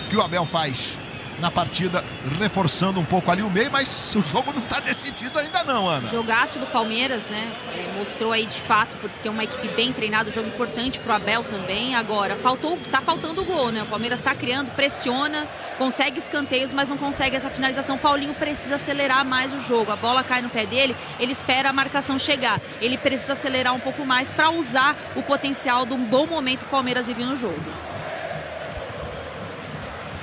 que o Abel faz na partida, reforçando um pouco ali o meio, mas o jogo não está decidido ainda não, Ana. Jogaço do Palmeiras, né? Mostrou aí de fato, porque é uma equipe bem treinada, jogo importante pro Abel também. Agora, tá faltando o gol, né? O Palmeiras está criando, pressiona, consegue escanteios, mas não consegue essa finalização. Paulinho precisa acelerar mais o jogo. A bola cai no pé dele, ele espera a marcação chegar. Ele precisa acelerar um pouco mais para usar o potencial de um bom momento que o Palmeiras vive no jogo.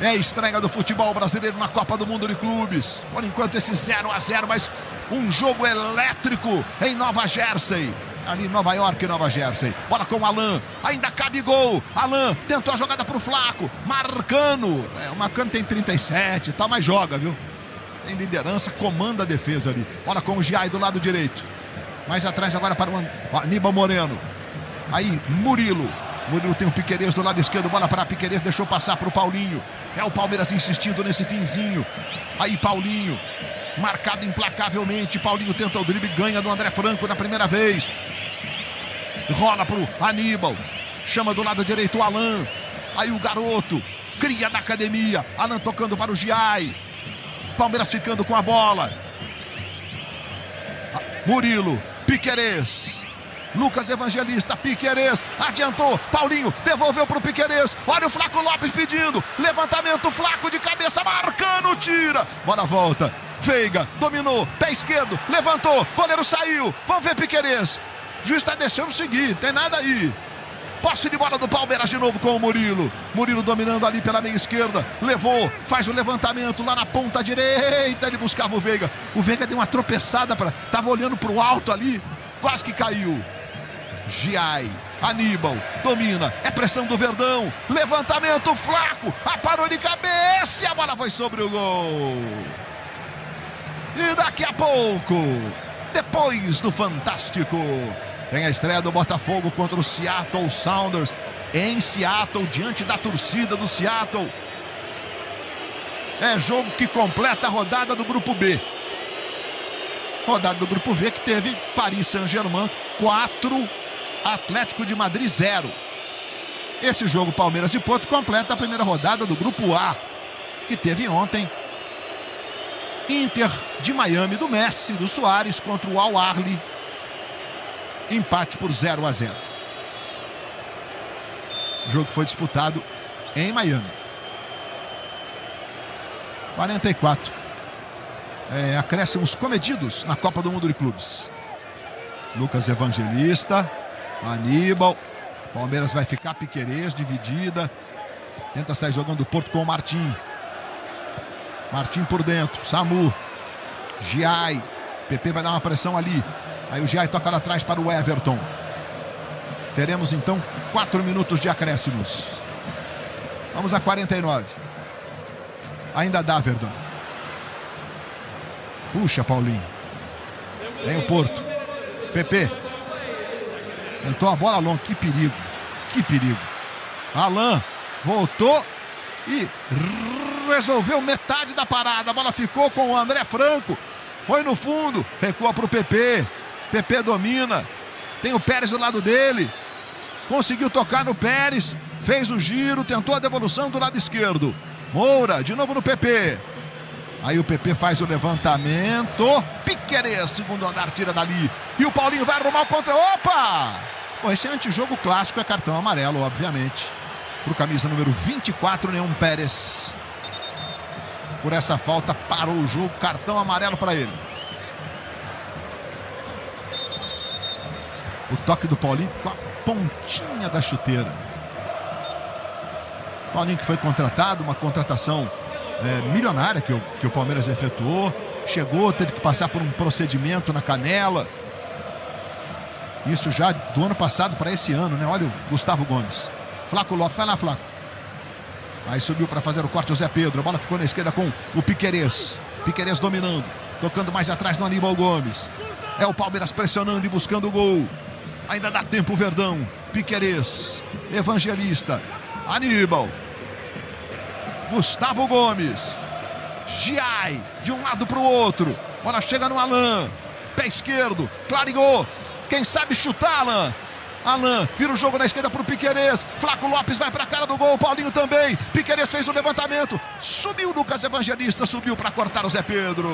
É a estreia do futebol brasileiro na Copa do Mundo de Clubes. Por enquanto esse 0-0, mas um jogo elétrico em Nova Jersey. Ali em Nova York, Nova Jersey. Bola com o Alan, ainda cabe gol. Alan tentou a jogada pro Flaco, Marcano. O Marcano tem 37 e tal, mas joga, viu? Tem liderança, comanda a defesa ali. Bola com o Giai do lado direito. Mais atrás agora para o Aníbal Moreno. Aí, Murilo tem o Piquerez do lado esquerdo, bola para Piquerez, deixou passar para o Paulinho. É o Palmeiras insistindo nesse finzinho. Aí Paulinho, marcado implacavelmente. Paulinho tenta o drible, ganha do André Franco na primeira vez. Rola para o Aníbal. Chama do lado direito o Alan. Aí o garoto, cria da academia. Alan tocando para o Giai. Palmeiras ficando com a bola. Murilo, Piquerez. Lucas Evangelista, Piquerez, adiantou, Paulinho, devolveu para o Piquerez, olha o Flaco Lopes pedindo, levantamento, Flaco de cabeça, Marcano, tira, bola volta, Veiga, dominou, pé esquerdo, levantou, goleiro saiu, vamos ver Piquerez, o juiz está deixando seguir, tem nada aí. Posse de bola do Palmeiras de novo com o Murilo. Murilo dominando ali pela meia esquerda. Levou, faz o levantamento lá na ponta direita, ele buscava o Veiga. O Veiga deu uma tropeçada, estava olhando para o alto ali, quase que caiu. Giai, Aníbal, domina, é pressão do Verdão, levantamento, Flaco, aparou de cabeça e a bola foi sobre o gol. E daqui a pouco, depois do Fantástico, tem a estreia do Botafogo contra o Seattle Sounders, em Seattle, diante da torcida do Seattle. É jogo que completa a rodada do Grupo B. Rodada do Grupo V que teve Paris Saint-Germain 4, Atlético de Madrid 0. Esse jogo Palmeiras e Porto completa a primeira rodada do Grupo A, que teve ontem Inter de Miami do Messi, do Soares contra o Al Ahly. Empate por 0-0. O jogo foi disputado em Miami. 44. Acréscimos comedidos na Copa do Mundo de Clubes. Lucas Evangelista, Aníbal. Palmeiras vai ficar, Piquerez, dividida. Tenta sair jogando o Porto com o Martim. Martim por dentro, Samu. Giai. PP vai dar uma pressão ali. Aí o Giai toca lá atrás para o Everton. Teremos então 4 minutos de acréscimos. Vamos a 49. Ainda dá, Verdão. Puxa, Paulinho. Vem o Porto. PP. Tentou a bola longa. Que perigo. Que perigo. Alan voltou e resolveu metade da parada. A bola ficou com o André Franco. Foi no fundo. Recua para o PP. PP domina. Tem o Pérez do lado dele. Conseguiu tocar no Pérez. Fez o giro. Tentou a devolução do lado esquerdo. Moura, de novo no PP. Aí o PP faz o levantamento. Piquerez, segundo andar, tira dali. E o Paulinho vai arrumar o contra. Opa! Bom, esse antijogo clássico é cartão amarelo, obviamente. Pro camisa número 24, Neon Pérez. Por essa falta, parou o jogo. Cartão amarelo para ele. O toque do Paulinho com a pontinha da chuteira. Paulinho que foi contratado, uma contratação milionária que o Palmeiras efetuou. Chegou, teve que passar por um procedimento na canela. Isso já do ano passado para esse ano, né? Olha o Gustavo Gomes. Flaco Lopes, vai lá, Flaco. Aí subiu para fazer o corte o Zé Pedro. A bola ficou na esquerda com o Piquerez. Piquerez dominando. Tocando mais atrás no Aníbal Gomes. É o Palmeiras pressionando e buscando o gol. Ainda dá tempo o Verdão. Piquerez. Evangelista. Aníbal. Gustavo Gomes. Giai. De um lado para o outro. Bola chega no Alan. Pé esquerdo. Clareou. Quem sabe chutar, Alan. Alan vira o jogo na esquerda para o Piquerez. Flaco Lopes vai para a cara do gol. Paulinho também. Piquerez fez o levantamento. Subiu o Lucas Evangelista. Subiu para cortar o Zé Pedro.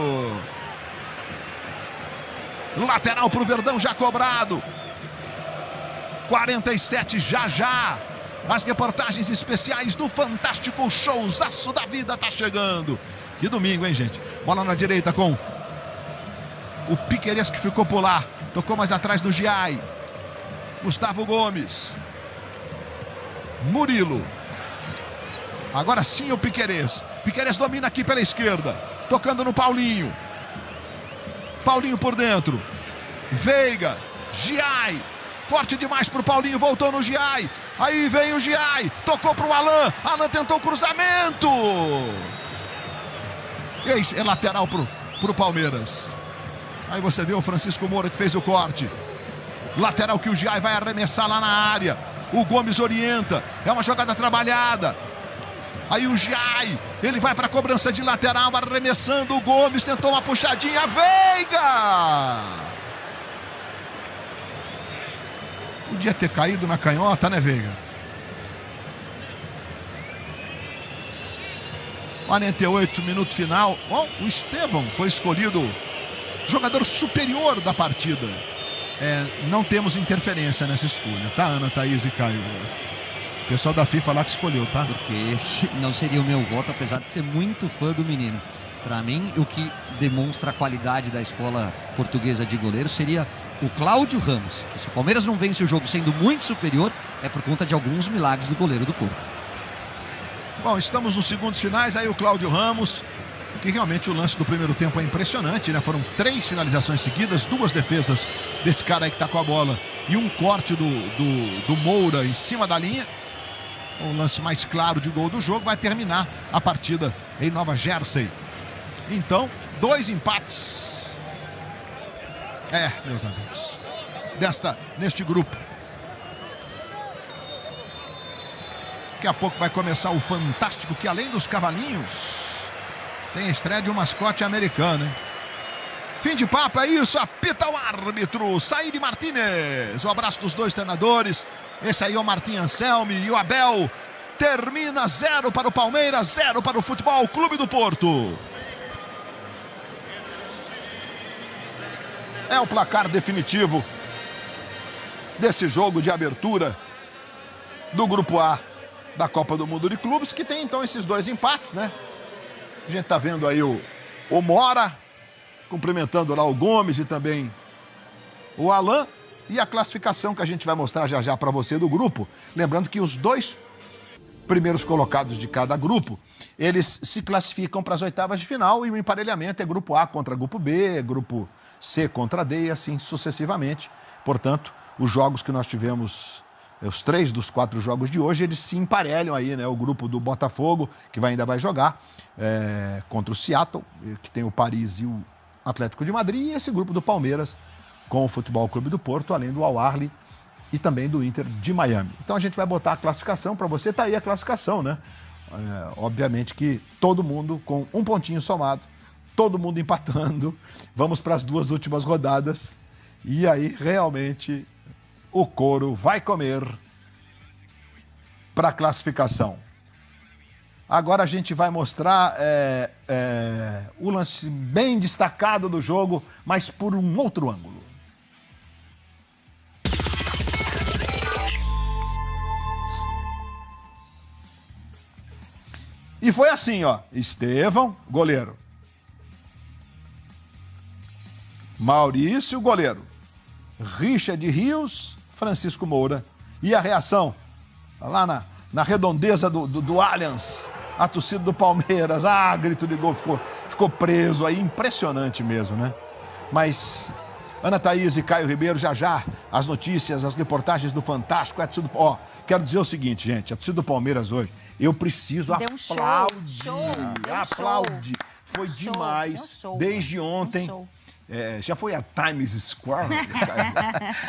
Lateral para o Verdão já cobrado. 47 já. As reportagens especiais do fantástico showzaço da vida tá chegando. Que domingo, hein, gente? Bola na direita com o Piquerez que ficou por lá. Tocou mais atrás do Giai. Gustavo Gomes. Murilo. Agora sim o Piquerez. Piquerez domina aqui pela esquerda. Tocando no Paulinho. Paulinho por dentro. Veiga. Giai. Forte demais pro Paulinho. Voltou no Giai. Aí vem o Giai. Tocou pro Alan. Alan tentou o cruzamento. É lateral pro Palmeiras. Aí você vê o Francisco Moura que fez o corte. Lateral que o Giai vai arremessar lá na área. O Gomes orienta. É uma jogada trabalhada. Aí o Giai, ele vai para a cobrança de lateral, arremessando. O Gomes tentou uma puxadinha. Veiga! Podia ter caído na canhota, né, Veiga? 48, minuto final. Bom, o Estevão foi escolhido jogador superior da partida. Não temos interferência nessa escolha, tá, Ana, Thaís e Caio? O pessoal da FIFA lá que escolheu, tá? Porque esse não seria o meu voto, apesar de ser muito fã do menino. Para mim, o que demonstra a qualidade da escola portuguesa de goleiro seria o Cláudio Ramos. Que se o Palmeiras não vence o jogo sendo muito superior, é por conta de alguns milagres do goleiro do Porto. Bom, estamos nos segundos finais, aí o Cláudio Ramos, que realmente o lance do primeiro tempo é impressionante, né? Foram 3 finalizações seguidas, 2 defesas desse cara aí que tá com a bola e um corte do Moura em cima da linha. O lance mais claro de gol do jogo. Vai terminar a partida em Nova Jersey. Então, 2 empates. Meus amigos, neste grupo. Daqui a pouco vai começar o fantástico, que além dos cavalinhos, tem a estreia de um mascote americano, hein? Fim de papo, é isso. Apita o árbitro Saíde Martínez. Um abraço dos 2 treinadores. Esse aí é o Martim Anselmi e o Abel. Termina 0 para o Palmeiras, 0 para o Futebol Clube do Porto. É o placar definitivo desse jogo de abertura do Grupo A da Copa do Mundo de Clubes, que tem então esses 2 empates, né? A gente tá vendo aí o Mora cumprimentando lá o Gomes e também o Alan. E a classificação que a gente vai mostrar já para você do grupo. Lembrando que os 2 primeiros colocados de cada grupo, eles se classificam para as oitavas de final e o emparelhamento é grupo A contra grupo B, grupo C contra D e assim sucessivamente. Portanto, os jogos que nós tivemos, os 3 dos 4 jogos de hoje, eles se emparelham aí, né? O grupo do Botafogo, que ainda vai jogar contra o Seattle, que tem o Paris e o Atlético de Madrid, e esse grupo do Palmeiras com o Futebol Clube do Porto, além do Al-Ahly e também do Inter de Miami. Então a gente vai botar a classificação para você. Tá aí a classificação, né? Obviamente que todo mundo com um pontinho somado, todo mundo empatando. Vamos para as 2 últimas rodadas e aí realmente o couro vai comer para a classificação. Agora a gente vai mostrar o lance bem destacado do jogo, mas por um outro ângulo. E foi assim, ó. Estevão, goleiro. Maurício, goleiro. Richard Rios, Francisco Moura. E a reação? Lá na redondeza do Allianz, a torcida do Palmeiras. Grito de gol, ficou preso aí. Impressionante mesmo, né? Mas Ana Thaís e Caio Ribeiro, já já as notícias, as reportagens do Fantástico. Quero dizer o seguinte, gente, a torcida do Palmeiras hoje, eu preciso aplaudir. Aplaudir. Foi demais, desde ontem. Já foi a Times Square?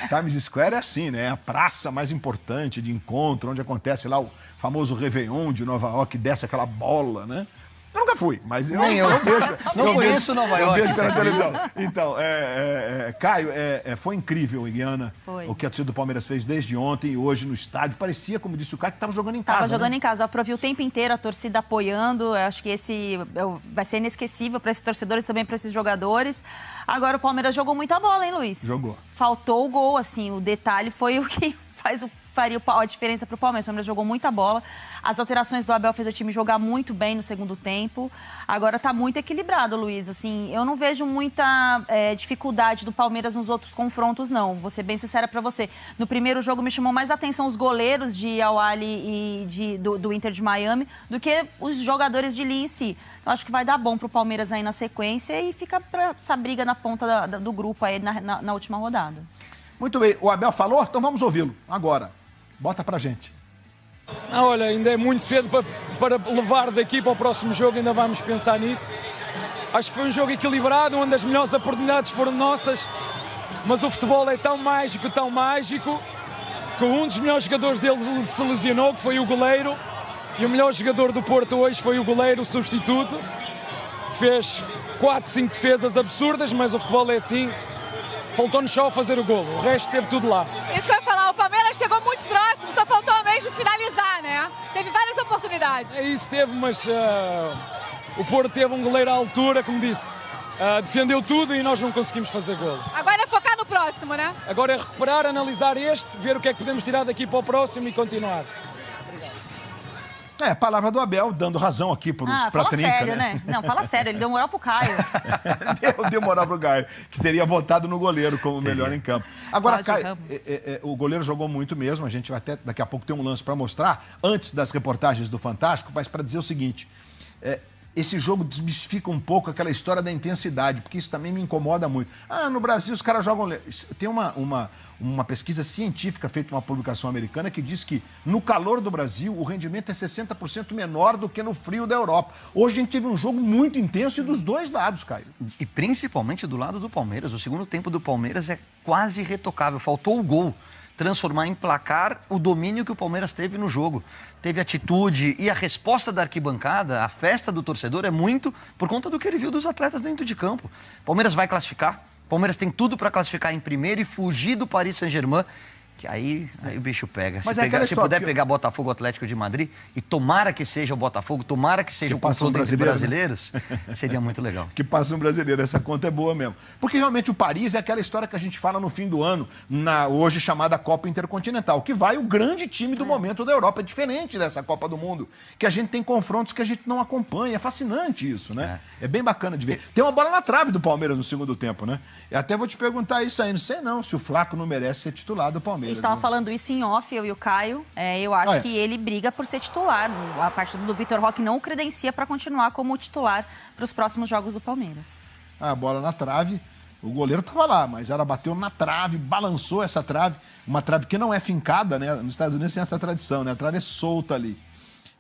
Times Square é assim, né? É a praça mais importante de encontro, onde acontece lá o famoso Réveillon de Nova York, desce aquela bola, né? Eu nunca fui, mas eu vejo. Não conheço Nova York. Eu vejo pela televisão. Então, Caio, foi incrível, Iguiana, o que a torcida do Palmeiras fez desde ontem e hoje no estádio. Parecia, como disse o Caio, que estava jogando em casa. Estava jogando em casa. Eu provi o tempo inteiro a torcida apoiando. Eu acho que esse vai ser inesquecível para esses torcedores, também para esses jogadores. Agora o Palmeiras jogou muita bola, hein, Luiz? Jogou. Faltou o gol, assim. O detalhe foi o que faria a diferença para o Palmeiras. O Palmeiras jogou muita bola. As alterações do Abel fez o time jogar muito bem no segundo tempo. Agora está muito equilibrado, Luiz. Assim, eu não vejo muita dificuldade do Palmeiras nos outros confrontos, não. Vou ser bem sincera para você. No primeiro jogo me chamou mais atenção os goleiros de Al-Ahly e do Inter de Miami do que os jogadores de Lille em si. Então acho que vai dar bom para o Palmeiras aí na sequência e fica para essa briga na ponta do grupo aí na última rodada. Muito bem. O Abel falou? Então vamos ouvi-lo agora. Bota pra gente. Olha, ainda é muito cedo para levar daqui para o próximo jogo, ainda vamos pensar nisso. Acho que foi um jogo equilibrado, onde as melhores oportunidades foram nossas, mas o futebol é tão mágico, que um dos melhores jogadores deles se lesionou, que foi o goleiro, e o melhor jogador do Porto hoje foi o goleiro, o substituto, que fez 4, 5 defesas absurdas, mas o futebol é assim. Faltou-nos só fazer o golo, o resto teve tudo lá. Isso que eu ia falar, o Palmeiras chegou muito próximo, só faltou mesmo finalizar, né? Teve várias oportunidades. É isso, teve, mas o Porto teve um goleiro à altura, como disse. Defendeu tudo e nós não conseguimos fazer golo. Agora é focar no próximo, né? Agora é recuperar, analisar este, ver o que é que podemos tirar daqui para o próximo e continuar. Palavra do Abel, dando razão aqui pra fala Trinca, sério, né? Não, fala sério, ele deu moral pro Caio. deu moral pro Caio, que teria votado no goleiro como melhor em campo. Agora, Caio, o goleiro jogou muito mesmo, a gente vai até daqui a pouco ter um lance para mostrar, antes das reportagens do Fantástico, mas para dizer o seguinte, esse jogo desmistifica um pouco aquela história da intensidade, porque isso também me incomoda muito. No Brasil os caras jogam... Tem uma pesquisa científica feita uma publicação americana que diz que no calor do Brasil o rendimento é 60% menor do que no frio da Europa. Hoje a gente teve um jogo muito intenso e dos dois lados, Caio. E principalmente do lado do Palmeiras. O segundo tempo do Palmeiras é quase irretocável. Faltou o gol transformar em placar o domínio que o Palmeiras teve no jogo. Teve atitude e a resposta da arquibancada, a festa do torcedor é muito por conta do que ele viu dos atletas dentro de campo. Palmeiras vai classificar, Palmeiras tem tudo para classificar em primeiro e fugir do Paris Saint-Germain, que aí o bicho pega. Se puder pegar Botafogo, Atlético de Madrid, e tomara que seja o Botafogo, tomara que seja o confronto entre brasileiros, seria muito legal. Que passa um brasileiro, essa conta é boa mesmo. Porque realmente o Paris é aquela história que a gente fala no fim do ano, na hoje chamada Copa Intercontinental, que vai o grande time do momento da Europa. É diferente dessa Copa do Mundo, que a gente tem confrontos que a gente não acompanha. É fascinante isso, né? É bem bacana de ver. Tem uma bola na trave do Palmeiras no segundo tempo, né? Eu até vou te perguntar isso aí, não sei não, se o Flaco não merece ser titular do Palmeiras. A gente estava falando isso em off, eu e o Caio. Eu acho que ele briga por ser titular. A partida do Vitor Roque não o credencia para continuar como titular para os próximos jogos do Palmeiras. A bola na trave, o goleiro estava lá, mas ela bateu na trave, balançou essa trave. Uma trave que não é fincada, né? Nos Estados Unidos tem essa tradição, né? A trave é solta ali.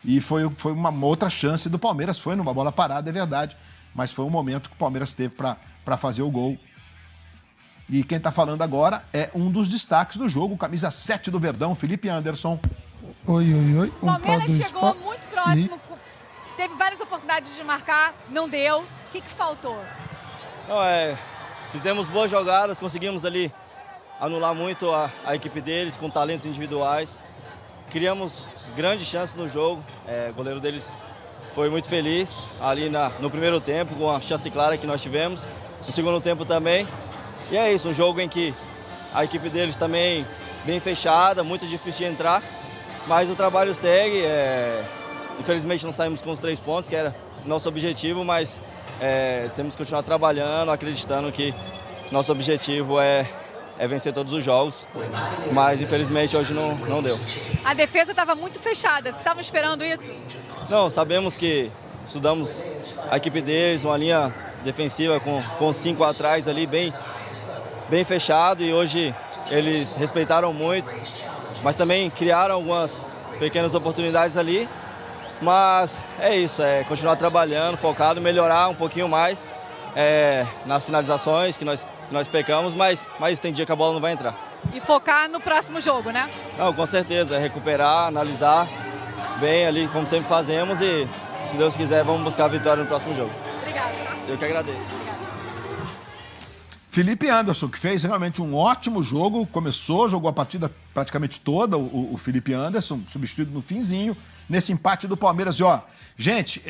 E foi uma outra chance do Palmeiras. Foi numa bola parada, é verdade. Mas foi um momento que o Palmeiras teve para fazer o gol. E quem está falando agora é um dos destaques do jogo, camisa 7 do Verdão, Felipe Anderson. Oi. O Palmeiras chegou muito próximo, teve várias oportunidades de marcar, não deu. O que faltou? Fizemos boas jogadas, conseguimos ali anular muito a equipe deles com talentos individuais. Criamos grandes chances no jogo, o goleiro deles foi muito feliz ali no primeiro tempo, com a chance clara que nós tivemos. No segundo tempo também. E é isso, um jogo em que a equipe deles também bem fechada, muito difícil de entrar, mas o trabalho segue. Infelizmente não saímos com os 3 pontos, que era nosso objetivo, mas temos que continuar trabalhando, acreditando que nosso objetivo é vencer todos os jogos, mas infelizmente hoje não deu. A defesa estava muito fechada, vocês estavam esperando isso? Não, sabemos que estudamos a equipe deles, uma linha defensiva com 5 atrás ali, bem bem fechado e hoje eles respeitaram muito, mas também criaram algumas pequenas oportunidades ali. Mas é isso, é continuar trabalhando, focado, melhorar um pouquinho mais nas finalizações que nós pecamos, mas tem dia que a bola não vai entrar. E focar no próximo jogo, né? Não, com certeza, é recuperar, analisar bem ali, como sempre fazemos, e se Deus quiser, vamos buscar a vitória no próximo jogo. Obrigado, tá? Eu que agradeço. Felipe Anderson, que fez realmente um ótimo jogo, jogou a partida praticamente toda, o Felipe Anderson, substituído no finzinho, nesse empate do Palmeiras. E ó, gente,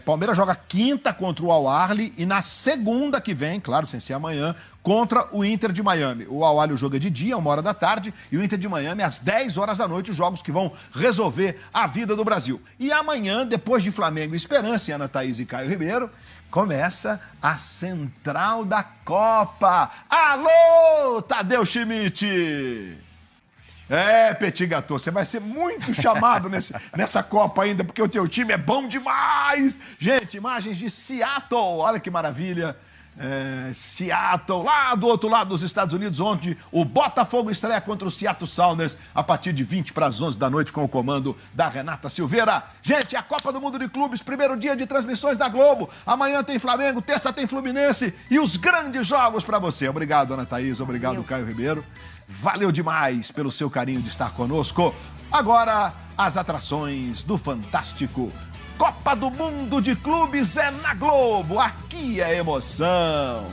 Palmeiras joga quinta contra o Al-Ahly e na segunda que vem, claro, sem ser amanhã, contra o Inter de Miami. O Al-Ahly joga de dia, 1h da tarde, e o Inter de Miami às 10 horas da noite, os jogos que vão resolver a vida do Brasil. E amanhã, depois de Flamengo e Esperança, Ana Thaís e Caio Ribeiro, começa a Central da Copa. Alô, Tadeu Schmidt! Petit Gâteau, você vai ser muito chamado nessa Copa ainda, porque o teu time é bom demais! Gente, imagens de Seattle, olha que maravilha! Seattle, lá do outro lado dos Estados Unidos, onde o Botafogo estreia contra o Seattle Sounders a partir de 20 para as 11 da noite com o comando da Renata Silveira. Gente, a Copa do Mundo de Clubes, primeiro dia de transmissões da Globo. Amanhã tem Flamengo, terça tem Fluminense e os grandes jogos para você. Obrigado, Ana Thaís, obrigado, Caio Ribeiro. Valeu demais pelo seu carinho de estar conosco. Agora, as atrações do Fantástico. Copa do Mundo de Clubes é na Globo. Aqui é emoção.